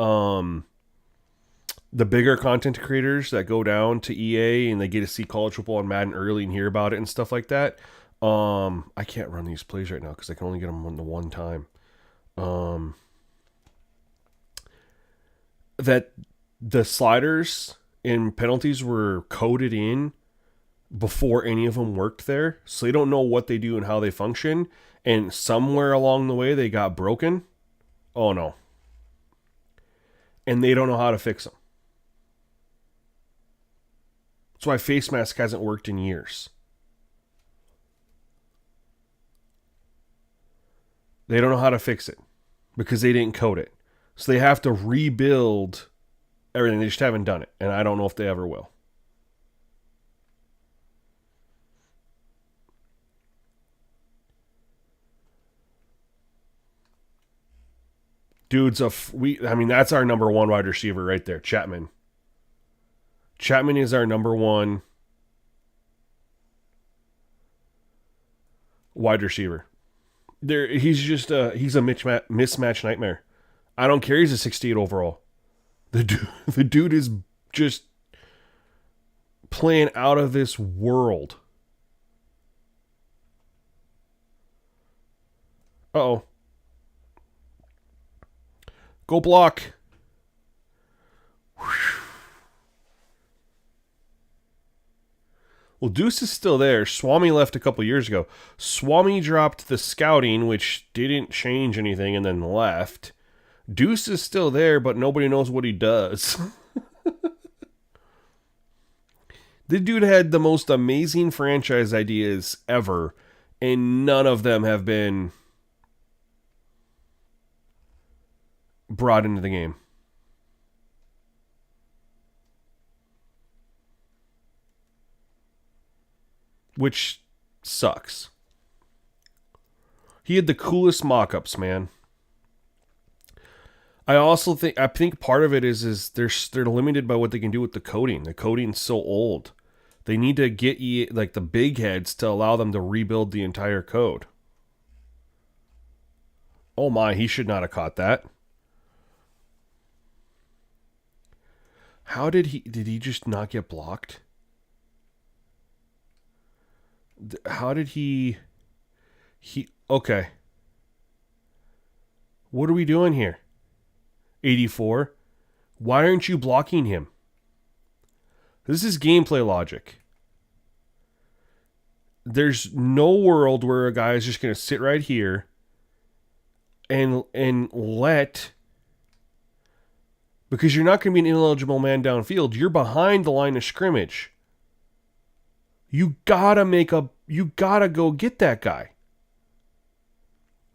the bigger content creators that go down to EA and they get to see college football and Madden early and hear about it and stuff like that. I can't run these plays right now because I can only get them the one time. That the sliders and penalties were coded in before any of them worked there, so they don't know what they do and how they function. And somewhere along the way, they got broken. Oh no. And they don't know how to fix them. That's why Face Mask hasn't worked in years. They don't know how to fix it because they didn't code it. So they have to rebuild everything. They just haven't done it. And I don't know if they ever will. Dude's that's our number one wide receiver right there, Chapman. Chapman is our number one wide receiver. He's just he's a mismatch nightmare. I don't care. He's a 68 overall. The dude is just playing out of this world. Uh-oh. Go block. Whew. Well, Deuce is still there. Swami left a couple years ago. Swami dropped the scouting, which didn't change anything, and then left. Deuce is still there, but nobody knows what he does. The dude had the most amazing franchise ideas ever, and none of them have been brought into the game. Which sucks. He had the coolest mock-ups, man. I think part of it is they're limited by what they can do with the coding. The coding's so old. They need to get like the big heads to allow them to rebuild the entire code. Oh my, he should not have caught that. How did he just not get blocked? How did he okay. What are we doing here? 84. Why aren't you blocking him? This is gameplay logic. There's no world where a guy is just going to sit right here and let, because you're not going to be an ineligible man downfield. You're behind the line of scrimmage. You gotta go get that guy.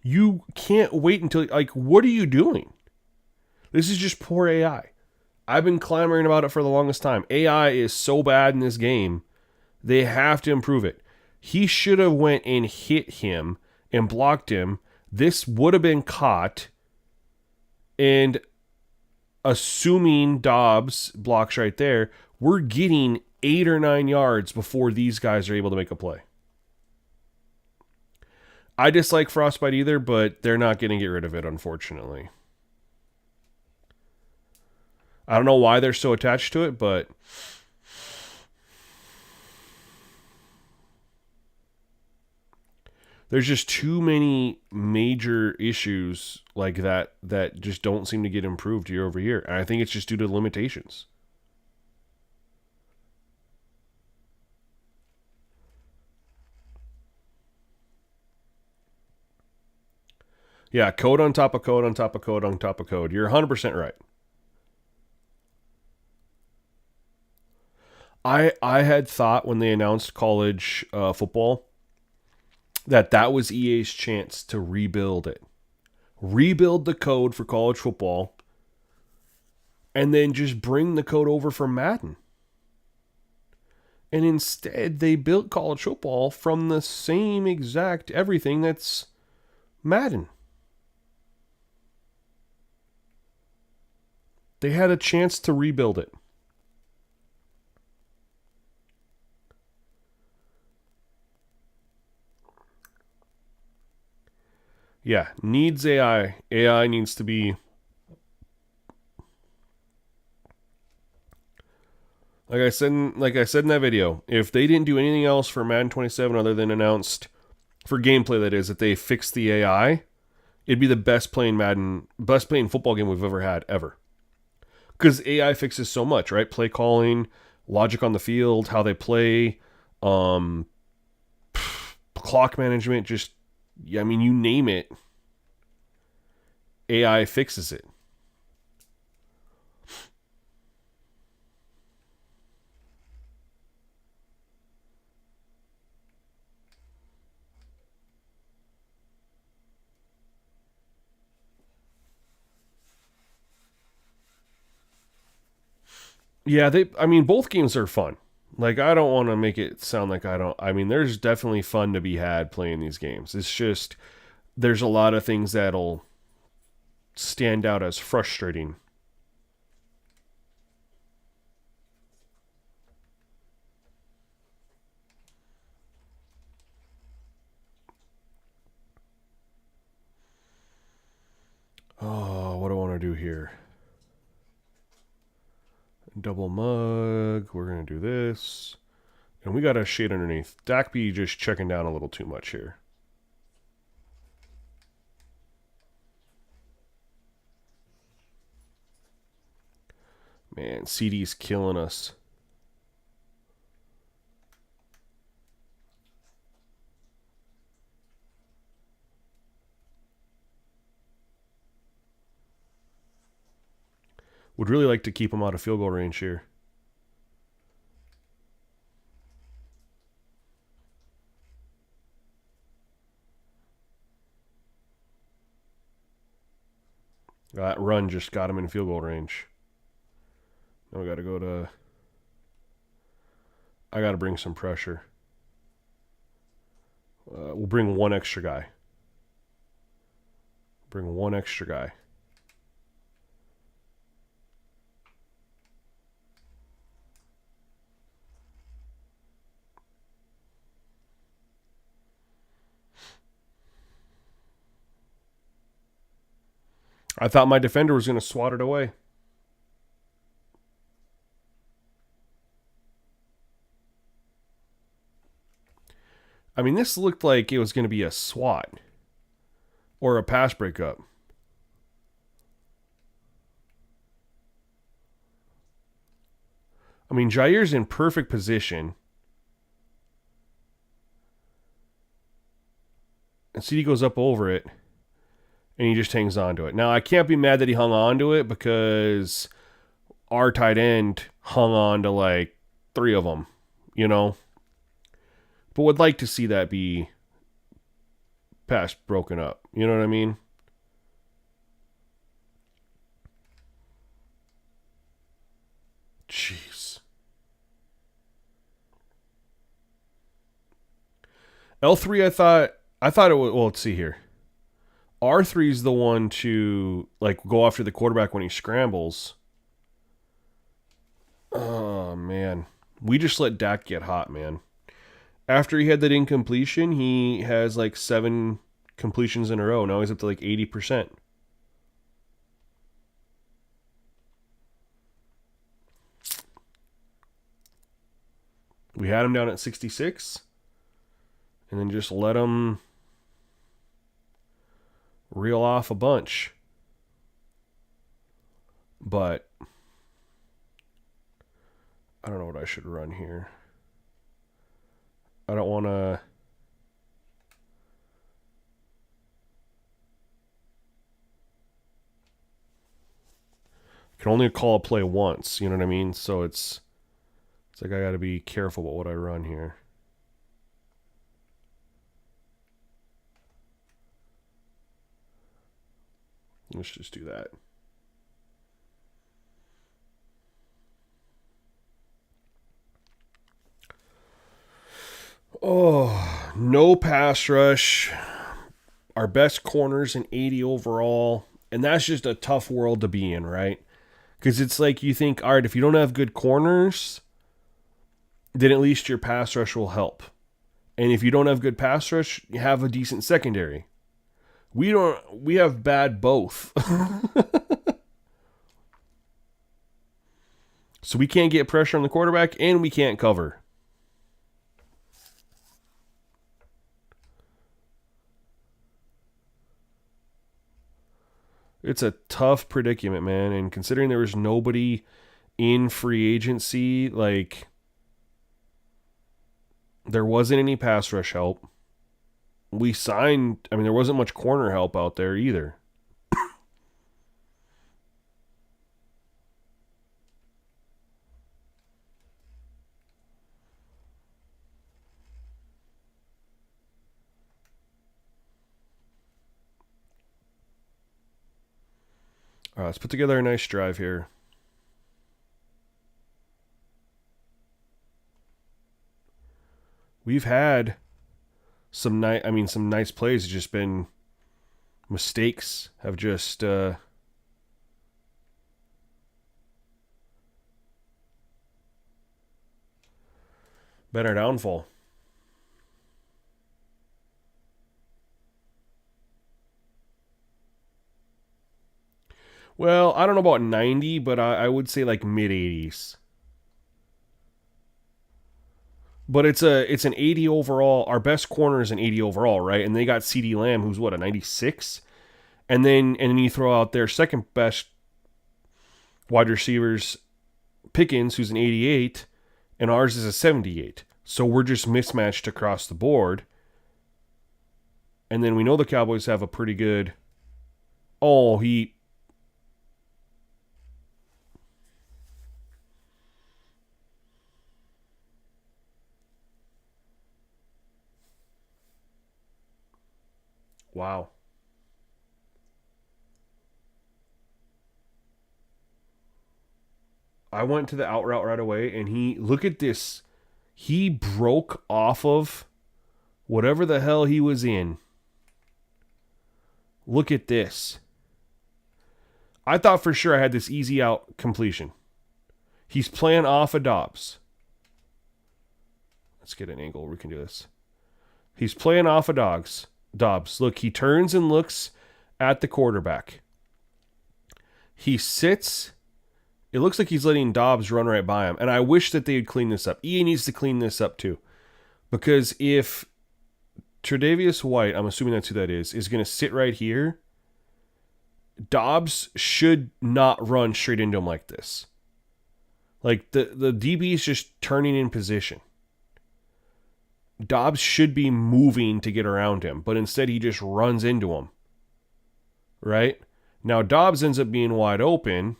You can't wait until, what are you doing? This is just poor AI. I've been clamoring about it for the longest time. AI is so bad in this game. They have to improve it. He should have went and hit him and blocked him. This would have been caught. And assuming Dobbs blocks right there, we're getting 8 or 9 yards before these guys are able to make a play. I dislike Frostbite either, but they're not going to get rid of it, unfortunately. I don't know why they're so attached to it, but there's just too many major issues like that just don't seem to get improved year over year. And I think it's just due to limitations. Yeah, code on top of code on top of code on top of code. You're 100% right. I had thought when they announced college football that was EA's chance to rebuild it. Rebuild the code for college football and then just bring the code over from Madden. And instead, they built college football from the same exact everything that's Madden. They had a chance to rebuild it. Yeah, needs AI. AI needs to be like I said in that video, if they didn't do anything else for Madden 27 other than announced for gameplay, that is, that they fixed the AI, it'd be the best playing football game we've ever had ever. Because AI fixes so much, right? Play calling, logic on the field, how they play, um, clock management, just, yeah, I mean, you name it, AI fixes it. Yeah, I mean, both games are fun. Like, I don't want to make it sound like I mean, there's definitely fun to be had playing these games. It's just, there's a lot of things that'll stand out as frustrating. Oh, what do I want to do here? Double mug. We're going to do this. And we got a shade underneath. Dakby just checking down a little too much here. Man, CD's killing us. Would really like to keep him out of field goal range here. That run just got him in field goal range. Now we got to go to... I got to bring some pressure. We'll bring one extra guy. Bring one extra guy. I thought my defender was going to swat it away. I mean, this looked like it was going to be a swat or a pass breakup. I mean, Jair's in perfect position. And CD goes up over it. And he just hangs on to it. Now, I can't be mad that he hung on to it because our tight end hung on to like 3 of them, you know? But would like to see that be pass broken up. You know what I mean? Jeez. L3, I thought it was, well, let's see here. R3 is the one to like go after the quarterback when he scrambles. Oh, man. We just let Dak get hot, man. After he had that incompletion, he has like 7 completions in a row. Now he's up to like 80%. We had him down at 66. And then just let him reel off a bunch. But I don't know what I should run here. I don't want to... I can only call a play once, you know what I mean? So it's like I got to be careful about what I run here. Let's just do that. Oh, no pass rush. Our best corners in 80 overall. And that's just a tough world to be in, right? Because it's like you think, all right, if you don't have good corners, then at least your pass rush will help. And if you don't have good pass rush, you have a decent secondary. We have bad both. So we can't get pressure on the quarterback, and we can't cover. It's a tough predicament, man. And considering there was nobody in free agency, like, there wasn't any pass rush help. We signed, I mean, there wasn't much corner help out there either. All right, let's put together a nice drive here. We've had some nice plays. It's just been mistakes have just been our downfall. Well, I don't know about 90, but I would say like mid 80s. But it's an 80 overall. Our best corner is an 80 overall, right? And they got CeeDee Lamb, who's what, a 96? And then you throw out their second best wide receivers, Pickens, who's an 88, and ours is a 78. So we're just mismatched across the board. And then we know the Cowboys have a pretty good. Oh, he. Wow. I went to the out route right away, and look at this. He broke off of whatever the hell he was in. Look at this. I thought for sure I had this easy out completion. He's playing off of Dobbs. Let's get an angle where we can do this. He's playing off of Dobbs. Look, he turns and looks at the quarterback. He sits. It looks like he's letting Dobbs run right by him. And I wish that they would clean this up. EA needs to clean this up too. Because if Tre'Davious White, I'm assuming that's who that is going to sit right here, Dobbs should not run straight into him like this. Like the DB is just turning in position. Dobbs should be moving to get around him, but instead he just runs into him. Right? Now Dobbs ends up being wide open.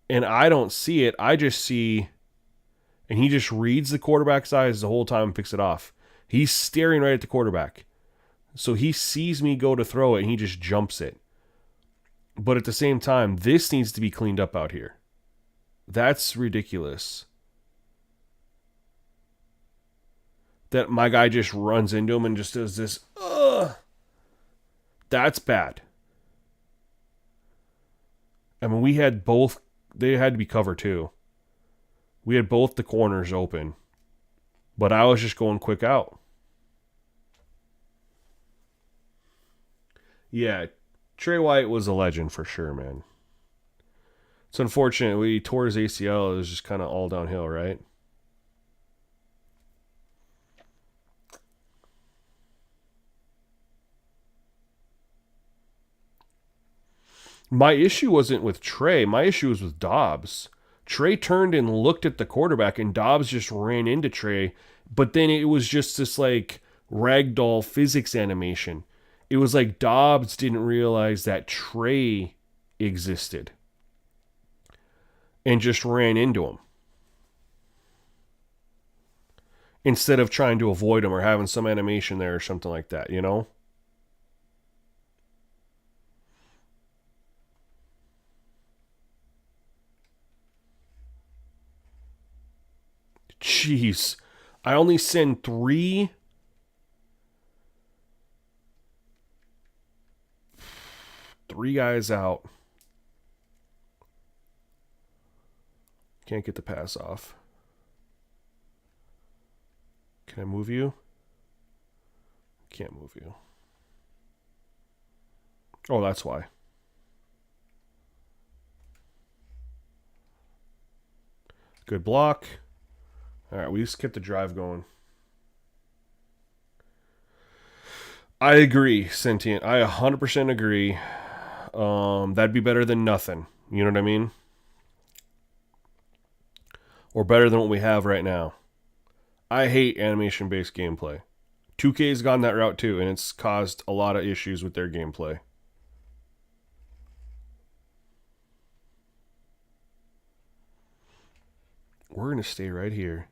And I don't see it. I just see, and he just reads the quarterback's eyes the whole time and picks it off. He's staring right at the quarterback. So he sees me go to throw it and he just jumps it. But at the same time, this needs to be cleaned up out here. That's ridiculous. That my guy just runs into him and just does this. Ugh. That's bad. I mean, we had both. They had to be covered too. We had both the corners open. But I was just going quick out. Yeah, Trey White was a legend for sure, man. It's unfortunate. We tore his ACL. It was just kind of all downhill, right? My issue wasn't with Trey. My issue was with Dobbs. Trey turned and looked at the quarterback, and Dobbs just ran into Trey. But then it was just this like ragdoll physics animation. It was like Dobbs didn't realize that Trey existed and just ran into him instead of trying to avoid him or having some animation there or something like that, you know? Jeez. I only send three guys out. Can't get the pass off. Can I move you? Can't move you. Oh, that's why. Good block. All right, we just kept the drive going. I agree, Sentient. I 100% agree. That'd be better than nothing. You know what I mean? Or better than what we have right now. I hate animation-based gameplay. 2K's gone that route too, and it's caused a lot of issues with their gameplay. We're going to stay right here.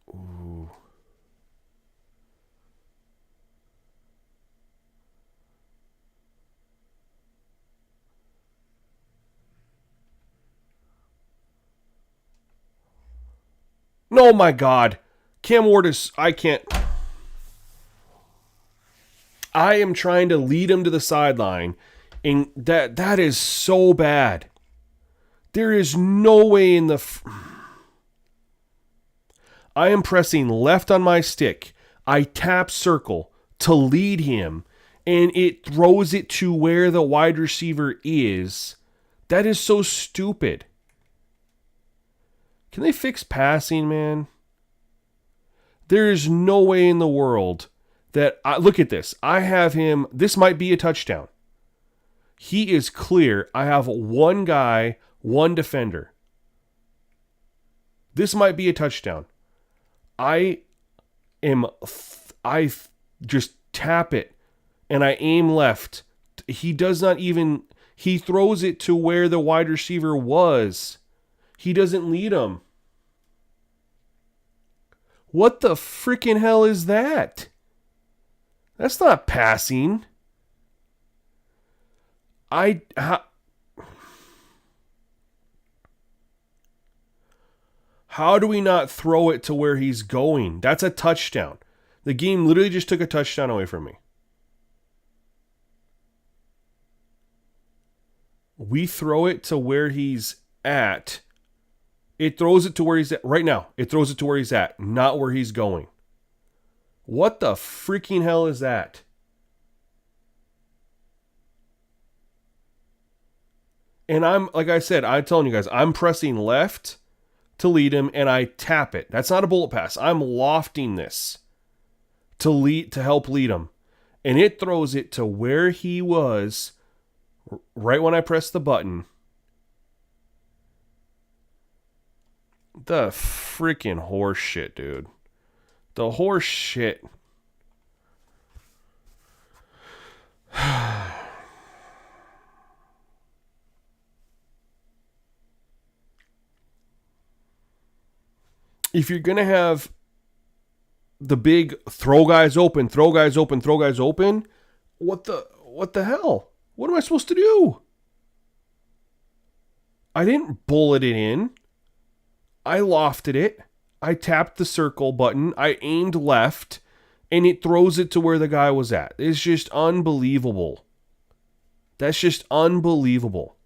Ooh. No, my God. Cam Ward is... I can't... I am trying to lead him to the sideline, and that is so bad. There is no way in the... I am pressing left on my stick. I tap circle to lead him, and it throws it to where the wide receiver is. That is so stupid. Can they fix passing, man? There is no way in the world that... look at this. I have him... This might be a touchdown. He is clear. I have one guy, one defender. This might be a touchdown. I just tap it and I aim left. He does not even... He throws it to where the wide receiver was. He doesn't lead him. What the freaking hell is that? That's not passing. How do we not throw it to where he's going? That's a touchdown. The game literally just took a touchdown away from me. We throw it to where he's at. It throws it to where he's at. Right now, it throws it to where he's at, not where he's going. What the freaking hell is that? And like I said, I'm telling you guys, I'm pressing left to lead him, and I tap it. That's not a bullet pass. I'm lofting this to help lead him. And it throws it to where he was right when I press the button. The freaking horse shit, dude. The horse shit. If you're going to have the big throw guys open, what the hell? What am I supposed to do? I didn't bullet it in. I lofted it. I tapped the circle button. I aimed left, and it throws it to where the guy was at. It's just unbelievable. That's just unbelievable.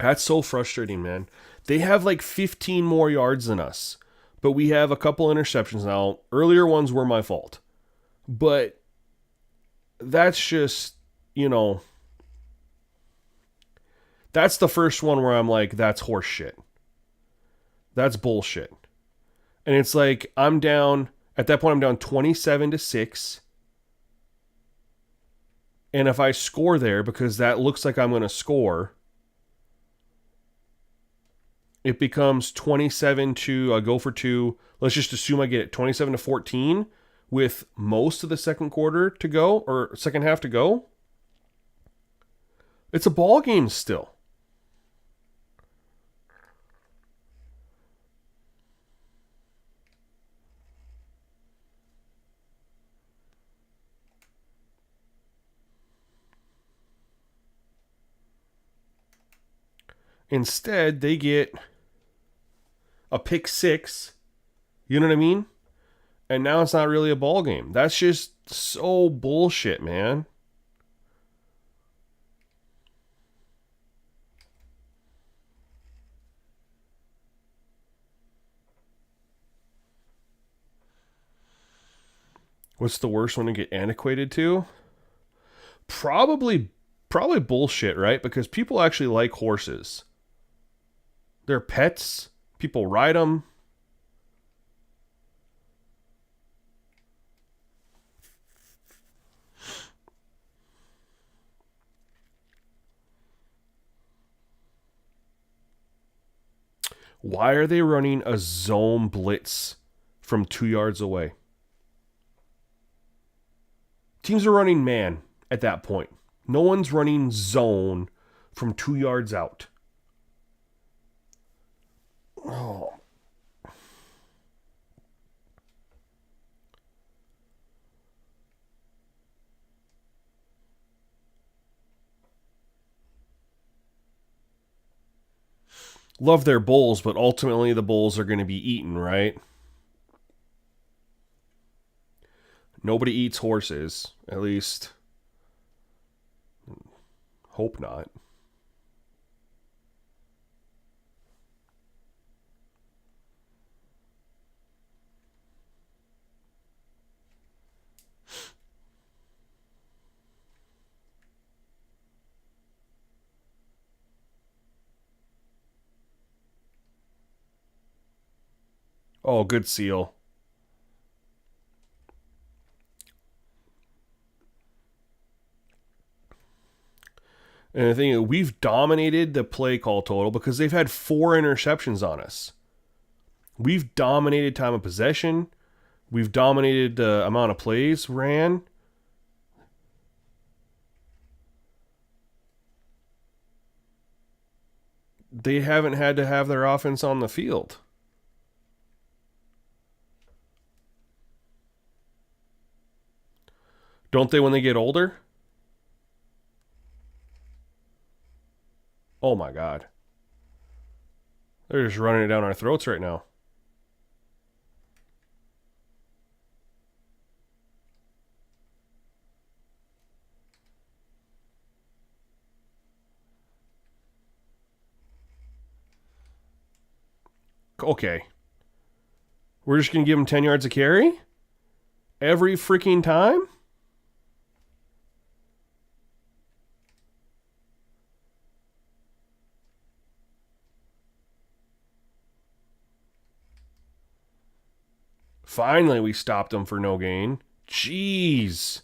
That's so frustrating, man. They have like 15 more yards than us, but we have a couple interceptions now. Earlier ones were my fault, but that's just, that's the first one where I'm like, that's horse shit. That's bullshit. And it's like, at that point, I'm down 27-6. And if I score there, because that looks like I'm going to score, it becomes 27 to go for 2. Let's just assume I get it 27-14 with most of the second quarter to go, or second half to go. It's a ball game still. Instead, they get a pick 6. You know what I mean? And now it's not really a ball game. That's just so bullshit, man. What's the worst one to get antiquated to? Probably bullshit, right? Because people actually like horses. They're pets. People ride them. Why are they running a zone blitz from 2 yards away? Teams are running man at that point. No one's running zone from 2 yards out. Oh. Love their bulls, but ultimately the bulls are going to be eaten, right? Nobody eats horses. At least, hope not. Oh, good seal. And the thing is, we've dominated the play call total because they've had 4 interceptions on us. We've dominated time of possession. We've dominated the amount of plays ran. They haven't had to have their offense on the field. Don't they when they get older? Oh my God. They're just running it down our throats right now. Okay. We're just going to give them 10 yards of carry? Every freaking time? Finally, we stopped them for no gain. Jeez.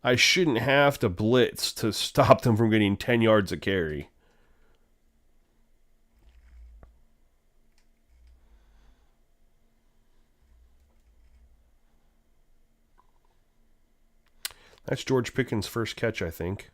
I shouldn't have to blitz to stop them from getting 10 yards of carry. That's George Pickens' first catch, I think.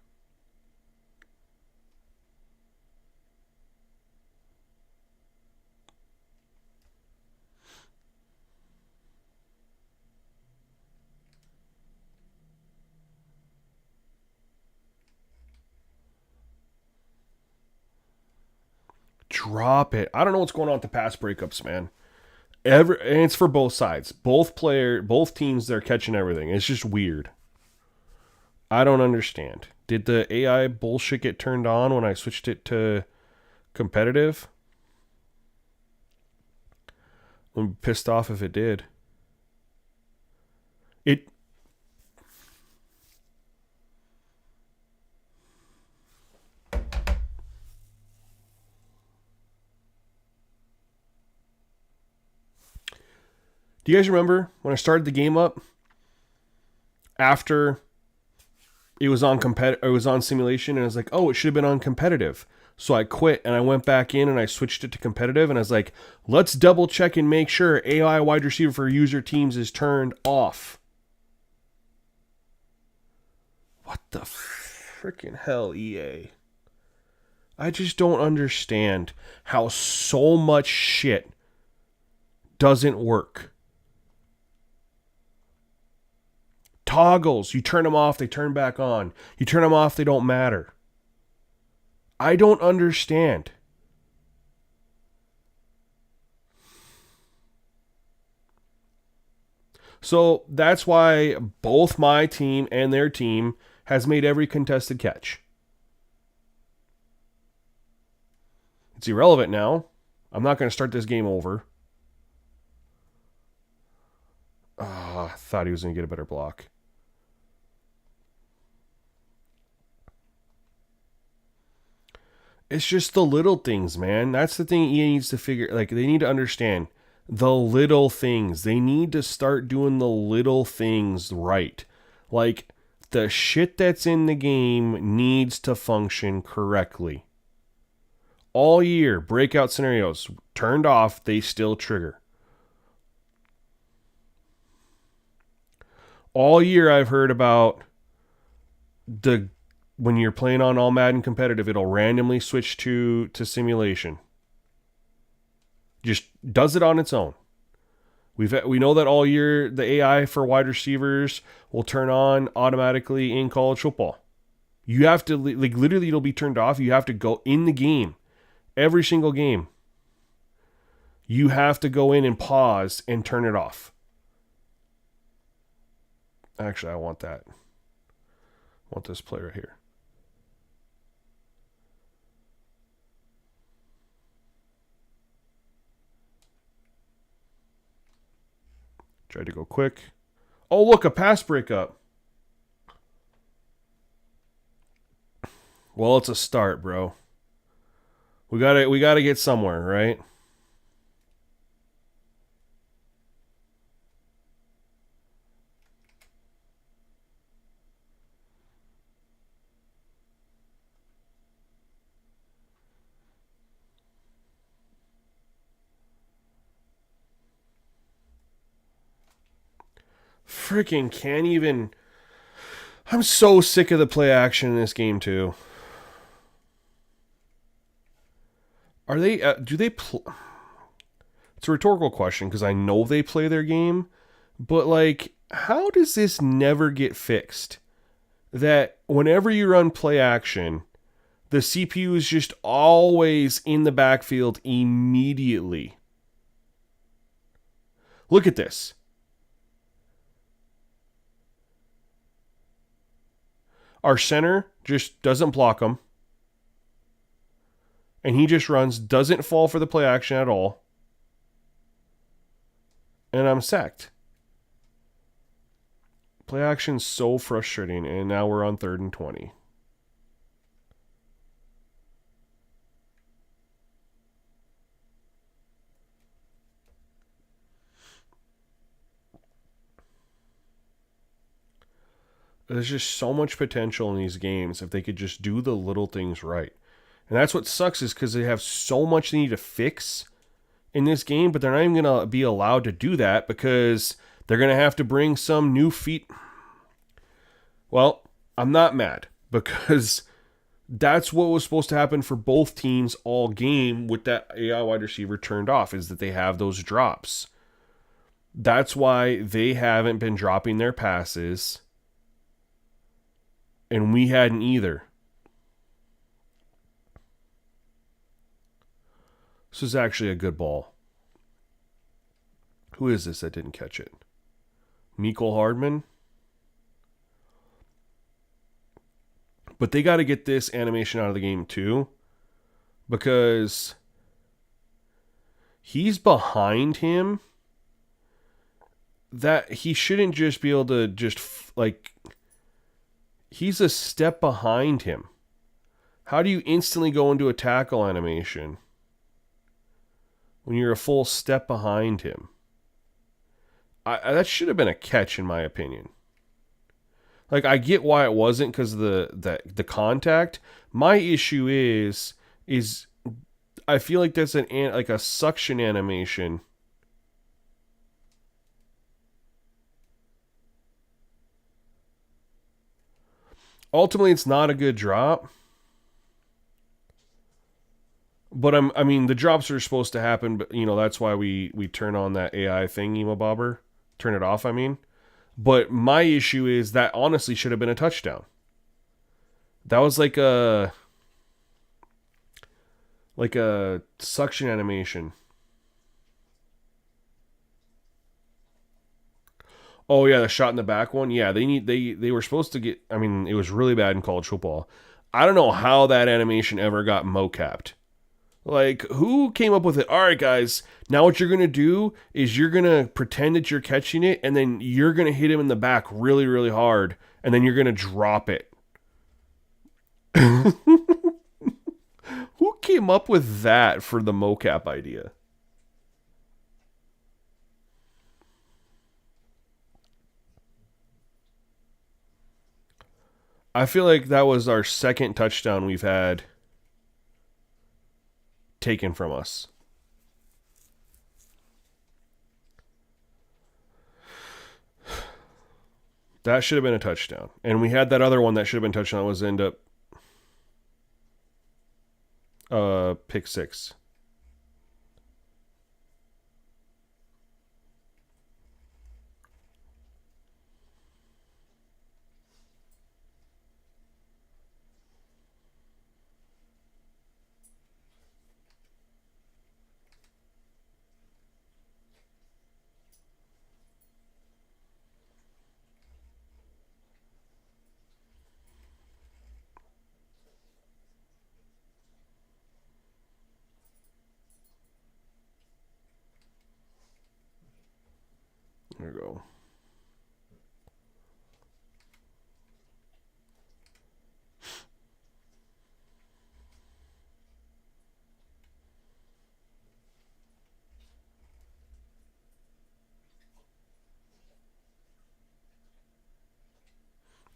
Drop it. I don't know what's going on with the pass breakups, man. And it's for both sides. Both teams, they're catching everything. It's just weird. I don't understand. Did the AI bullshit get turned on when I switched it to competitive? I'm pissed off if it did. It. Do you guys remember when I started the game up? After it was on simulation, and I was like, oh, it should have been on competitive. So I quit and I went back in and I switched it to competitive, and I was like, let's double check and make sure AI wide receiver for user teams is turned off. What the freaking hell, EA? I just don't understand how so much shit doesn't work. Toggles, you turn them off, they turn back on. You turn them off, they don't matter. I don't understand. So that's why both my team and their team has made every contested catch. It's irrelevant now. I'm not going to start this game over. Oh, I thought he was going to get a better block. It's just the little things, man. That's the thing EA needs to figure. Like, they need to understand the little things. They need to start doing the little things right. Like, the shit that's in the game needs to function correctly. All year, breakout scenarios turned off, they still trigger. All year, I've heard about the when you're playing on All Madden competitive, it'll randomly switch to simulation. Just does it on its own. We know that all year the AI for wide receivers will turn on automatically in college football. You have to, like, literally it'll be turned off. You have to go in the game, every single game. You have to go in and pause and turn it off. Actually, I want that. I want this play right here. Tried to go quick. Oh, look, a pass breakup. Well, it's a start, bro. We gotta get somewhere, right? Freaking can't even. I'm so sick of the play action in this game too. Are they? Do they? It's a rhetorical question because I know they play their game, but like, how does this never get fixed? That whenever you run play action, the CPU is just always in the backfield immediately. Look at this. Our center just doesn't block him. And he just runs, doesn't fall for the play action at all. And I'm sacked. Play action's so frustrating, and now we're on 3rd and 20. There's just so much potential in these games if they could just do the little things right. And that's what sucks is because they have so much they need to fix in this game, but they're not even going to be allowed to do that because they're going to have to bring some new feet. Well, I'm not mad because that's what was supposed to happen for both teams all game with that AI wide receiver turned off, is that they have those drops. That's why they haven't been dropping their passes. And we hadn't either. This is actually a good ball. Who is this that didn't catch it? Mecole Hardman? But they got to get this animation out of the game too. Because he's behind him. That he shouldn't just be able to just like... He's a step behind him. How do you instantly go into a tackle animation when you're a full step behind him? That should have been a catch in my opinion. Like, I get why it wasn't because of the contact. My issue is I feel like that's like a suction animation. Ultimately, it's not a good drop. But I mean, the drops are supposed to happen, but that's why we turn on that AI thing, emo bobber. Turn it off, I mean. But my issue is that honestly should have been a touchdown. That was like a suction animation. Oh yeah, the shot in the back one. Yeah, they were supposed to get. I mean, it was really bad in college football. I don't know how that animation ever got mocapped. Like, who came up with it? All right, guys, now what you're going to do is you're going to pretend that you're catching it, and then you're going to hit him in the back really, really hard, and then you're going to drop it. Who came up with that for the mocap idea? I feel like that was our second touchdown we've had taken from us. That should have been a touchdown. And we had that other one that should have been touchdown was end up pick six. There we go.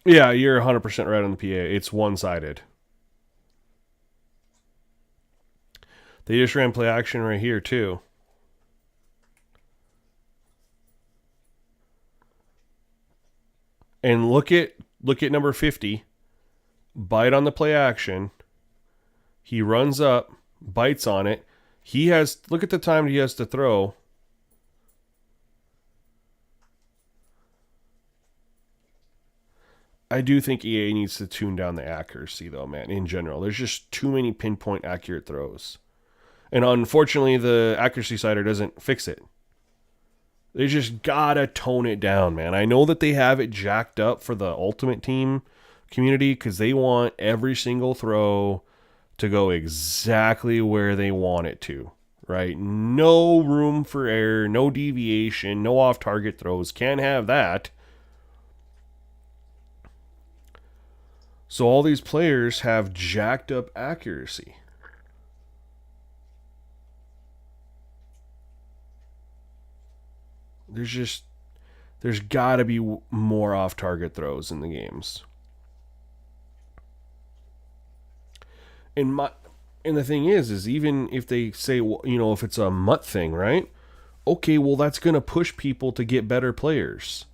Yeah, you're 100% right on the PA. It's one-sided. They just ran play action right here, too. And look at number 50. Bite on the play action. He runs up, bites on it. He has, look at the time he has to throw. I do think EA needs to tune down the accuracy, though, man, in general. There's just too many pinpoint accurate throws. And unfortunately, the accuracy cider doesn't fix it. They just gotta tone it down, man. I know that they have it jacked up for the Ultimate Team community because they want every single throw to go exactly where they want it to, right? No room for error, no deviation, no off-target throws. Can't have that. So all these players have jacked up accuracy. There's got to be more off-target throws in the games. And the thing is even if they say, well, you know, if it's a MUT thing, right? Okay, well, that's going to push people to get better players,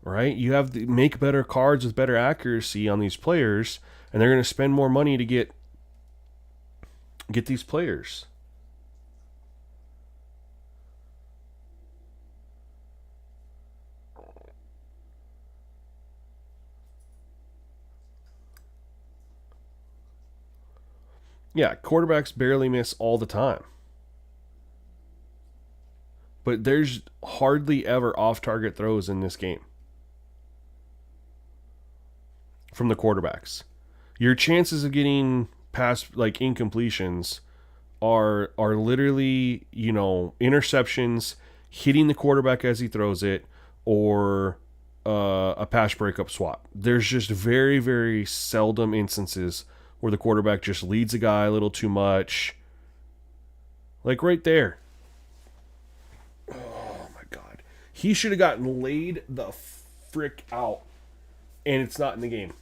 right? You have to make better cards with better accuracy on these players, and they're going to spend more money to get these players. Yeah, quarterbacks barely miss all the time. But there's hardly ever off-target throws in this game from the quarterbacks. Your chances of getting past like incompletions are literally, you know, interceptions, hitting the quarterback as he throws it, or a pass breakup swap. There's just very, very seldom instances where the quarterback just leads a guy a little too much. Like right there. Oh my God. He should have gotten laid the frick out. And it's not in the game.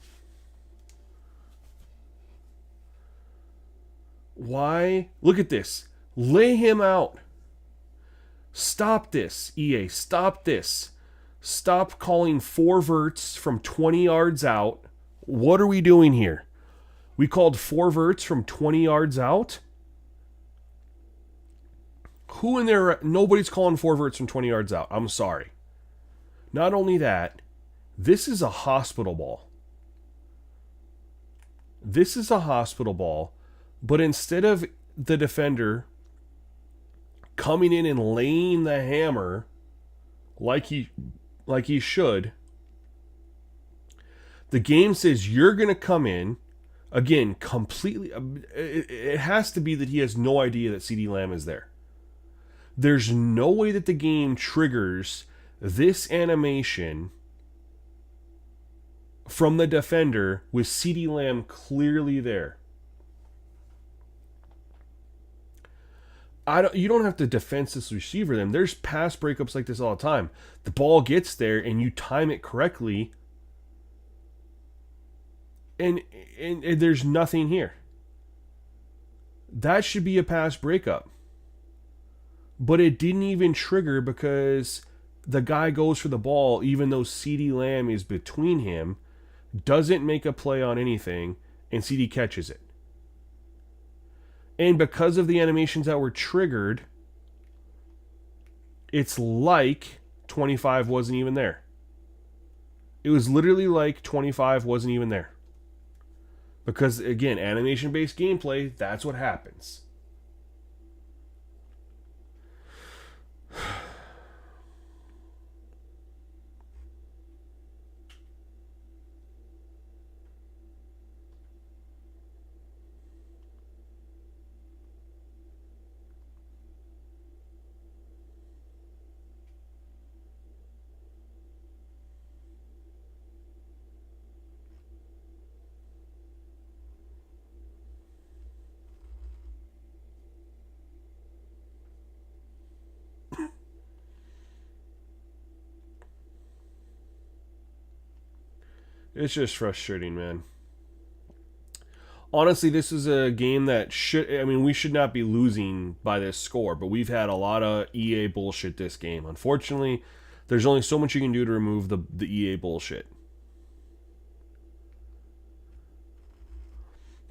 Why? Look at this. Lay him out. Stop this, EA. Stop this. Stop calling 4 verts from 20 yards out. What are we doing here? We called 4 verts from 20 yards out? Who in there? Nobody's calling 4 verts from 20 yards out. I'm sorry. Not only that, this is a hospital ball. This is a hospital ball, but instead of the defender coming in and laying the hammer like he should, the game says you're going to come in, Again, completely. It has to be that he has no idea that CD Lamb is there. There's no way that the game triggers this animation from the defender with CD Lamb clearly there. You don't have to defenseless receiver them. There's pass breakups like this all the time. The ball gets there and you time it correctly, and there's nothing here. That should be a pass breakup. But it didn't even trigger because the guy goes for the ball even though CD Lamb is between him, doesn't make a play on anything, and CD catches it. And because of the animations that were triggered, it's like 25 wasn't even there. It was literally like 25 wasn't even there. Because, again, animation-based gameplay, that's what happens. It's just frustrating, man. Honestly, this is a game that we should not be losing by this score, but we've had a lot of EA bullshit this game. Unfortunately, there's only so much you can do to remove the EA bullshit.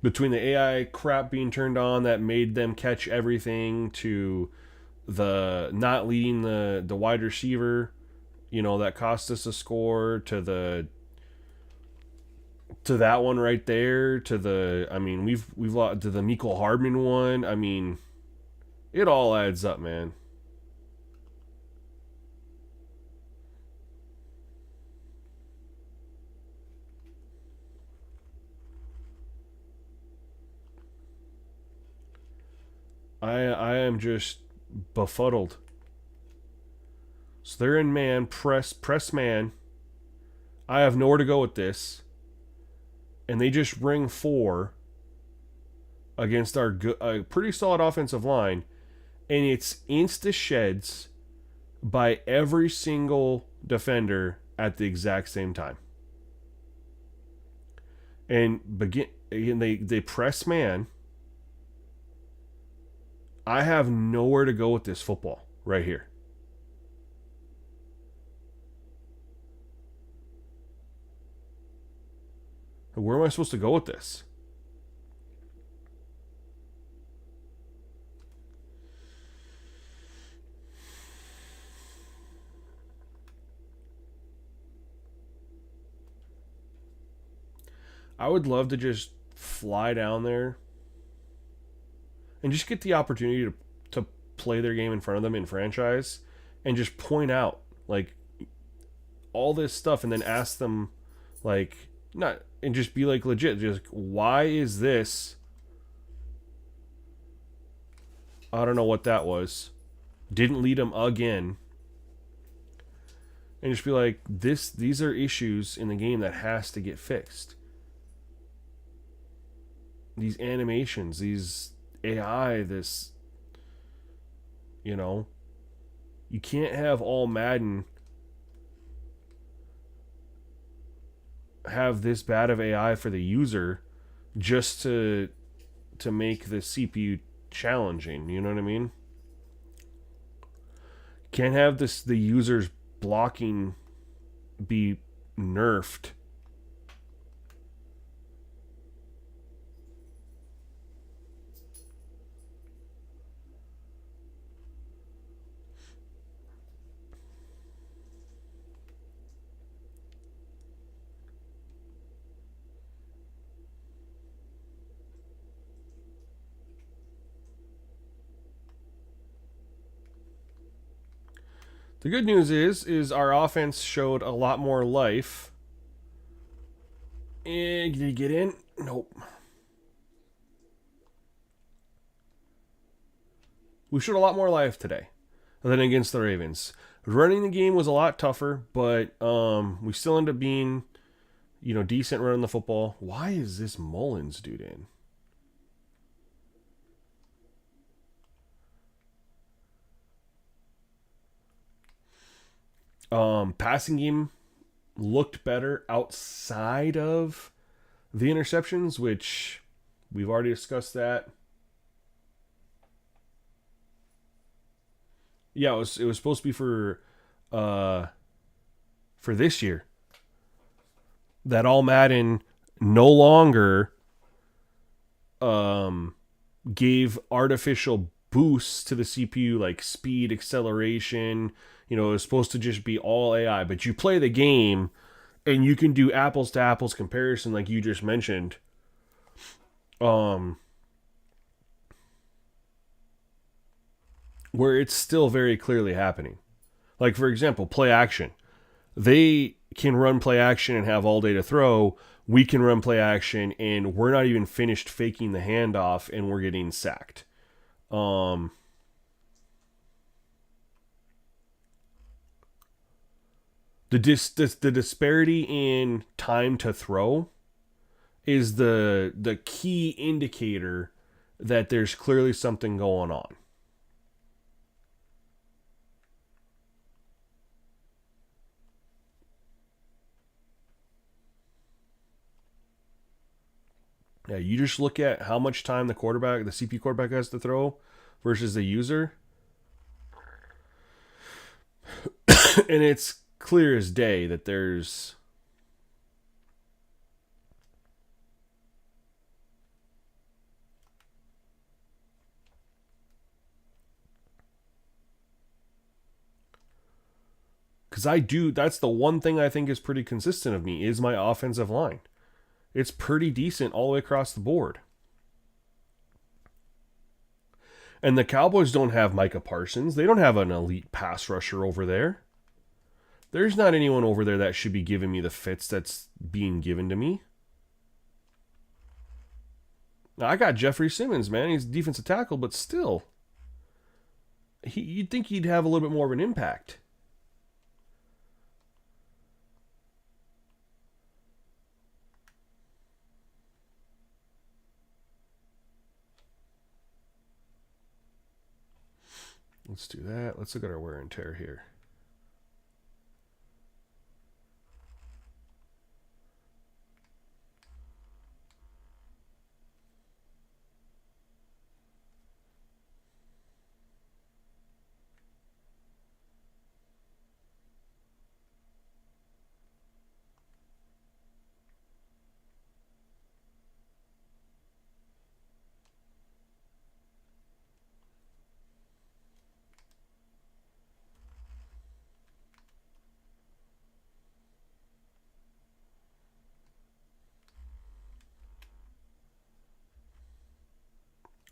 Between the AI crap being turned on that made them catch everything, to the not leading the wide receiver, that cost us a score, to that one right there, we've lost to the Mecole Hardman one. It all adds up, man. I am just befuddled. So they're in man, press man. I have nowhere to go with this. And they just ring 4 against our pretty solid offensive line. And it's insta-sheds by every single defender at the exact same time. And they press man. I have nowhere to go with this football right here. Where am I supposed to go with this? I would love to just fly down there and just get the opportunity to play their game in front of them in franchise and just point out, like, all this stuff and then ask them, like, not, and just be like legit, just, why is this? I don't know what that was. Didn't lead them again. And just be like, these are issues in the game that has to get fixed. These animations, these AI, this, you can't have all Madden have this bad of AI for the user just to make the CPU challenging. You know what I mean? Can't have the user's blocking be nerfed. The good news is our offense showed a lot more life. Did he get in? Nope. we showed a lot more life today than against the Ravens. Running the game was a lot tougher, but we still end up being, decent running the football. Why is this Mullins dude in? Passing game looked better outside of the interceptions, which we've already discussed that. Yeah, it was supposed to be for this year. That all Madden no longer gave artificial boosts to the CPU, like speed, acceleration. It was supposed to just be all AI. But you play the game and you can do apples to apples comparison like you just mentioned. Where it's still very clearly happening. Like, for example, play action. They can run play action and have all day to throw. We can run play action and we're not even finished faking the handoff and we're getting sacked. The disparity in time to throw is the key indicator that there's clearly something going on. Yeah, you just look at how much time the CPU quarterback has to throw versus the user. And it's clear as day that there's that's the one thing I think is pretty consistent of me is my offensive line. It's pretty decent all the way across the board. And the Cowboys don't have Micah Parsons. They don't have an elite pass rusher over there. There's not anyone over there that should be giving me the fits that's being given to me. Now, I got Jeffrey Simmons, man. He's a defensive tackle, but still. You'd think he'd have a little bit more of an impact. Let's do that. Let's look at our wear and tear here.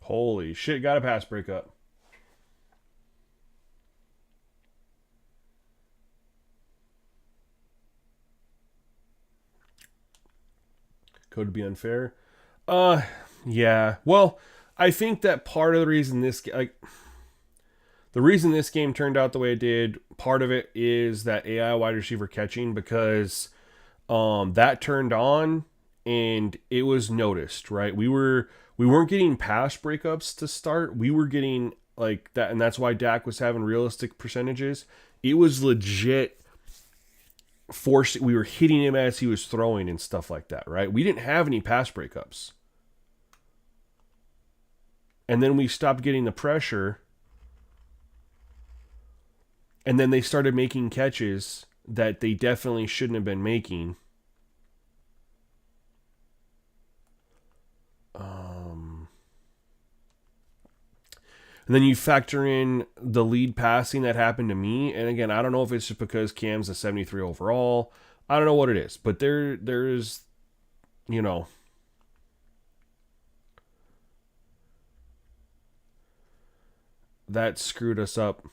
Holy shit, got a pass breakup. Code to be unfair. Yeah. Well, I think that part of the reason the reason this game turned out the way it did, part of it is that AI wide receiver catching because that turned on and it was noticed, right? We weren't getting pass breakups to start. We were getting like that, and that's why Dak was having realistic percentages. It was legit forced. We were hitting him as he was throwing and stuff like that, right? We didn't have any pass breakups. And then we stopped getting the pressure. And then they started making catches that they definitely shouldn't have been making. And then you factor in the lead passing that happened to me. And again, I don't know if it's just because Cam's a 73 overall. I don't know what it is. But there's, that screwed us up.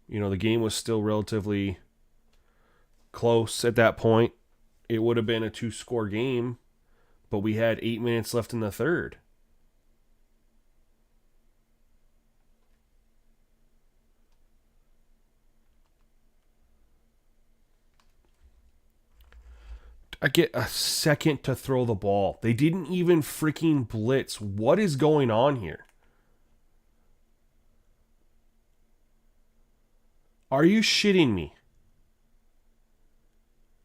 The game was still relatively close at that point. It would have been a 2-score game, but we had 8 minutes left in the third. I get a second to throw the ball. They didn't even freaking blitz. What is going on here? Are you shitting me?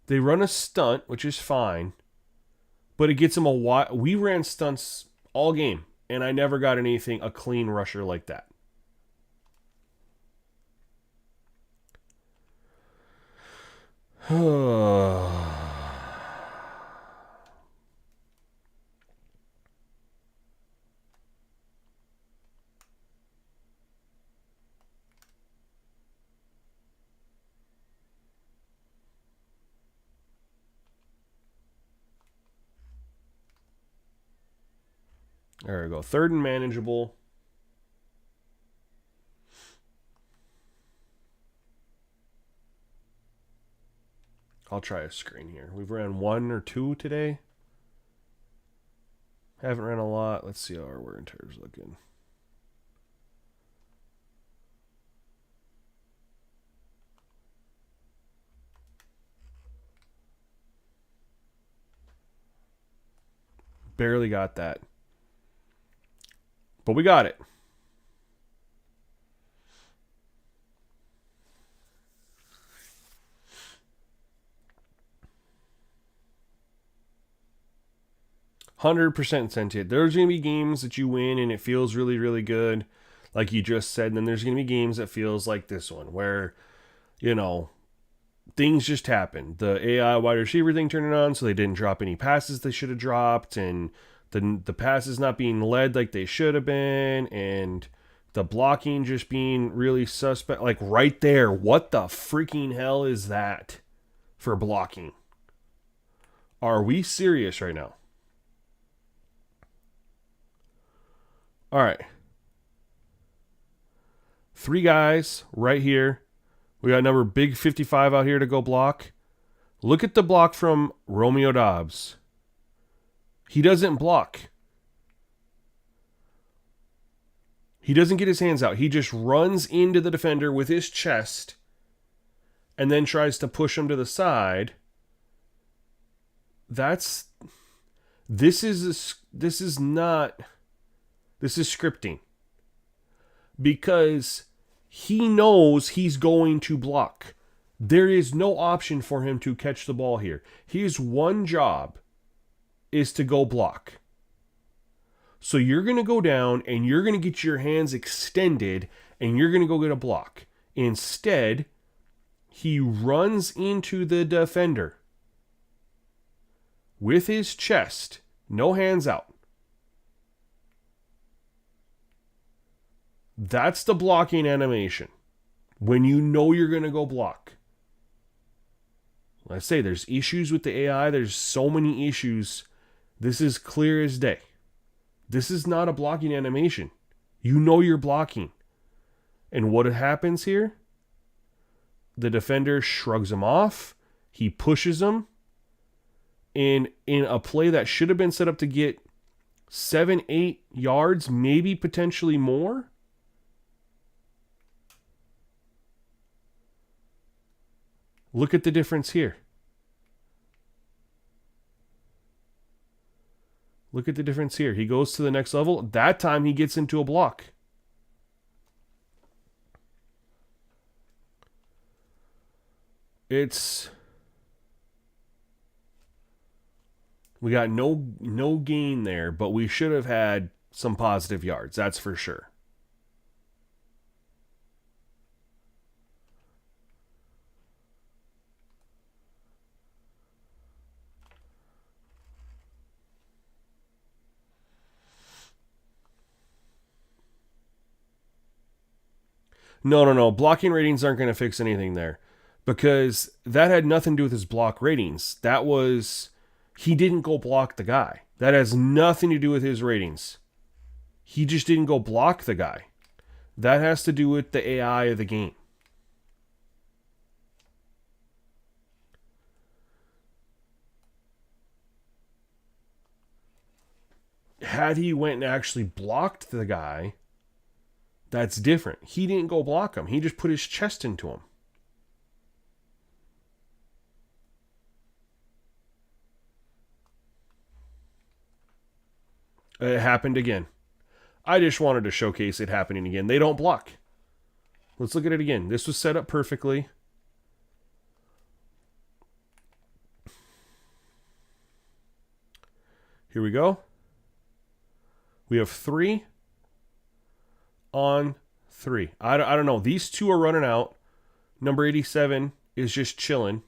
They run a stunt, which is fine, but it gets them a wide. We ran stunts all game, and I never got a clean rusher like that. There we go. 3rd and manageable. I'll try a screen here. We've ran 1 or 2 today. Haven't ran a lot. Let's see how our wear and tear is looking. Barely got that. But we got it. %, sentient. There's going to be games that you win and it feels really, really good, like you just said. And then there's going to be games that feels like this one, where, you know, things just happen. The AI wide receiver thing turning on, so they didn't drop any passes they should have dropped, and the passes not being led like they should have been, and the blocking just being really suspect. Like right there, what the freaking hell is that for blocking? Are we serious right now? All right. 3 guys right here. We got number big 55 out here to go block. Look at the block from Romeo Dobbs. He doesn't block. He doesn't get his hands out. He just runs into the defender with his chest and then tries to push him to the side. This is scripting. Because he knows he's going to block. There is no option for him to catch the ball here. His one job is to go block. So you're going to go down and you're going to get your hands extended and you're going to go get a block. Instead, he runs into the defender with his chest, no hands out. That's the blocking animation. When you know you're going to go block. I say there's issues with the AI. There's so many issues. This is clear as day. This is not a blocking animation. You know you're blocking. And what happens here? The defender shrugs him off. He pushes him. And in a play that should have been set up to get 7-8 yards, maybe potentially more, look at the difference here. Look at the difference here. He goes to the next level. That time he gets into a block. We got no gain there, but we should have had some positive yards. That's for sure. No. Blocking ratings aren't going to fix anything there. Because that had nothing to do with his block ratings. That was... He didn't go block the guy. That has nothing to do with his ratings. He just didn't go block the guy. That has to do with the AI of the game. Had he went and actually blocked the guy, that's different. He didn't go block him. He just put his chest into him. It happened again. I just wanted to showcase it happening again. They don't block. Let's look at it again. This was set up perfectly. Here we go. We have 3 on 3. I don't know. These two are running out. Number 87 is just chilling.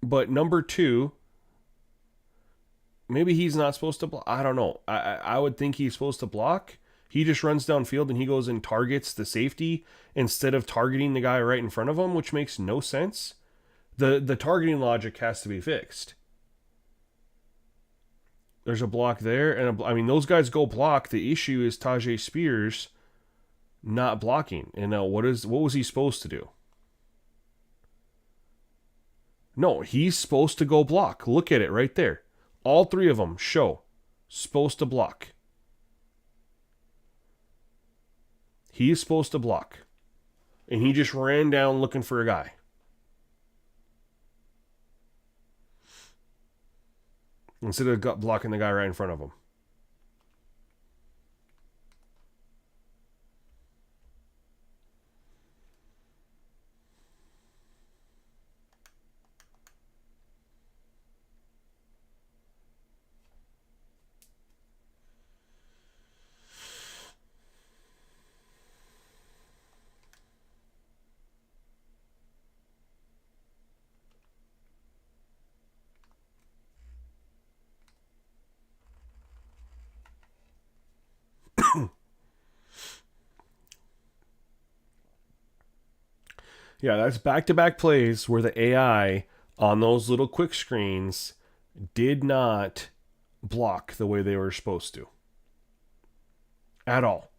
But number 2, maybe he's not supposed to block. I don't know. I would think he's supposed to block. He just runs downfield and he goes and targets the safety instead of targeting the guy right in front of him, which makes no sense. The targeting logic has to be fixed. There's a block there, and I mean those guys go block. The issue is Tajay Spears not blocking. And now what was he supposed to do? No, he's supposed to go block. Look at it right there. All 3 of them show supposed to block. He's supposed to block. And he just ran down looking for a guy. Instead of blocking the guy right in front of him. Yeah, that's back-to-back plays where the AI on those little quick screens did not block the way they were supposed to. At all.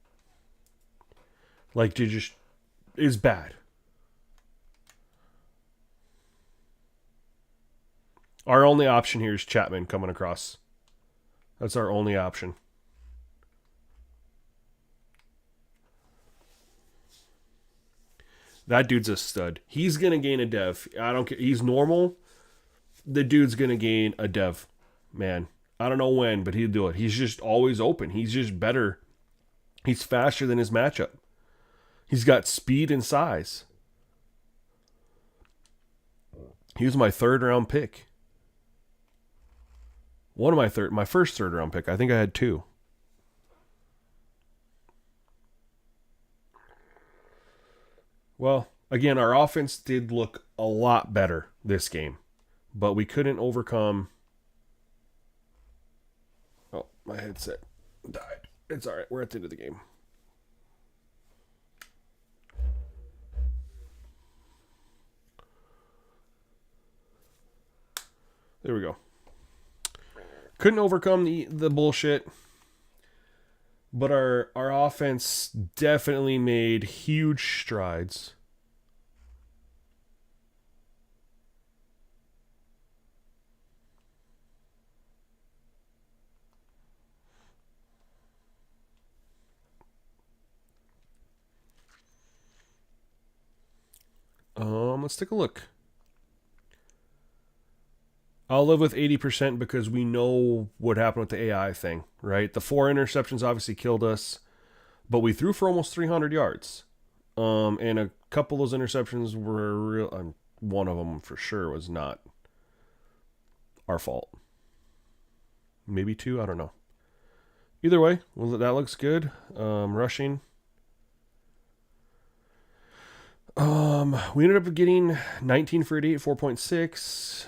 Like, it just is bad. Our only option here is Chapman coming across. That's our only option. That dude's a stud. He's going to gain a dev. I don't care. He's normal. The dude's going to gain a dev. Man, I don't know when, but he'll do it. He's just always open. He's just better. He's faster than his matchup. He's got speed and size. He was my 3rd round pick. My first 3rd round pick. I think I had 2. Well, again, our offense did look a lot better this game, but we couldn't overcome. Oh, my headset died. It's all right. We're at the end of the game. There we go. Couldn't overcome the bullshit. But our offense definitely made huge strides. Let's take a look. I'll live with 80% because we know what happened with the AI thing, right? The 4 interceptions obviously killed us, but we threw for almost 300 yards. And a couple of those interceptions were real. One of them for sure was not our fault. Maybe 2, I don't know. Either way, well, that looks good. Rushing. We ended up getting 19 for 88, 4.6.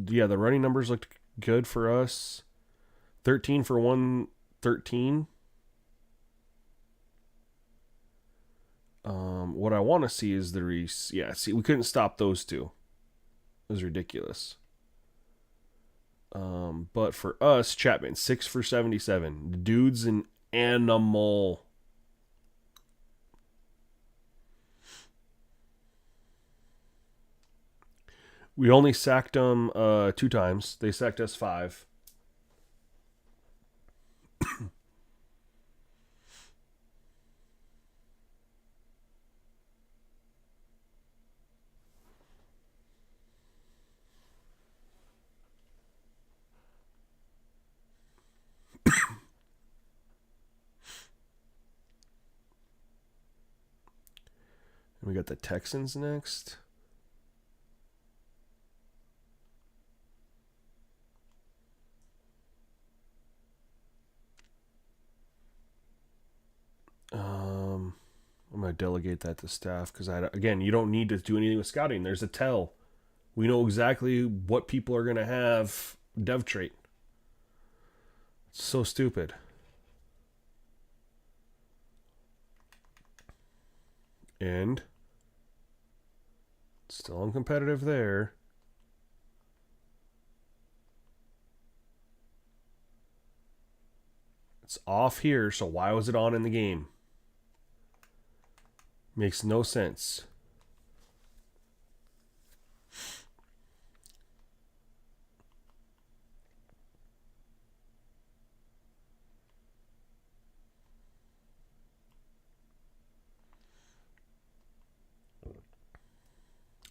Yeah, the running numbers looked good for us. 13 for 113. What I want to see is see, we couldn't stop those 2. It was ridiculous. But for us, Chapman, 6 for 77. The dude's an animal. We only sacked them 2 times. They sacked us 5. We got the Texans next. I'm going to delegate that to staff because, again, you don't need to do anything with scouting. There's a tell. We know exactly what people are going to have dev trait. It's so stupid. And still uncompetitive there. It's off here, so why was it on in the game? Makes no sense.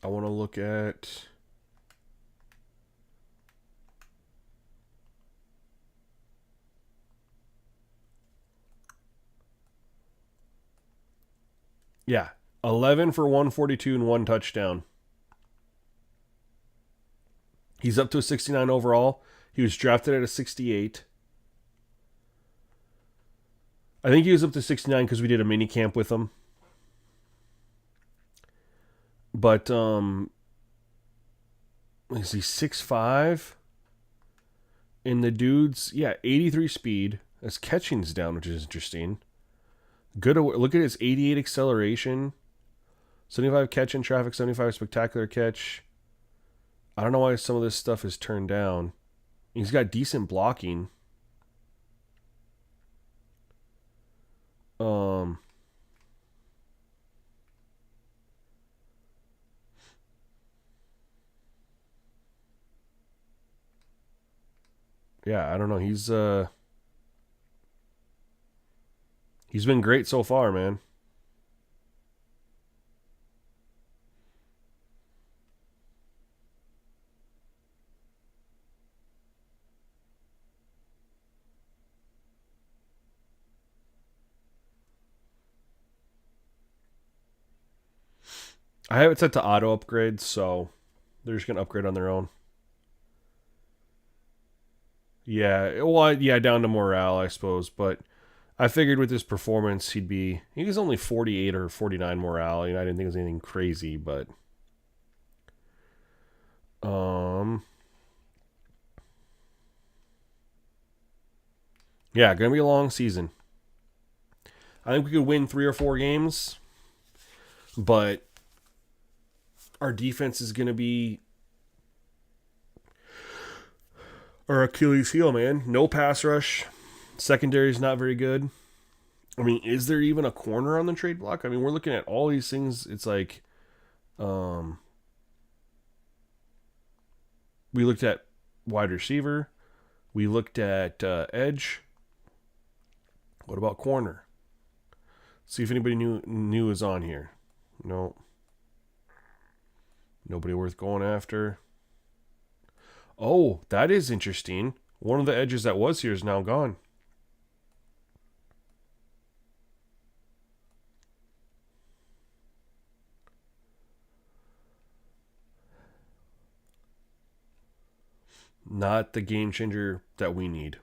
I want to look at... Yeah, 11 for 142 and 1 touchdown. He's up to a 69 overall. He was drafted at a 68. I think he was up to 69 because we did a mini camp with him. But, is he 6'5"? And the dude's, 83 speed. His catching's down, which is interesting. Good. Look at his 88 acceleration, 75 catch in traffic, 75 spectacular catch. I don't know why some of this stuff is turned down. He's got decent blocking. Yeah, I don't know. He's been great so far, man. I have it set to auto upgrade, so they're just going to upgrade on their own. Yeah, well, yeah, down to morale, I suppose, but I figured with his performance, he was only 48 or 49 morale. You know, I didn't think it was anything crazy, but yeah, gonna be a long season. I think we could win 3 or 4 games, but our defense is gonna be our Achilles heel, man. No pass rush. Secondary is not very good. I mean, is there even a corner on the trade block? I mean, we're looking at all these things. It's like, we looked at wide receiver. We looked at edge. What about corner? See if anybody new is on here. No. Nobody worth going after. Oh, that is interesting. One of the edges that was here is now gone. Not the game changer that we need.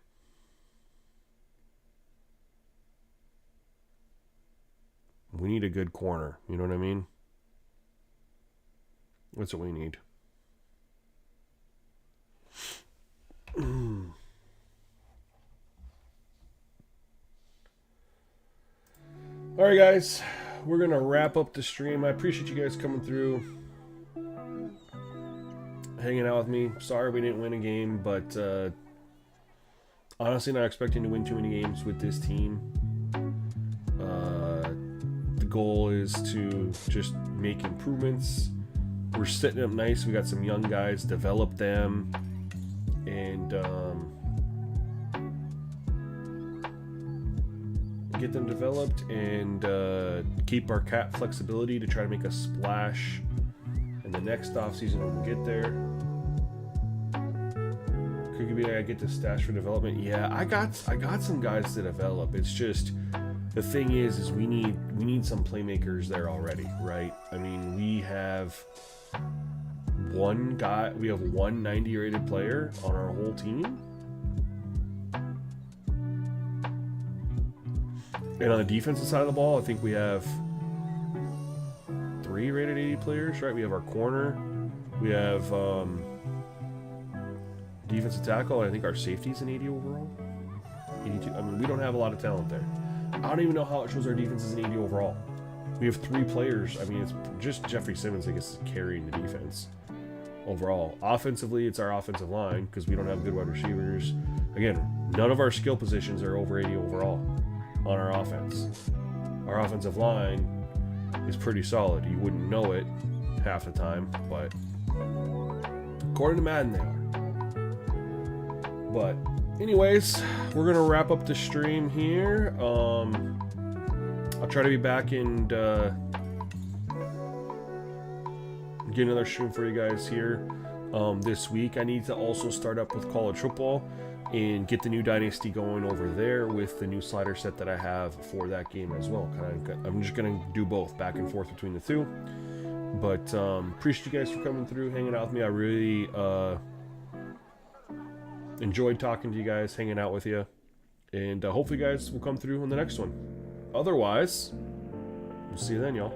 We need a good corner. You know what I mean? That's what we need. All right, guys. We're going to wrap up the stream. I appreciate you guys coming through, hanging out with me. Sorry we didn't win a game, but honestly not expecting to win too many games with this team. The goal is to just make improvements. We're setting up nice. We got some young guys, develop them, and get them developed, and keep our cap flexibility to try to make a splash in the next offseason when we get there. Could be I get the stash for development. Yeah, I got some guys to develop. It's just the thing is we need some playmakers there already, right? I mean, we have one 90 rated player on our whole team. And on the defensive side of the ball, I think we have 3 rated 80 players, right? We have our corner, we have defensive tackle, and I think our safety's an 80 overall. 82. I mean, we don't have a lot of talent there. I don't even know how it shows our defense is an 80 overall. We have 3 players. I mean, it's just Jeffrey Simmons, I guess, is carrying the defense overall. Offensively, it's our offensive line because we don't have good wide receivers. Again, none of our skill positions are over 80 overall on our offense. Our offensive line is pretty solid. You wouldn't know it half the time, but according to Madden, they are. But anyways, we're gonna wrap up the stream here. I'll try to be back and get another stream for you guys here this week. I need to also start up with college football and get the new dynasty going over there with the new slider set that I have for that game as well. I'm just gonna do both, back and forth between the two. But appreciate you guys for coming through, hanging out with me. I really enjoyed talking to you guys, hanging out with you, and hopefully you guys will come through on the next one. Otherwise, we'll see you then, y'all.